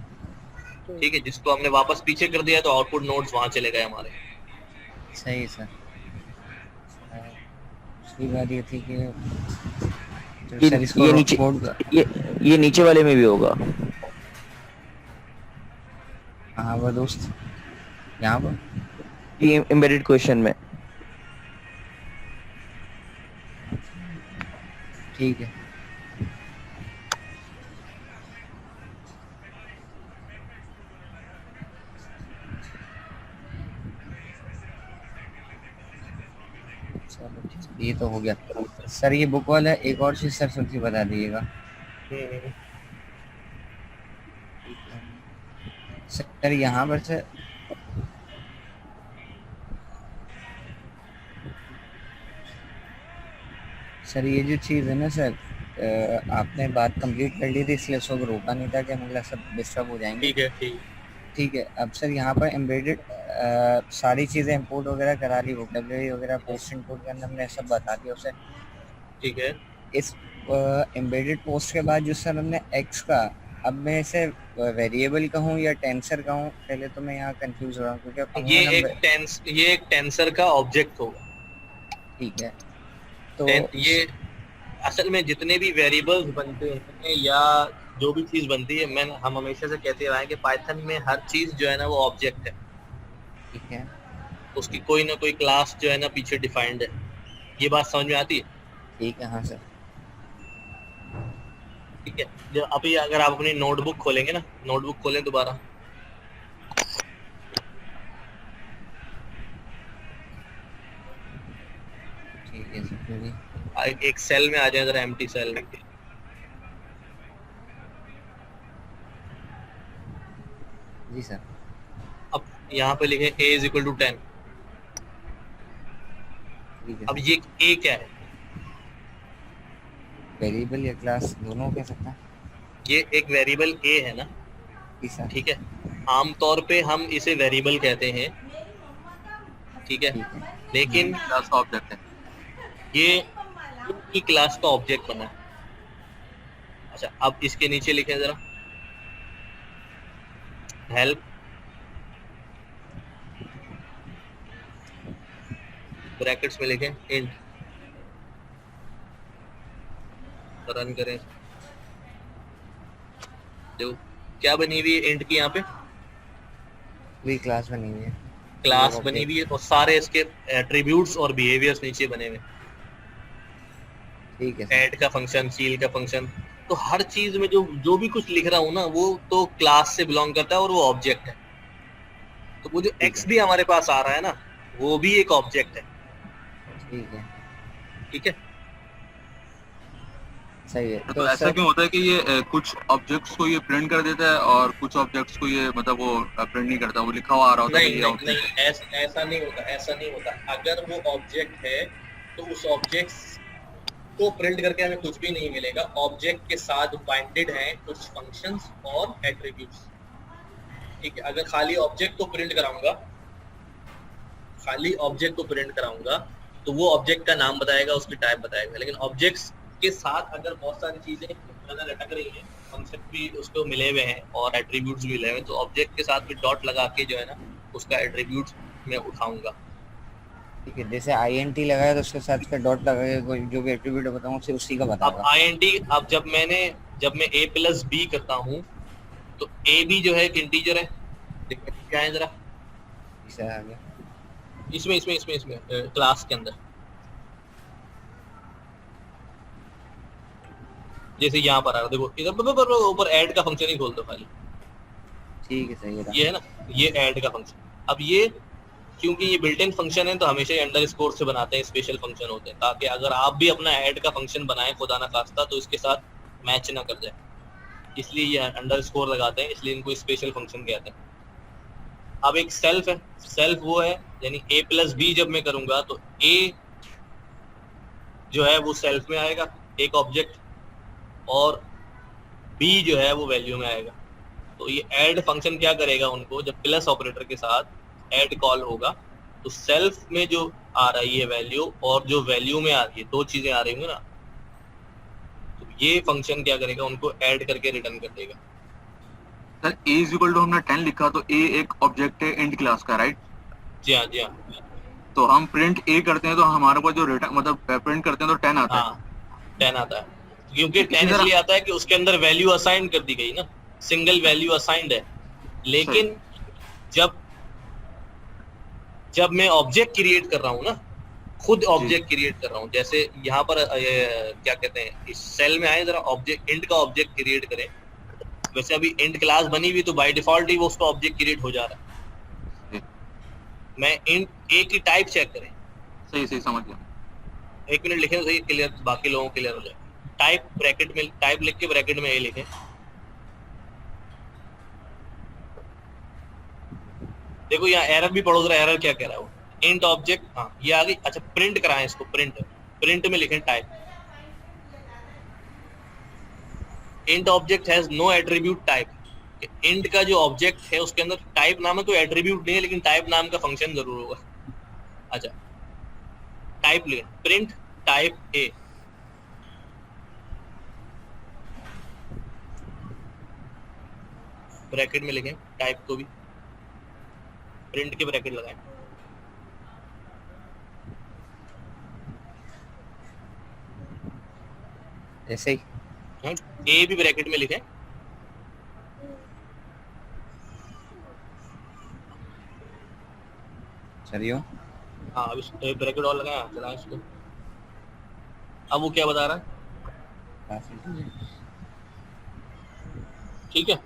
ठीक है। जिसको हमने वापस पीछे कर दिया तो आउटपुट नोड्स वहाँ चले गए हमारे, सही है सर। उसकी बात ये थी कि ये नीचे ये नीचे वाले में भी होगा। हाँ वो दोस्त यहाँ पर ये एम्बेडेड क्वेश्चन में, ठीक है। चलो ये तो हो गया सर। ये बुक वाला एक और चीज सर सुनती बता दीजिएगा सर। यहाँ पर सर ये जो चीज़ है ना सर, आपने बात कंप्लीट कर ली थी इसलिए उसको रोका नहीं था कि मतलब सब डिस्टर्ब हो जाएंगे, ठीक है ठीक है। अब सर यहाँ पर एम्बेडेड सारी चीज़ें इंपोर्ट वगैरह करा ली, वोकैबुलरी वगैरह पोस्ट इंपोर्ट के अंदर हमने सब बता दिया उसे, ठीक है। इस एम्बेडेड पोस्ट के बाद जो सर हमने एक्स का, अब मैं इसे वेरिएबल कहूँ या टेंसर कहूँ, पहले तो मैं यहाँ कंफ्यूज हो रहा हूँ क्योंकि ये एक टेंसर का ऑब्जेक्ट होगा, ठीक है। तो ये असल में जितने भी वेरिएबल्स बनते हैं या जो भी चीज बनती है, हम हमेशा से कहते रहे हैं कि पाइथन में हर चीज जो है ना वो ऑब्जेक्ट है, ठीक है। उसकी कोई ना कोई क्लास जो है ना पीछे डिफाइंड है। ये बात समझ में आती है? ठीक है, हाँ सर, ठीक है। जो अभी अगर आप अपनी नोटबुक खोलेंगे ना, नोटबुक खोलें दोबारा, ठीक है सर। एक सेल में आ जाए जरा, एम्प्टी सेल में, जी सर। अब यहाँ पे लिखे a = 10। अब ये a क्या है? वेरिएबल या क्लास दोनों कह सकते हैं। ये एक वेरिएबल a है ना, ठीक है। आमतौर पे हम इसे वेरिएबल कहते हैं, ठीक है, लेकिन क्लास का ऑब्जेक्ट है, ये की क्लास का ऑब्जेक्ट बना है। अच्छा, अब इसके नीचे लिखें जरा, हेल्प ब्रैकेट्स में लिखें इंट, रन करें। देखो क्या बनी हुई है इंट की, यहाँ पे वही क्लास बनी हुई है, क्लास बनी हुई है और सारे इसके एट्रीब्यूट्स और बिहेवियर्स नीचे बने हुए, ठीक है। ऐड का फंक्शन, सील का फंक्शन, तो हर चीज में जो भी कुछ लिख रहा हूँ ना वो तो क्लास से बिलोंग करता है और वो ऑब्जेक्ट है, तो वो जो x भी हमारे पास आ रहा है ना, वो भी एक ऑब्जेक्ट है। ठीक है, ठीक है, सही है। तो ऐसा क्यों होता है कि ये कुछ ऑब्जेक्ट्स को ये प्रिंट कर देता है और कुछ ऑब्जेक्ट्स को ये मतलब वो प्रिंट नहीं करता, वो लिखा हुआ आ रहा होता है कि ये ऑब्जेक्ट है? ऐसा नहीं होता, ऐसा नहीं होता। अगर वो ऑब्जेक्ट है तो उस ऑब्जेक्ट को प्रिंट करके हमें कुछ भी नहीं मिलेगा। ऑब्जेक्ट के साथ बाइंडेड हैं कुछ फंक्शंस और एट्रीब्यूट्स। ठीक है, अगर खाली ऑब्जेक्ट को प्रिंट कराऊंगा, खाली ऑब्जेक्ट को प्रिंट कराऊंगा तो वो ऑब्जेक्ट का नाम बताएगा, उसकी टाइप बताएगा। लेकिन ऑब्जेक्ट्स के साथ अगर बहुत सारी चीजें लटक रही हैं, फंक्शन भी उसको मिले हुए हैं और एट्रीब्यूट्स भी मिले हुए हैं, तो ऑब्जेक्ट के साथ भी डॉट लगा के जो है ना उसका एट्रीब्यूट्स मैं उठाऊंगा। ठीक है, जैसे INT लगाया तो उसके साथ फिर डॉट लगा के कोई जो भी एट्रीब्यूट बताऊं उसे उसी का बताऊंगा। अब INT, अब जब मैं a प्लस b करता हूँ तो a b जो है एक इंटीजर है। देखिए क्या है जरा, इसे आ गया इसमें क्लास के अंदर, जैसे यहाँ पर आ रहा, देखो इधर ऊपर ऐड का फंक्शन ही खोल दो खाली। ठीक है, सही है। ये है ना, ये ऐड का फंक्शन। अब ये क्योंकि ये बिल्ट इन फंक्शन है तो हमेशा ये अंडरस्कोर से बनाते हैं, स्पेशल फंक्शन होते हैं, ताकि अगर आप भी अपना ऐड का फंक्शन बनाएं खुदा ना खास्ता तो इसके साथ मैच ना कर जाए, इसलिए ये अंडरस्कोर लगाते हैं, इसलिए इनको स्पेशल फंक्शन कहते हैं। अब एक सेल्फ है, सेल्फ वो है यानी a प्लस b जब मैं करूंगा तो a जो है वो सेल्फ में आएगा एक ऑब्जेक्ट, और b जो है वो वैल्यू में आएगा। तो ये ऐड फंक्शन क्या करेगा, उनको जब प्लस ऑपरेटर के साथ ऐड कॉल होगा तो सेल्फ में जो आ रही है वैल्यू और जो वैल्यू में आ रही है, दो चीजें आ रही होंगी ना, तो ये फंक्शन क्या करेगा, उनको ऐड करके रिटर्न कर देगा। Sir a is equal to हमने 10 लिखा तो a एक ऑब्जेक्ट है इंट क्लास का, राइट? जी हाँ, जी हाँ। तो हम प्रिंट a करते हैं तो हमारे पास जो रिटर्न मतलब प्रिंट करते हैं तो 10 आता है। 10 आता है क्योंकि 10 इसलिए आता है कि उसके अंदर वैल्यू असाइन कर दी गई ना, सिंगल वैल्यू असाइंड है। लेकिन जब मैं ऑब्जेक्ट क्रिएट कर रहा हूँ ना, खुद ऑब्जेक्ट क्रिएट कर रहा हूँ, जैसे यहाँ पर क्या कहते हैं, इस सेल में आए जरा ऑब्जेक्ट, इंट का ऑब्जेक्ट क्रिएट करें। वैसे अभी इंट क्लास बनी हुई तो बाय डिफॉल्ट ही वो उसका ऑब्जेक्ट क्रिएट हो जा रहा है। मैं इंट ए की टाइप चेक करें। सही समझ गया। 1 मिनट लिखें तो सही, क्लियर, बाकी लोगों को क्लियर हो जाए। टाइप ब्रैकेट में, टाइप लिख के ब्रैकेट में ए लिखें। देखो यहाँ एरर भी पढ़ो जरा, एरर क्या कह रहा है वो, इंट ऑब्जेक्ट, हाँ ये आ गई। अच्छा प्रिंट कराएं इसको, प्रिंट में लिखें type, int object has no attribute type. Int का जो ऑब्जेक्ट है उसके अंदर टाइप नाम है, कोई एट्रीब्यूट नहीं है, लेकिन टाइप नाम का फंक्शन जरूर होगा। अच्छा टाइप लिखें, प्रिंट टाइप ए, ब्रैकेट में लिखें टाइप को भी, प्रिंट के ब्रैकेट लगाएं। ऐसे ही ए भी ब्रैकेट में लिखें। चलिए हाँ अब इस ब्रैकेट और लगाएं, चलाएं इसको। अब वो क्या बता रहा है, ठीक है।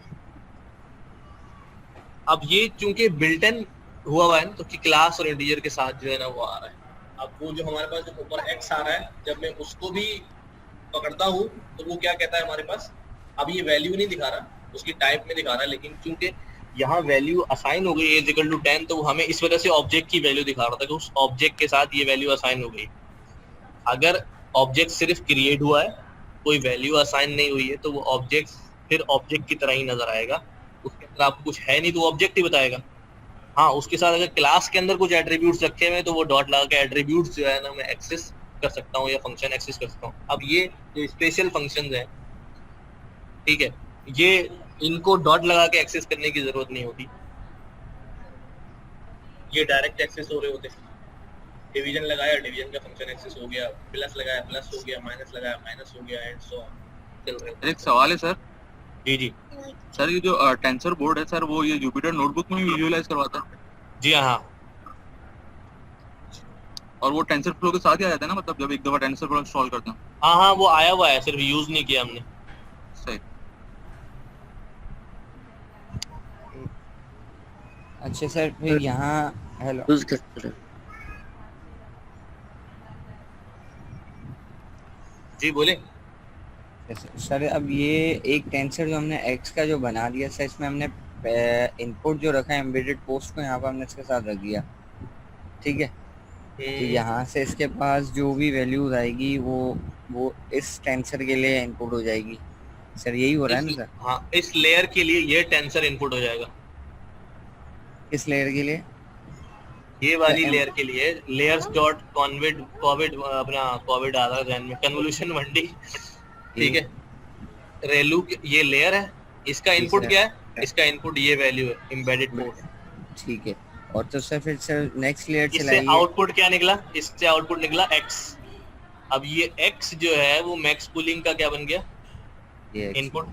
अब ये चूंकि बिल्ट इन हुआ है ना, तो कि क्लास और इंटीजर के साथ जो है ना वो आ रहा है। अब वो जो हमारे पास जो ऊपर x आ रहा है, जब मैं उसको भी पकड़ता हूँ तो वो क्या कहता है हमारे पास, अब ये वैल्यू नहीं दिखा रहा, उसकी टाइप में दिखा रहा है, लेकिन क्योंकि यहाँ वैल्यू असाइन हो गई a इक्वल टू 10, तो वो हमें इस वजह से ऑब्जेक्ट की वैल्यू दिखा रहा था कि उस ऑब्जेक्ट के साथ ये वैल्यू असाइन हो गई। अगर ऑब्जेक्ट सिर्फ क्रिएट हुआ है, कोई वैल्यू असाइन नहीं हुई है, तो वो ऑब्जेक्ट फिर ऑब्जेक्ट की तरह ही नजर आएगा, उसके अंदर आपको कुछ है नहीं तो वो ऑब्जेक्ट ही बताएगा। हाँ उसके साथ अगर क्लास के अंदर कुछ एट्रीब्यूट्स रखे हुए हैं तो वो डॉट लगा के एट्रीब्यूट्स जो है ना मैं एक्सेस कर सकता हूँ या फंक्शन एक्सेस कर सकता हूँ। अब ये जो स्पेशल फंक्शंस हैं, ठीक है, ये इनको डॉट लगा के एक्सेस करने की जरूरत नहीं होती, ये डायरेक्ट एक्सेस हो रहे होते। डिवीजन लगाया, डिवीजन का फंक्शन एक्सेस हो गया, प्लस लगाया प्लस हो गया, माइनस लगाया माइनस हो गया, एंड सो ऑन चल रहा है। एक सवाल है सर। जी सर ये जो टेंसर बोर्ड है सर, वो ये जुपिटर नोटबुक में विजुअलाइज करवाता है? जी हाँ। और वो टेंसर फ्लो के साथ ही आ जाता है ना, मतलब जब एक दफा टेंसर फ्लो इंस्टॉल करते हैं? हाँ वो आया हुआ है, सिर्फ यूज नहीं किया हमने। सही। अच्छा सर फिर यहाँ हेलो यूज करते हैं। जी बोले सर अब ये एक टेंसर जो हमने एक्स का जो बना दिया सर, इसमें हमने इनपुट जो रखा है एम्बेडेड पोस्ट को यहाँ पर हमने इसके साथ रख दिया, ठीक है। तो यहाँ से इसके पास जो भी वैल्यूज आएगी वो इस टेंसर के लिए इनपुट हो जाएगी सर, यही हो रहा है ना सर? हाँ, इस लेयर के लिए ये टेंसर इनपुट हो जाएगा। किस लेयर के लिए? ये वाली लेयर के लिए लेयर्स डॉट कोविड अपना कोविड आ रहा है में कन्वोल्यूशन 1D, ठीक है। रेलू ये लेयर है, इसका इनपुट क्या है? इसका इनपुट ये वैल्यू है एम्बेडेड पोर्ट, ठीक है। और तो सर फिर सर नेक्स्ट लेयर चलाइए। इससे आउटपुट क्या निकला? इससे आउटपुट निकला x। अब ये x जो है वो मैक्स पूलिंग का क्या बन गया? इनपुट।